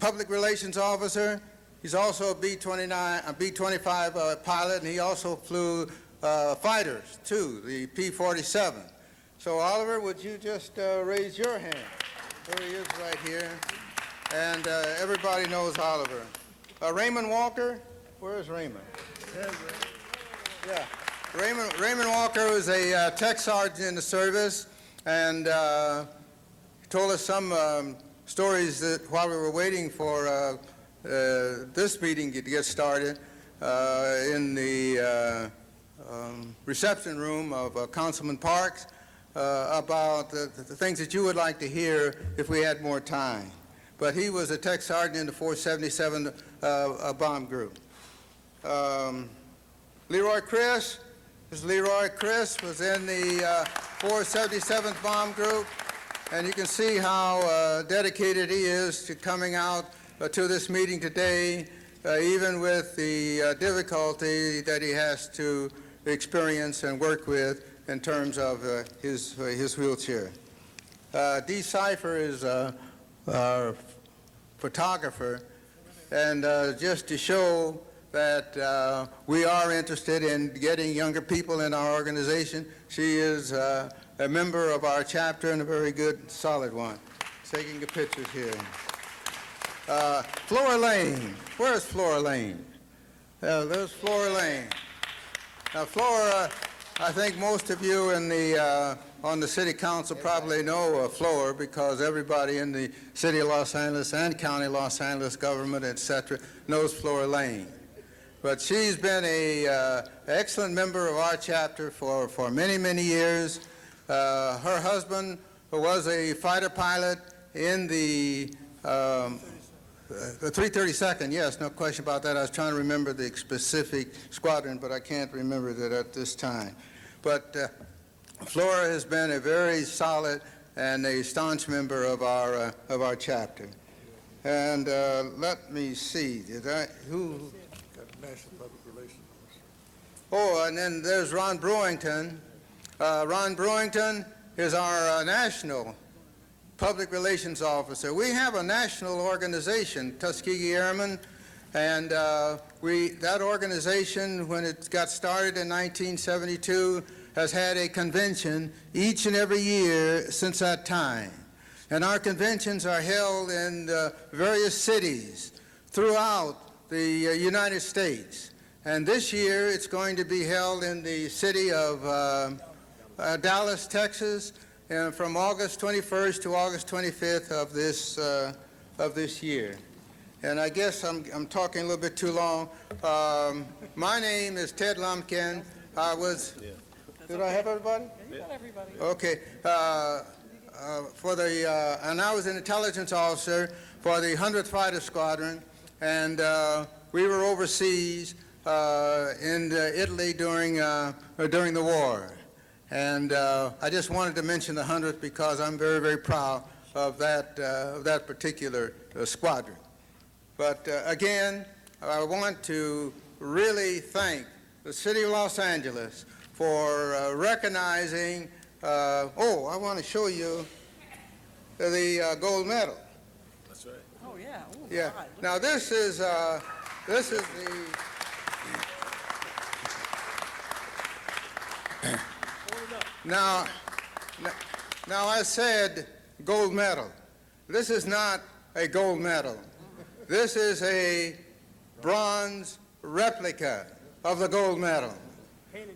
public relations officer. He's also a B-25 pilot, and he also flew fighters, too, the P-47. So, Oliver, would you just raise your hand? There he is right here. And everybody knows Oliver. Raymond Walker, where is Raymond? Yeah. Raymond Walker was a tech sergeant in the service, and he told us some stories that while we were waiting for this meeting to get started in the reception room of Councilman Parks about the things that you would like to hear if we had more time. But he was a tech sergeant in the 477 bomb group. Leroy Chris was in the 477th bomb group, and you can see how dedicated he is to coming out to this meeting today, even with the difficulty that he has to experience and work with in terms of his wheelchair. Dee Cipher is our photographer, and just to show that we are interested in getting younger people in our organization, she is a member of our chapter and a very good, solid one. Taking the pictures here. Flora Lane. Where's Flora Lane? There's Flora Lane. Now, Flora, I think most of you in the on the City Council probably know Flora, because everybody in the City of Los Angeles and County Los Angeles government, etc., knows Flora Lane. But she's been an excellent member of our chapter for many, many years. Her husband was a fighter pilot in the 332nd, yes, no question about that. I was trying to remember the specific squadron, but I can't remember it at this time. But Flora has been a very solid and a staunch member of our chapter. And let me see, who? National Public Relations. Oh, and then there's Ron Brewington. Ron Brewington is our national public relations officer. We have a national organization, Tuskegee Airmen, and that organization, when it got started in 1972, has had a convention each and every year since that time. And our conventions are held in various cities throughout the United States. And this year it's going to be held in the city of Dallas, Texas, and from August 21st to August 25th of this year. And I guess I'm talking a little bit too long. My name is Ted Lumpkin. I was. Did I have everybody? You got everybody. Okay. And I was an intelligence officer for the 100th Fighter Squadron, and we were overseas in Italy during the war. And I just wanted to mention the 100th because I'm very, very proud of that particular squadron. But again, I want to really thank the City of Los Angeles for recognizing, I want to show you the gold medal. That's right. Oh, yeah. Oh, Yeah. God. Now this is the. Now I said gold medal. This is not a gold medal. This is a bronze replica of the gold medal.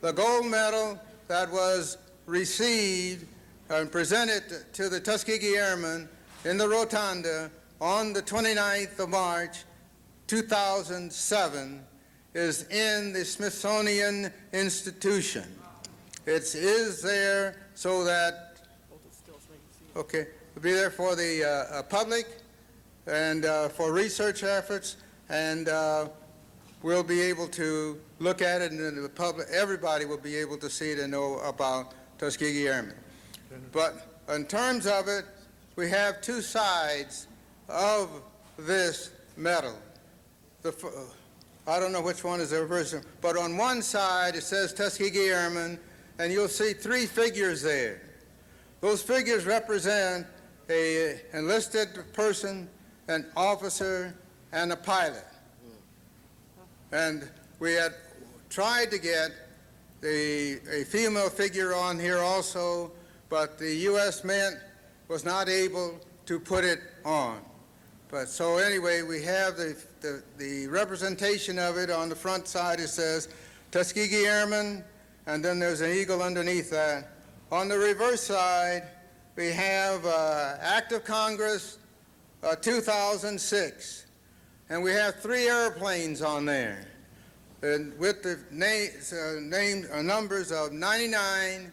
The gold medal that was received and presented to the Tuskegee Airmen in the Rotunda on the 29th of March, 2007, is in the Smithsonian Institution. It is there so that, okay, it'll be there for the public and for research efforts, and we'll be able to look at it, and the public, everybody will be able to see it and know about Tuskegee Airmen. But in terms of it, we have two sides of this medal. I don't know which one is the reverse, but on one side it says Tuskegee Airmen, and you'll see three figures there. Those figures represent an enlisted person, an officer, and a pilot. And we had tried to get a female figure on here also, but the U.S. Mint was not able to put it on. But so anyway, we have the representation of it. On the front side it says Tuskegee Airmen, and then there's an eagle underneath that. On the reverse side, we have Act of Congress 2006, and we have 3 airplanes on there, and with the numbers of 99,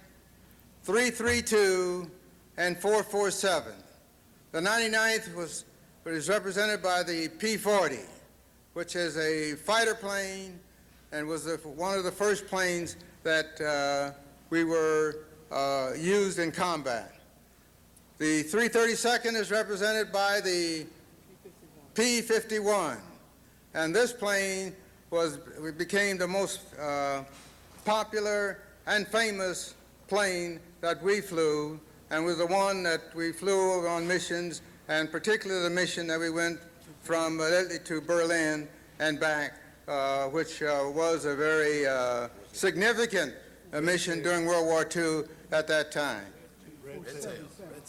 332, and 447. The 99th was represented by the P-40, which is a fighter plane and was one of the first planes that we were used in combat. The 332nd is represented by the P-51, and this plane became the most popular and famous plane that we flew, and was the one that we flew on missions, and particularly the mission that we went from Italy to Berlin and back, which was a very significant mission during World War II at that time.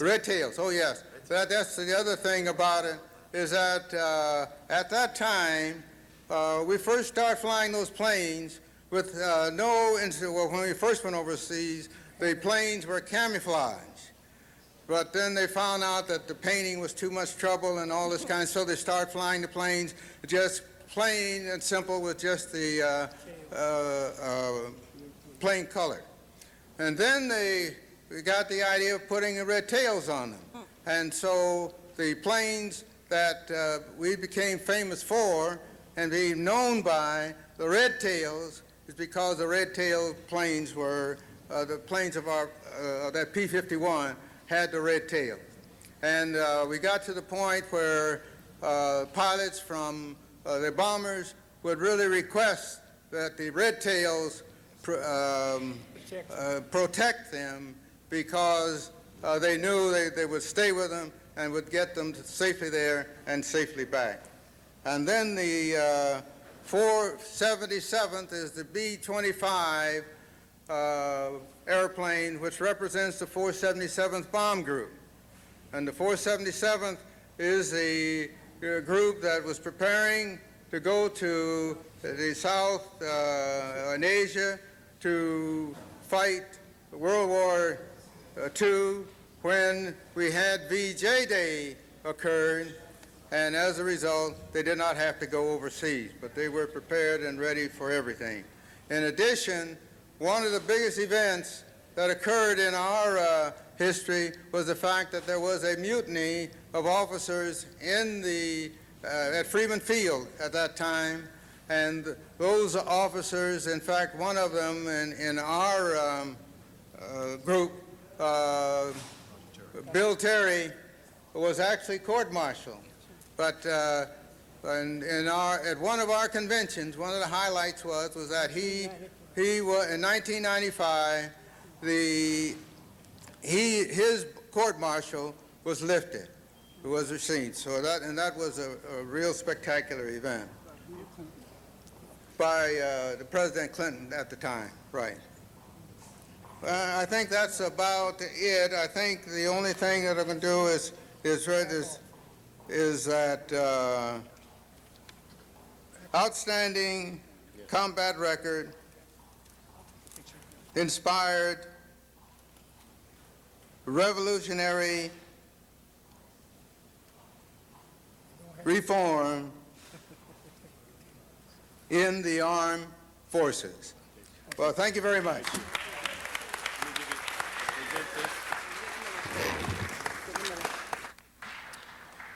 Red Tails, oh yes. That's the other thing about it, is that at that time, we first started flying those planes with when we first went overseas, the planes were camouflage. But then they found out that the painting was too much trouble and all this kind, so they started flying the planes just plain and simple with just the plain color. And then we got the idea of putting the red tails on them. And so the planes that we became famous for and being known by, the red tails, is because the red tail planes were, the planes of our, that P-51 had the red tail. And we got to the point where pilots from the bombers would really request that the red tails protect them, because they knew they would stay with them and would get them safely there and safely back. And then the 477th is the B-25 airplane, which represents the 477th Bomb Group. And the 477th is the group that was preparing to go to the South in Asia to fight World War II, when we had VJ Day occurred, and as a result, they did not have to go overseas, but they were prepared and ready for everything. In addition, one of the biggest events that occurred in our history was the fact that there was a mutiny of officers in at Freeman Field at that time, and those officers, in fact, one of them in our group, Bill Terry, was actually court-martialed. But at one of our conventions, one of the highlights was that he was in 1995. His court-martial was lifted. It was received. So that was a real spectacular event by the President Clinton at the time. Right. I think that's about it. I think the only thing that I'm going to do is that outstanding combat record, inspired, revolutionary reform in the armed forces. Well, thank you very much.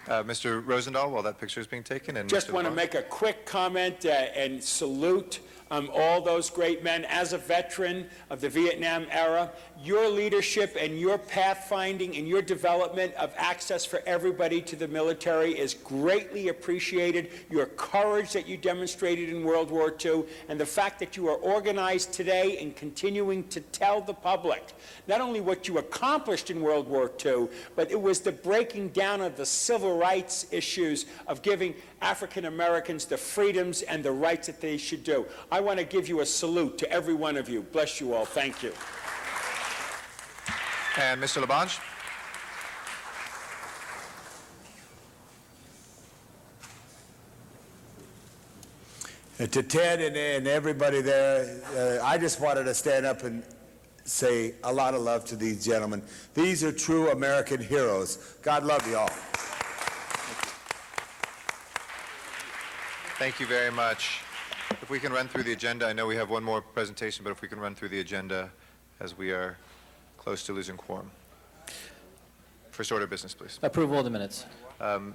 Mr. Rosendahl, while that picture is being taken, and Just Mr. want to LaBonge. make a quick comment and salute all those great men. As a veteran of the Vietnam era, your leadership and your pathfinding and your development of access for everybody to the military is greatly appreciated. Your courage that you demonstrated in World War II, and the fact that you are organized today and continuing to tell the public not only what you accomplished in World War II, but it was the breaking down of the civil rights issues of giving African Americans the freedoms and the rights that they should do. I want to give you a salute to every one of you. Bless you all. Thank you. And Mr. LaBonge. To Ted and everybody there, I just wanted to stand up and say a lot of love to these gentlemen. These are true American heroes. God love you all. Thank you very much. If we can run through the agenda, I know we have one more presentation, but if we can run through the agenda as we are close to losing quorum. First order of business, please. Approval of the minutes.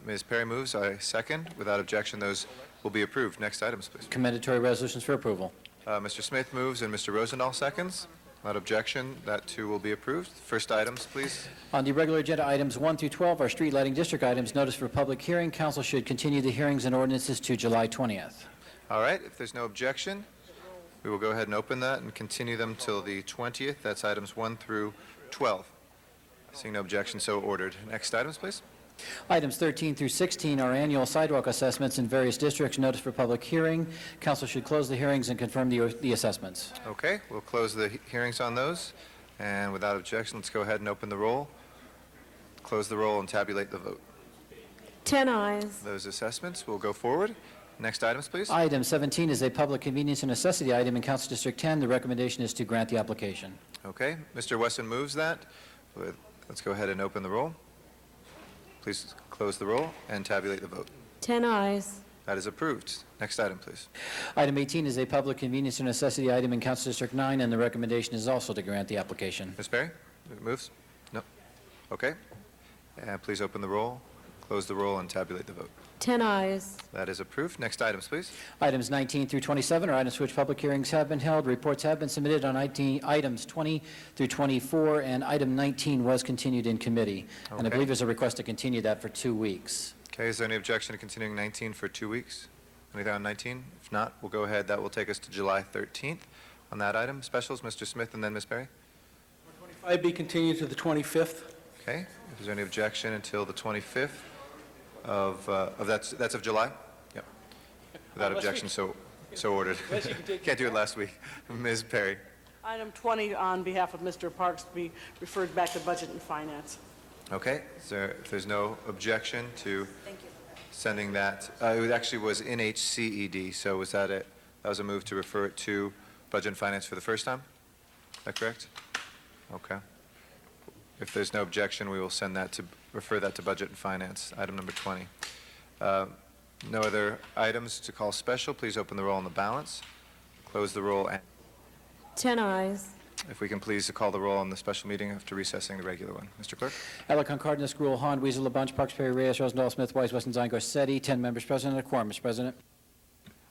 Ms. Perry moves, I second. Without objection, those will be approved. Next items, please. Commendatory resolutions for approval. Mr. Smith moves and Mr. Rosendahl seconds. Without objection, that too will be approved. First items, please. On the regular agenda, items 1 through 12 are street lighting district items. Notice for public hearing. Council should continue the hearings and ordinances to July 20th. All right, if there's no objection, we will go ahead and open that and continue them till the 20th. That's items 1 through 12. Seeing no objection, so ordered. Next items, please. Items 13 through 16 are annual sidewalk assessments in various districts. Notice for public hearing. Council should close the hearings and confirm the assessments. Okay, we'll close the hearings on those. And without objection, let's go ahead and open the roll, close the roll, and tabulate the vote. 10 ayes. Those assessments will go forward. Next items, please. Item 17 is a public convenience and necessity item in Council District 10. The recommendation is to grant the application. Okay, Mr. Wesson moves that. Let's go ahead and open the roll. Please close the roll and tabulate the vote. 10 ayes. That is approved. Next item, please. Item 18 is a public convenience and necessity item in Council District 9, and the recommendation is also to grant the application. Ms. Perry, moves? No? Okay. And please open the roll, close the roll, and tabulate the vote. 10 ayes. That is approved. Next items, please. Items 19 through 27 are items for which public hearings have been held. Reports have been submitted on items 20 through 24, and item 19 was continued in committee. And I Okay. believe there's a request to continue that for 2 weeks. Okay, is there any objection to continuing 19 for 2 weeks? Anything on 19? If not, we'll go ahead. That will take us to July 13th on that item. Specials, Mr. Smith and then Ms. Perry. 25 be continued to the 25th. Okay, if there's any objection until the 25th of that's of July? Yep. Without Last objection, week. so ordered. Unless you can take- Can't do it last week. Ms. Perry. Item 20 on behalf of Mr. Parks to be referred back to Budget and Finance. Okay, so if there's no objection to sending that, it actually was in HCED, so was that it? That was a move to refer it to Budget and Finance for the first time? Is that correct? Okay. If there's no objection, we will refer that to Budget and Finance, item number 20. No other items to call special. Please open the roll on the balance. Close the roll, and 10 ayes. if we can please call the roll on the special meeting after recessing the regular one. Mr. Clerk? Alarcon, Cardenas, Gruel, Hahn, Weezer, LaBunch, Parks, Perry, Reyes, Rosendahl, Smith, Weiss, Westenstein, Garcetti, 10 members present and a quorum, Mr. President.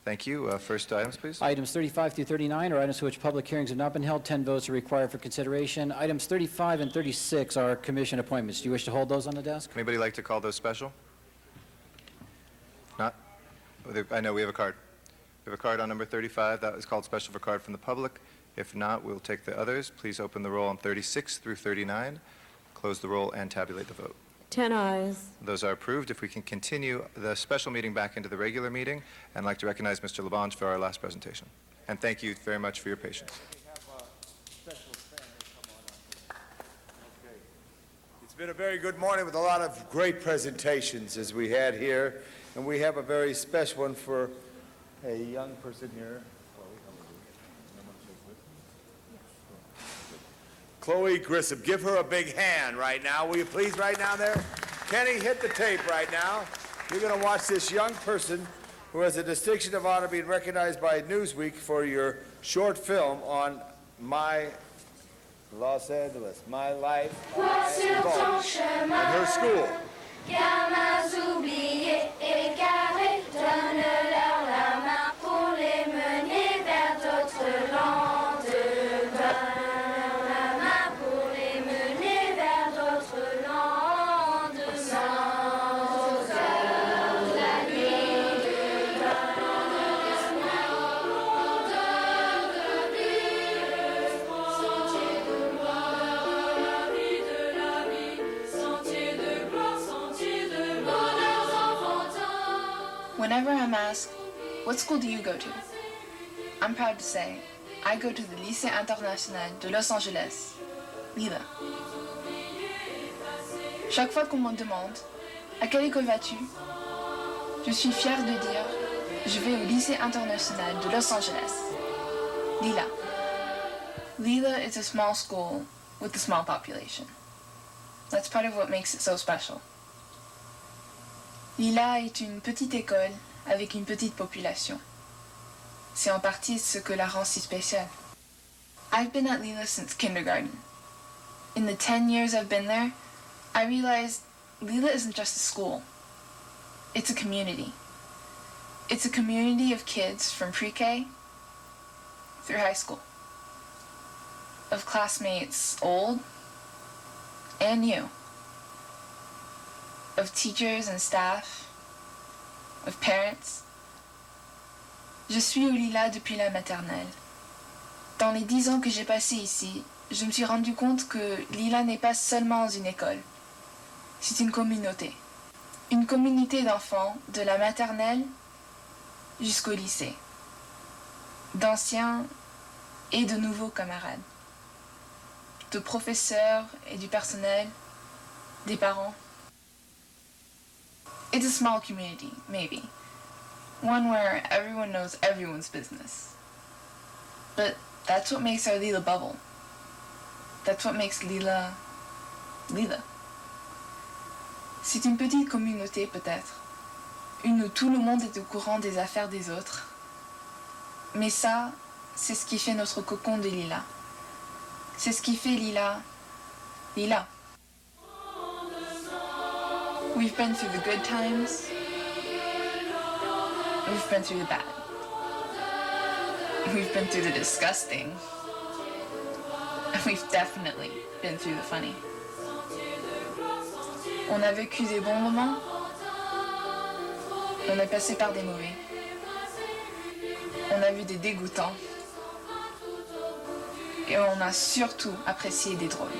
Thank you. First items, please. Items 35 through 39 are items for which public hearings have not been held. 10 votes are required for consideration. Items 35 and 36 are commission appointments. Do you wish to hold those on the desk? Anybody like to call those special? Not? I know we have a card. We have a card on number 35. That is called special for card from the public. If not, we'll take the others. Please open the roll on 36 through 39. Close the roll and tabulate the vote. 10 ayes. Those are approved. If we can continue the special meeting back into the regular meeting, I'd like to recognize Mr. LaBonge for our last presentation. And thank you very much for your patience. It's been a very good morning with a lot of great presentations as we had here, and we have a very special one for a young person here. Chloe Grissom. Give her a big hand right now. Will you please right now there? Kenny, hit the tape right now. You're going to watch this young person who has the distinction of honor being recognized by Newsweek for your short film on my Los Angeles, my life, and her school. Gamins oubliés, égarés, donne-leur la main pour les mener vers d'autres landes. Donne-leur la main pour les mener vers d'autres landes. Sans heures de la nuit, sentier de gloire, la vie de la vie, sentier de gloire, sentier de bonheurs enfantins. Whenever I'm asked, what school do you go to? I'm proud to say, I go to the Lycée International de Los Angeles, Lila. Chaque fois qu'on me demande, à quelle école vas-tu? Je suis fière de dire, je vais au Lycée International de Los Angeles, Lila. Lila is a small school with a small population. That's part of what makes it so special. Lila est une petite école avec une petite population. C'est en partie ce que la rend si spéciale. I've been at Lila since kindergarten. In the 10 years I've been there, I realized Lila isn't just a school. It's a community. It's a community of kids from pre-K through high school. Of classmates old and new. Of teachers and staff. Of parents. Je suis au Lila depuis la maternelle. Dans les 10 ans que j'ai passé ici, je me suis rendu compte que Lila n'est pas seulement une école. C'est une communauté. Une communauté d'enfants de la maternelle jusqu'au lycée. D'anciens et de nouveaux camarades. De professeurs et du personnel, des parents. It's a small community, maybe. One where everyone knows everyone's business. But that's what makes our Lila bubble. That's what makes Lila, Lila. C'est une petite communauté peut-être, une où tout le monde est au courant des affaires des autres. Mais ça, c'est ce qui fait notre cocon de Lila. C'est ce qui fait Lila, Lila. We've been through the good times. We've been through the bad. We've been through the disgusting. And we've definitely been through the funny. On a vécu des bons moments. On est passé par des mauvais. On a vu des dégoûtants. Et on a surtout apprécié des drôles.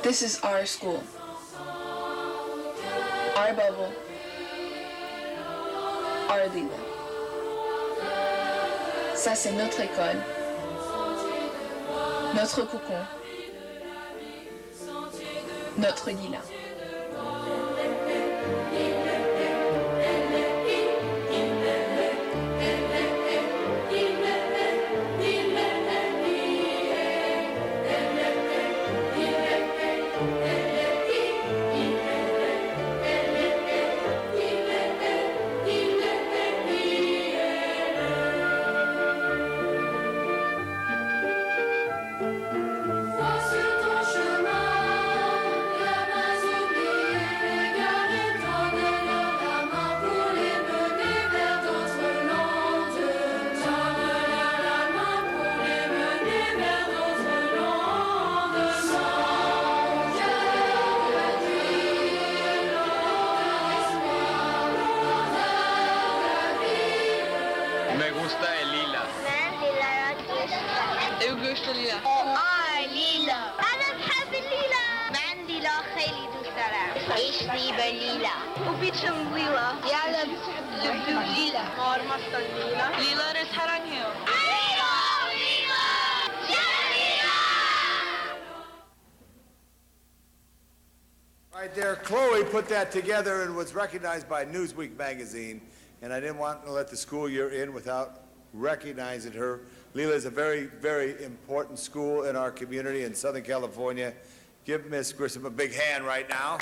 This is our school. Our bubble. Our Lila. Ça, c'est notre école. Notre cocon. Notre Lila. گوشت لیلا لیلا أنا بحب الليلة من ليلا خیلی دوست دارم عشقی به لیلا وبيتشم ليلا يلا لبلو ليلا Ağırmazsan lila Lila retarangio Right there, Chloe put that together and was recognized by Newsweek magazine, and I didn't want to let the school year in without recognizing her. Leela is a very, very important school in our community in Southern California. Give Miss Grissom a big hand right now.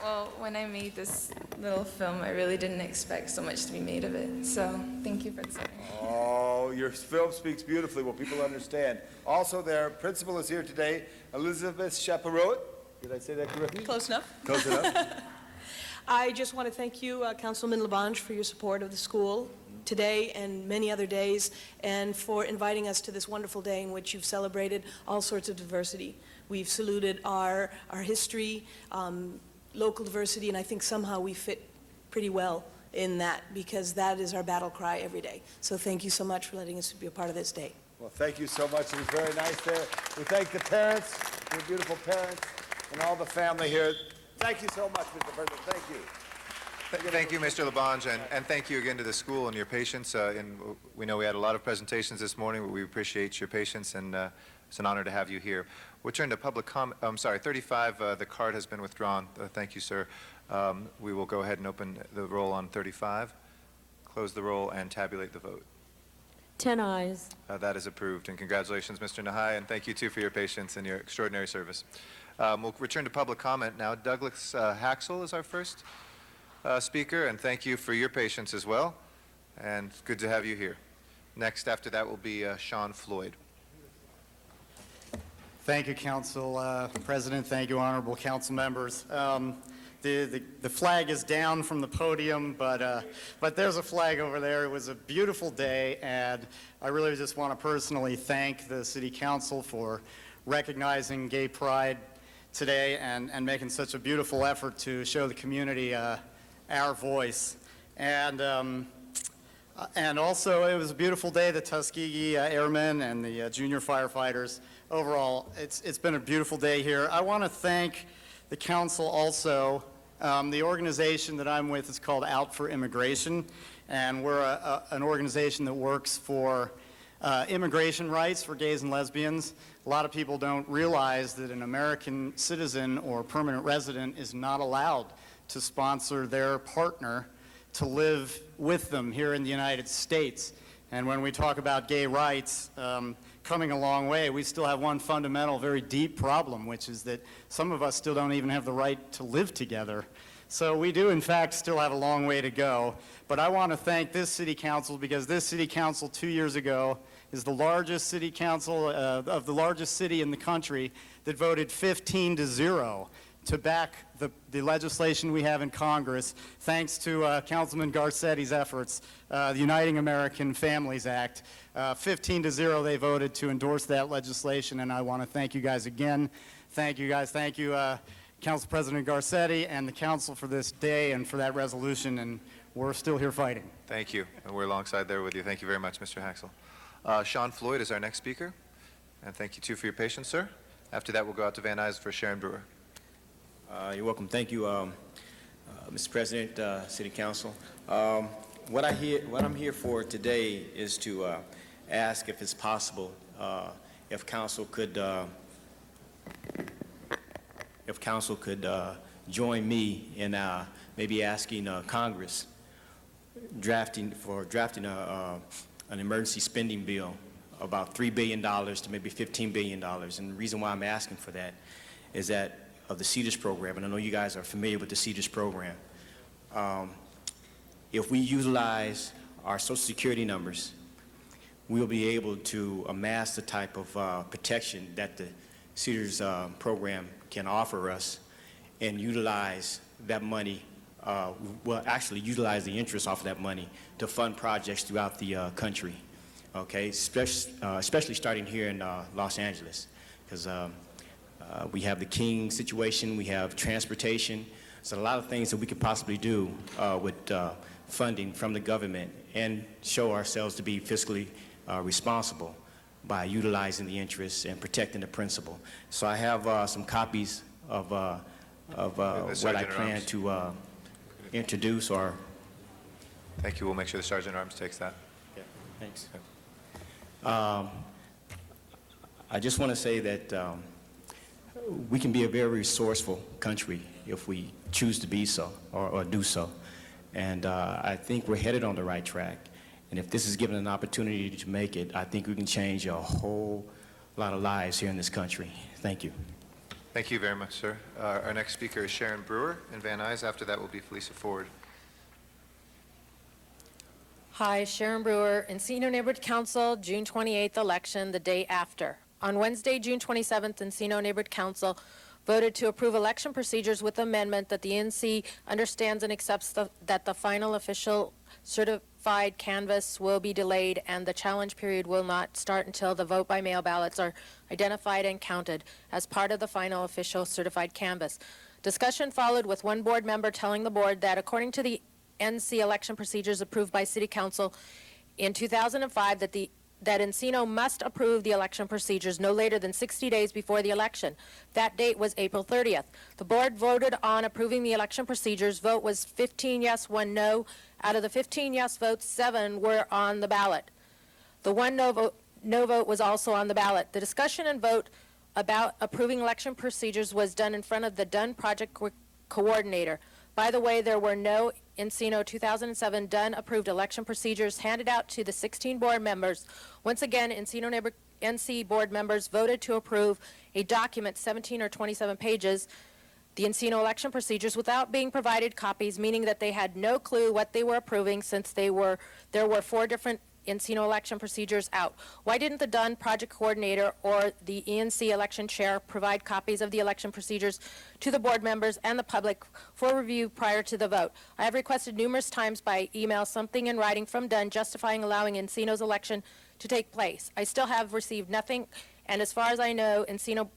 Well, when I made this little film, I really didn't expect so much to be made of it. So thank you for deciding. Oh, your film speaks beautifully. Well, people understand. Also, their principal is here today, Elizabeth Chaparrot. Did I say that correctly? Close enough. Close enough. I just want to thank you, Councilman Labange, for your support of the school today and many other days, and for inviting us to this wonderful day in which you've celebrated all sorts of diversity. We've saluted our history, local diversity, and I think somehow we fit pretty well in that, because that is our battle cry every day. So thank you so much for letting us be a part of this day. Well, thank you so much. It was very nice there. We thank the parents, your beautiful parents, and all the family here. Thank you so much, Mr. President. Thank you. Thank you, Mr. Labange, and thank you again to the school and your patience. We know we had a lot of presentations this morning, but we appreciate your patience, and it's an honor to have you here. We'll turn to public comment. I'm sorry, 35, the card has been withdrawn. Thank you, sir. We will go ahead and open the roll on 35, close the roll, and tabulate the vote. 10 ayes. That is approved, and congratulations, Mr. Nahai, and thank you, too, for your patience and your extraordinary service. We'll return to public comment now. Douglas Haxel is our first speaker, and thank you for your patience as well, and good to have you here. Next, after that, will be Sean Floyd. Thank you, Council President. Thank you, honorable council members. The flag is down from the podium, but there's a flag over there. It was a beautiful day, and I really just want to personally thank the City Council for recognizing Gay Pride today and making such a beautiful effort to show the community our voice. And also, it was a beautiful day, the Tuskegee Airmen and the junior firefighters. Overall, it's been a beautiful day here. I want to thank the council also. The organization that I'm with is called Out for Immigration, and we're an organization that works for immigration rights for gays and lesbians. A lot of people don't realize that an American citizen or permanent resident is not allowed to sponsor their partner to live with them here in the United States. And when we talk about gay rights coming a long way, we still have one fundamental, very deep problem, which is that some of us still don't even have the right to live together. So we do, in fact, still have a long way to go. But I want to thank this City Council, because this City Council 2 years ago is the largest City Council of the largest city in the country that voted 15-0 to back the legislation we have in Congress, thanks to Councilman Garcetti's efforts, the Uniting American Families Act. 15-0 they voted to endorse that legislation, and I want to thank you guys again. Thank you guys. Thank you, Council President Garcetti and the Council for this day and for that resolution, and we're still here fighting. Thank you, and we're alongside there with you. Thank you very much, Mr. Haxel. Sean Floyd is our next speaker, and thank you, too, for your patience, sir. After that, we'll go out to Van Nuys for Sharon Brewer. You're welcome. Thank you, Mr. President, City Council. What I'm here for today is to ask if it's possible if council could join me in maybe asking Congress drafting an emergency spending bill about $3 billion to maybe $15 billion. And the reason why I'm asking for that is that of the CEDARS program, and I know you guys are familiar with the CEDARS program. If we utilize our Social Security numbers, we'll be able to amass the type of protection that the CEDARS program can offer us, and utilize that money, well, actually utilize the interest off of that money to fund projects throughout the country, okay? Especially starting here in Los Angeles, because we have the King situation, we have transportation. So a lot of things that we could possibly do with funding from the government and show ourselves to be fiscally responsible by utilizing the interests and protecting the principal. So I have some copies of what I Sergeant at plan Arms. to introduce or... Thank you. We'll make sure the Sergeant at Arms takes that. Yeah, thanks. I just want to say that we can be a very resourceful country if we choose to be so or do so. And I think we're headed on the right track. And if this is given an opportunity to make it, I think we can change a whole lot of lives here in this country. Thank you. Thank you very much, sir. Our next speaker is Sharon Brewer in Van Nuys. After that will be Felicia Ford. Hi, Sharon Brewer, Encino Neighborhood Council, June 28th election, the day after. On Wednesday, June 27th, Encino Neighborhood Council voted to approve election procedures with amendment that the NC understands and accepts that the final official certified canvass will be delayed and the challenge period will not start until the vote-by-mail ballots are identified and counted as part of the final official certified canvass. Discussion followed with one board member telling the board that according to the NC election procedures approved by City Council in 2005 that Encino must approve the election procedures no later than 60 days before the election. That date was April 30th. The board voted on approving the election procedures. Vote was 15 yes, 1 no. Out of the 15 yes votes, 7 were on the ballot. The 1 no vote was also on the ballot. The discussion and vote about approving election procedures was done in front of the Dunn Project Coordinator. By the way, there were no Encino 2007 Dunn approved election procedures handed out to the 16 board members. Once again, Encino NC board members voted to approve a document 17 or 27 pages, the Encino election procedures, without being provided copies, meaning that they had no clue what they were approving since there were 4 different Encino election procedures out. Why didn't the Dunn Project Coordinator or the ENC election chair provide copies of the election procedures to the board members and the public for review prior to the vote? I have requested numerous times by email something in writing from Dunn justifying allowing Encino's election to take place. I still have received nothing, and as far as I know, Encino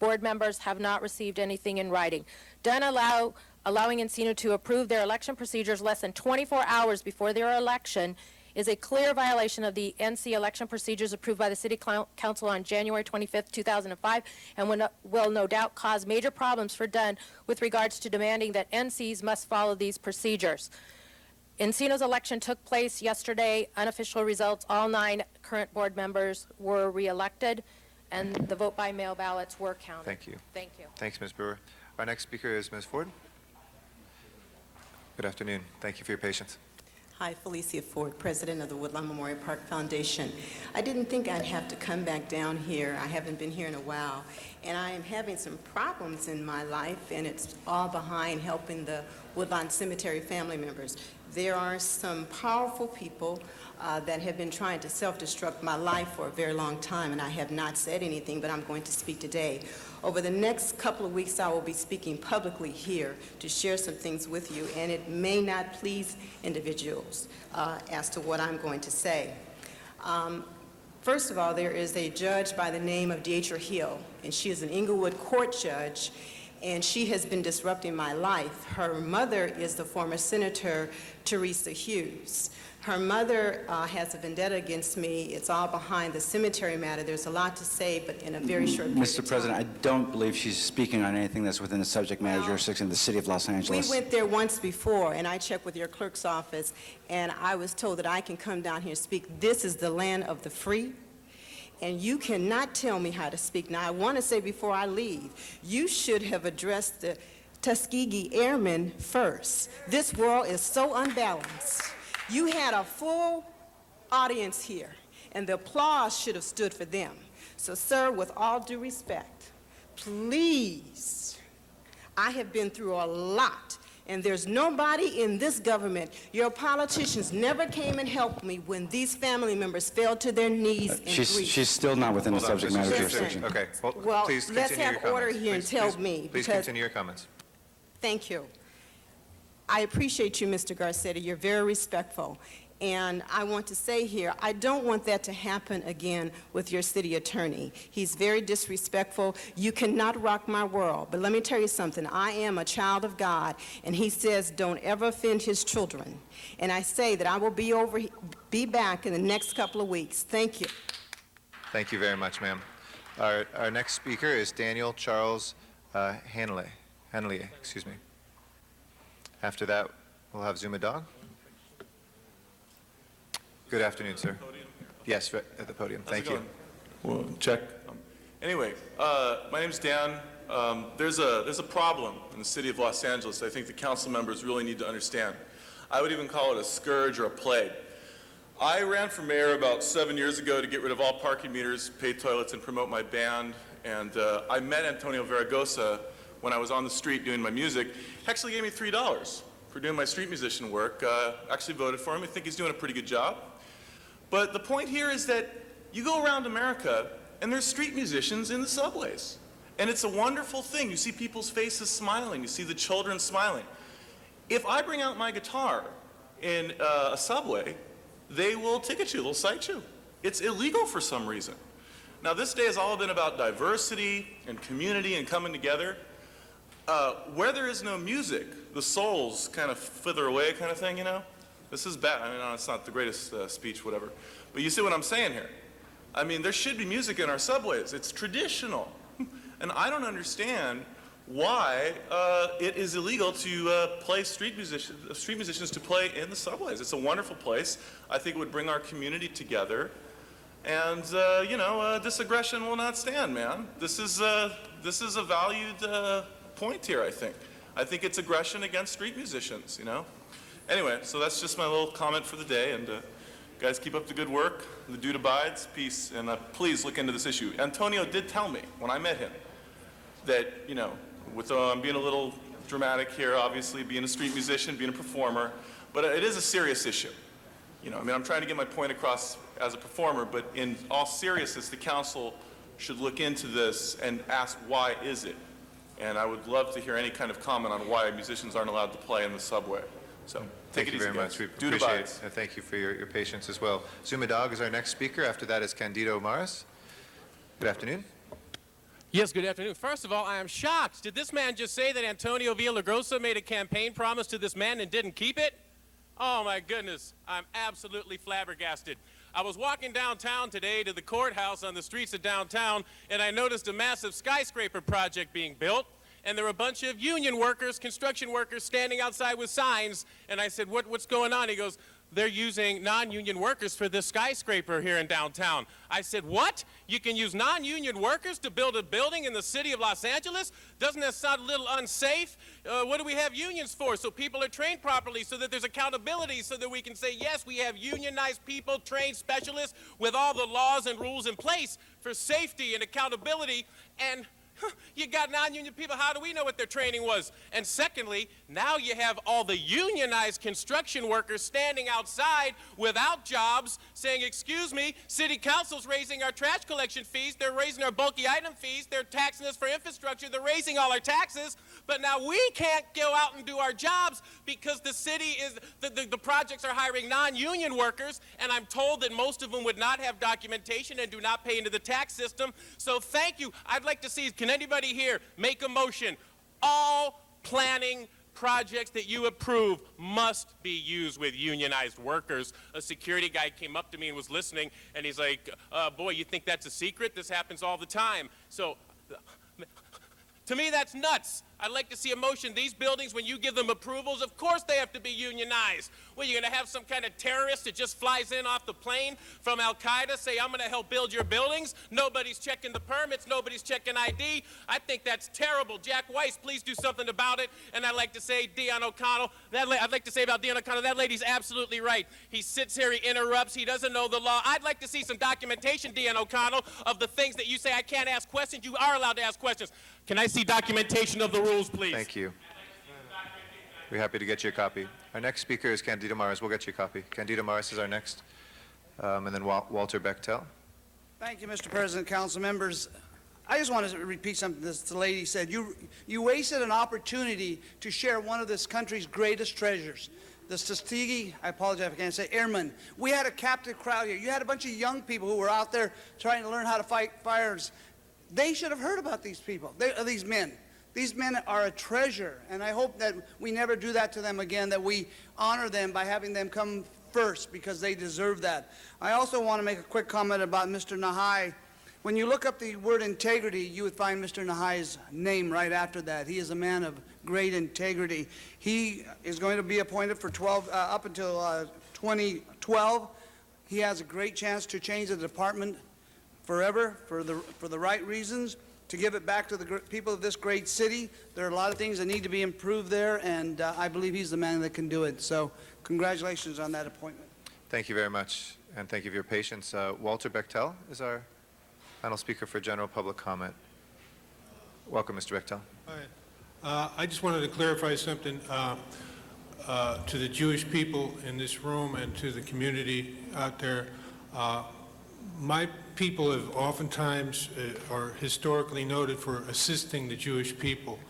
board members have not received anything in writing. Dunn allowing Encino to approve their election procedures less than 24 hours before their election is a clear violation of the NC election procedures approved by the City Council on January 25th, 2005, and will no doubt cause major problems for Dunn with regards to demanding that NCs must follow these procedures. Encino's election took place yesterday. Unofficial results, all 9 current board members were reelected, and the vote-by-mail ballots were counted. Thank you. Thank you. Thanks, Ms. Brewer. Our next speaker is Ms. Ford. Good afternoon. Thank you for your patience. Hi, Felicia Ford, President of the Woodlawn Memorial Park Foundation. I didn't think I'd have to come back down here. I haven't been here in a while, and I am having some problems in my life, and it's all behind helping the Woodlawn Cemetery family members. There are some powerful people that have been trying to self-destruct my life for a very long time, and I have not said anything, but I'm going to speak today. Over the next couple of weeks, I will be speaking publicly here to share some things with you, and it may not please individuals as to what I'm going to say. First of all, there is a judge by the name of Deidre Hill, and she is an Inglewood court judge, and she has been disrupting my life. Her mother is the former Senator Teresa Hughes. Her mother has a vendetta against me. It's all behind the cemetery matter. There's a lot to say, but in a very short period Mr. President, I don't believe she's speaking on anything that's within the subject matter jurisdiction of the City of Los Angeles. We went there once before, and I checked with your clerk's office, and I was told that I can come down here and speak. This is the land of the free, and you cannot tell me how to speak. Now, I want to say before I leave, you should have addressed the Tuskegee Airmen first. This world is so unbalanced. You had a full audience here, and the applause should have stood for them. So, sir, with all due respect, please, I have been through a lot, and there's nobody in this government. Your politicians never came and helped me when these family members fell to their knees in grief. She's still not within the subject matter jurisdiction. Okay, Well, please let's continue your have order comments. here and tell me. Please because- continue your comments. Thank you. I appreciate you, Mr. Garcetti. You're very respectful. And I want to say here, I don't want that to happen again with your city attorney. He's very disrespectful. You cannot rock my world. But let me tell you something. I am a child of God, and he says don't ever offend his children. And I say that I will be back in the next couple of weeks. Thank you. Thank you very much, ma'am. Our next speaker is Daniel Charles Hanley. Excuse me. After that, we'll have Zuma Dog. Good afternoon, sir. Yes, right at the podium. Thank you. Well, check. Anyway, my name's Dan. There's a problem in the city of Los Angeles I think the council members really need to understand. I would even call it a scourge or a plague. I ran for mayor about 7 years ago to get rid of all parking meters, pay toilets, and promote my band. And I met Antonio Verragosa when I was on the street doing my music. He actually gave me $3 for doing my street musician work. Actually voted for him. I think he's doing a pretty good job. But the point here is that you go around America and there's street musicians in the subways. And it's a wonderful thing. You see people's faces smiling. You see the children smiling. If I bring out my guitar in a subway, they will ticket you, they'll cite you. It's illegal for some reason. Now this day has all been about diversity and community and coming together. Where there is no music, the souls kind of fither away kind of thing, you know? This is bad. I mean, it's not the greatest speech, whatever. But you see what I'm saying here. I mean, there should be music in our subways. It's traditional. And I don't understand why it is illegal to play street musicians to play in the subways. It's a wonderful place. I think it would bring our community together. And, you know, this aggression will not stand, man. This is a valued point here, I think. I think it's aggression against street musicians, you know? Anyway, so that's just my little comment for the day, and guys, keep up the good work. The dude abides. Peace, and please look into this issue. Antonio did tell me when I met him that, you know, with I'm being a little dramatic here, obviously, being a street musician, being a performer, but it is a serious issue. You know, I mean, I'm trying to get my point across as a performer, but in all seriousness, the council should look into this and ask why is it? And I would love to hear any kind of comment on why musicians aren't allowed to play in the subway. So take it easy, Thank you very much. We appreciate it. And thank you for your patience as well. Zuma Dog is our next speaker. After that is Candido Maras. Good afternoon. Yes, good afternoon. First of all, I am shocked. Did this man just say that Antonio Villaraigosa made a campaign promise to this man and didn't keep it? Oh, my goodness. I'm absolutely flabbergasted. I was walking downtown today to the courthouse on the streets of downtown, and I noticed a massive skyscraper project being built. And there were a bunch of union workers, construction workers, standing outside with signs. And I said, what's going on? He goes, they're using non-union workers for this skyscraper here in downtown. I said, what? You can use non-union workers to build a building in the city of Los Angeles? Doesn't that sound a little unsafe? What do we have unions for? So people are trained properly, so that there's accountability, so that we can say, yes, we have unionized people, trained specialists, with all the laws and rules in place for safety and accountability. And you got non-union people, how do we know what their training was? And secondly, now you have all the unionized construction workers standing outside without jobs saying, excuse me, city council's raising our trash collection fees, they're raising our bulky item fees, they're taxing us for infrastructure, they're raising all our taxes, but now we can't go out and do our jobs because the city is, the projects are hiring non-union workers, and I'm told that most of them would not have documentation and do not pay into the tax system. So thank you. I'd like to see, can anybody here make a motion? All planning projects that you approve must be used with unionized workers. A security guy came up to me and was listening, and he's like, boy, you think that's a secret? This happens all the time. So to me, that's nuts. I'd like to see a motion. These buildings, when you give them approvals, of course they have to be unionized. Well, you're going to have some kind of terrorist that just flies in off the plane from Al-Qaeda, say, I'm going to help build your buildings. Nobody's checking the permits. Nobody's checking ID. I think that's terrible. Jack Weiss, please do something about it. And I'd like to say, Dion O'Connell, I'd like to say about Dion O'Connell, that lady's absolutely right. He sits here, he interrupts, he doesn't know the law. I'd like to see some documentation, Dion O'Connell, of the things that you say I can't ask questions. You are allowed to ask questions. Can I see documentation of the rules, please? Thank you. We're happy to get you a copy. Our next speaker is Candido Maras. We'll get you a copy. Candido Maras is our next. And then Walter Bechtel. Thank you, Mr. President, council members. I just want to repeat something this lady said. You wasted an opportunity to share one of this country's greatest treasures. the Tuskegee, I apologize if I can't say, Airmen. We had a captive crowd here. You had a bunch of young people who were out there trying to learn how to fight fires. They should have heard about these people, these men. These men are a treasure, and I hope that we never do that to them again, that we honor them by having them come first, because they deserve that. I also want to make a quick comment about Mr. Nahai. When you look up the word integrity, you would find Mr. Nahai's name right after that. He is a man of great integrity. He is going to be appointed for up until 2012. He has a great chance to change the department forever for the right reasons, to give it back to the people of this great city. There are a lot of things that need to be improved there, and I believe he's the man that can do it. So congratulations on that appointment. Thank you very much, and thank you for your patience. Walter Bechtel is our final speaker for general public comment. Welcome, Mr. Bechtel. Hi. I just wanted to clarify something to the Jewish people in this room and to the community out there. My people have oftentimes are historically noted for assisting the Jewish people.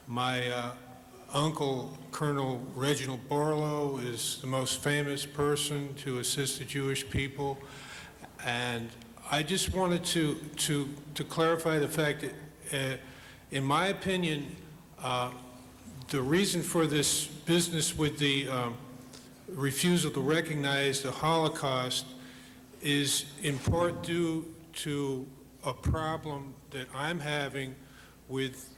My uncle, Colonel Reginald Barlow, is the most famous person to assist the Jewish people. And I just wanted to clarify the fact that, in my opinion, the reason for this business with the refusal to recognize the Holocaust is in part due to a problem that I'm having with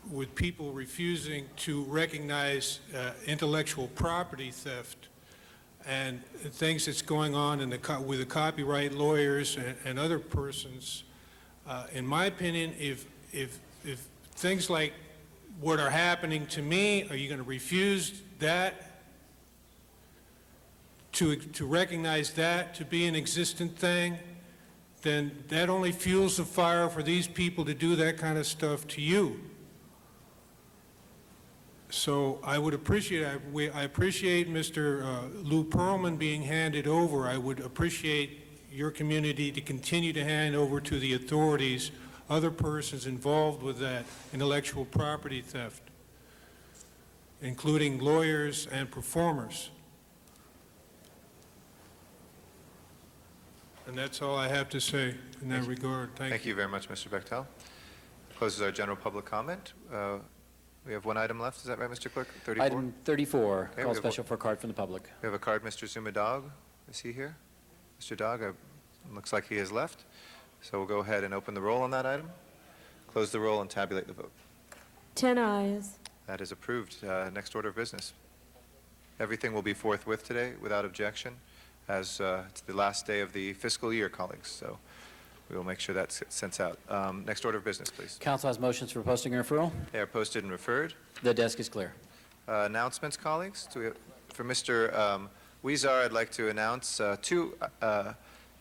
with people refusing to recognize intellectual property theft and things that's going on with the copyright lawyers and other persons. In my opinion, if things like what are happening to me, are you going to refuse that? To recognize that to be an existent thing, then that only fuels the fire for these people to do that kind of stuff to you. So I would appreciate, I appreciate Mr. Lou Pearlman being handed over. I would appreciate your community to continue to hand over to the authorities other persons involved with that intellectual property theft, including lawyers and performers. And that's all I have to say in that regard. Thank you very much, Mr. Bechtel. Closes our general public comment. We have one item left. Is that right, Mr. Clerk? 34? Item 34, Okay, call special for a card from the public. We have a card, Mr. Zumadog. Is he here? Mr. Dog, looks like he has left. So we'll go ahead and open the roll on that item, close the roll, and tabulate the vote. 10 ayes. That is approved. Next order of business. Everything will be forthwith today without objection, as it's the last day of the fiscal year, colleagues. So we will make sure that's sent out. Next order of business, please. Council has motions for posting and referral. They are posted and referred. The desk is clear. Announcements, colleagues. For Mr. Weezar, I'd like to announce two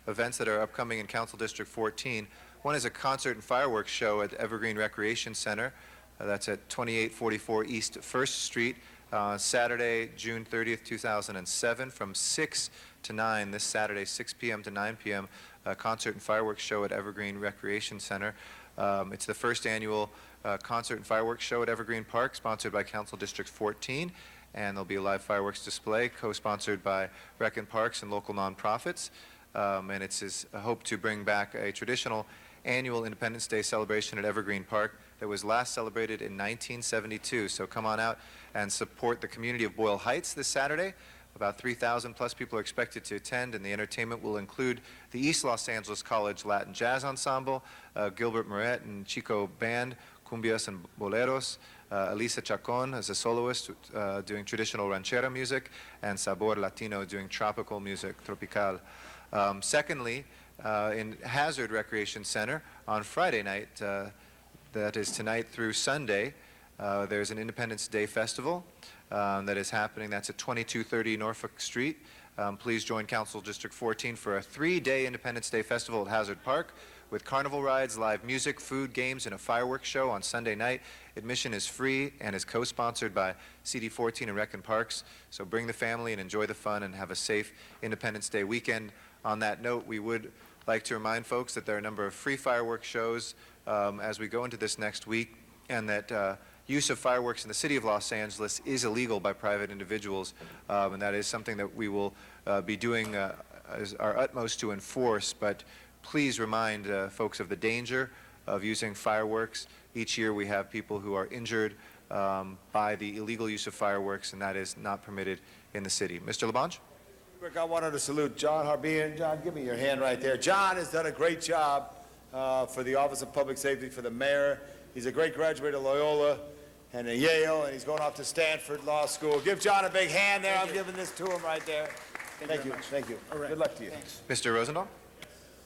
events that are upcoming in Council District 14. One is a concert and fireworks show at Evergreen Recreation Center. That's at 2844 East 1st Street, Saturday, June 30th, 2007, from 6 to 9, this Saturday, 6 p.m. to 9 p.m., concert and fireworks show at Evergreen Recreation Center. It's the first annual concert and fireworks show at Evergreen Park, sponsored by Council District 14, and there'll be a live fireworks display co-sponsored by Rec and Parks and local nonprofits. And it's his hope to bring back a traditional annual Independence Day celebration at Evergreen Park that was last celebrated in 1972. So come on out and support the community of Boyle Heights this Saturday. About 3,000 plus people are expected to attend, and the entertainment will include the East Los Angeles College Latin Jazz Ensemble, Gilbert Moret and Chico Band, Cumbias and Boleros, Elisa Chacon as a soloist doing traditional ranchera music, and Sabor Latino doing tropical music, tropical. Secondly, in Hazard Recreation Center on Friday night, that is tonight through Sunday, there's an Independence Day Festival that is happening. That's at 2230 Norfolk Street. Please join Council District 14 for a 3-day Independence Day Festival at Hazard Park with carnival rides, live music, food, games, and a fireworks show on Sunday night. Admission is free and is co-sponsored by CD14 and Rec and Parks. So bring the family and enjoy the fun and have a safe Independence Day weekend. On that note, we would like to remind folks that there are a number of free fireworks shows as we go into this next week, and that use of fireworks in the city of Los Angeles is illegal by private individuals, and that is something that we will be doing as our utmost to enforce. But please remind folks of the danger of using fireworks. Each year we have people who are injured by the illegal use of fireworks, and that is not permitted in the city. Mr. Labange? I wanted to salute John Harbian. John, give me your hand right there. John has done a great job for the Office of Public Safety, for the mayor. He's a great graduate of Loyola and at Yale, and he's going off to Stanford Law School. Give John a big hand there. I'm giving this to him right there. Thank you. Thank you. Good luck to you. Mr. Rosendahl?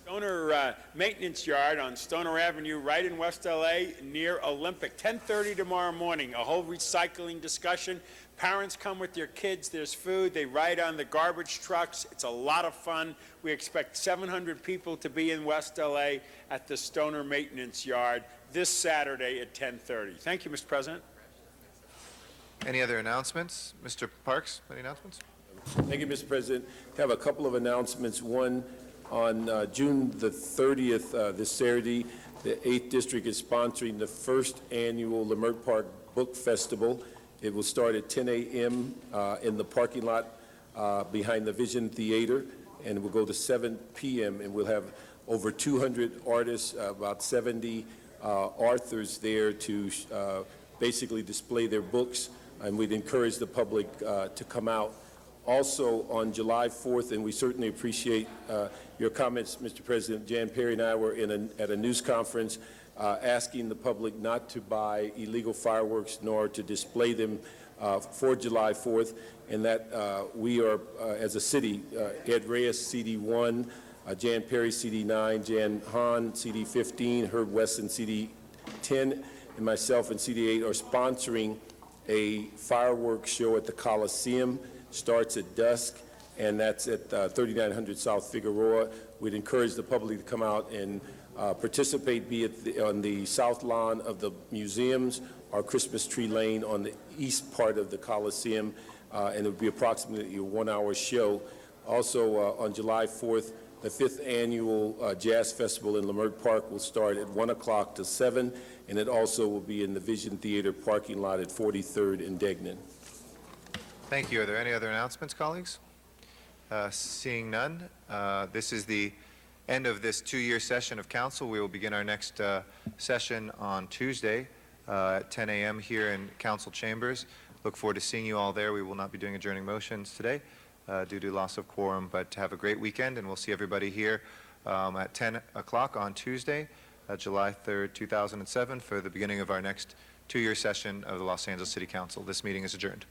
Stoner Maintenance Yard on Stoner Avenue, right in West LA, near Olympic. 10:30 tomorrow morning, a whole recycling discussion. Parents come with their kids, there's food, they ride on the garbage trucks. It's a lot of fun. We expect 700 people to be in West LA at the Stoner Maintenance Yard this Saturday at 10:30. Thank you, Mr. President. Any other announcements? Mr. Parks, any announcements? Thank you, Mr. President. I have a couple of announcements. One, on June the 30th, this Saturday, the 8th District is sponsoring the first annual Leimert Park Book Festival. It will start at 10 a.m. In the parking lot behind the Vision Theater, and it will go to 7 p.m., and we'll have over 200 artists, about 70 authors there to basically display their books, and we'd encourage the public to come out. Also, on July 4th, and we certainly appreciate your comments, Mr. President, Jan Perry and I were at a news conference asking the public not to buy illegal fireworks nor to display them for July 4th, and that we are, as a city, Ed Reyes, CD1, Jan Perry, CD9, Jan Hahn, CD15, Herb Weston, CD10, and myself and CD8 are sponsoring a fireworks show at the Coliseum. Starts at dusk, and that's at 3900 South Figueroa. We'd encourage the public to come out and participate, be it on the south lawn of the museums or Christmas Tree Lane on the east part of the Coliseum, and it would be approximately a 1-hour show. Also, on July 4th, the 5th annual Jazz Festival in Leimert Park will start at 1 o'clock to 7, and it also will be in the Vision Theater parking lot at 43rd and Degnan. Thank you. Are there any other announcements, colleagues? Seeing none, this is the end of this 2-year session of council. We will begin our next session on Tuesday at 10 a.m. here in council chambers. Look forward to seeing you all there. We will not be doing adjourning motions today due to loss of quorum, but have a great weekend, and we'll see everybody here at 10 o'clock on Tuesday, July 3rd, 2007, for the beginning of our next 2-year session of the Los Angeles City Council. This meeting is adjourned.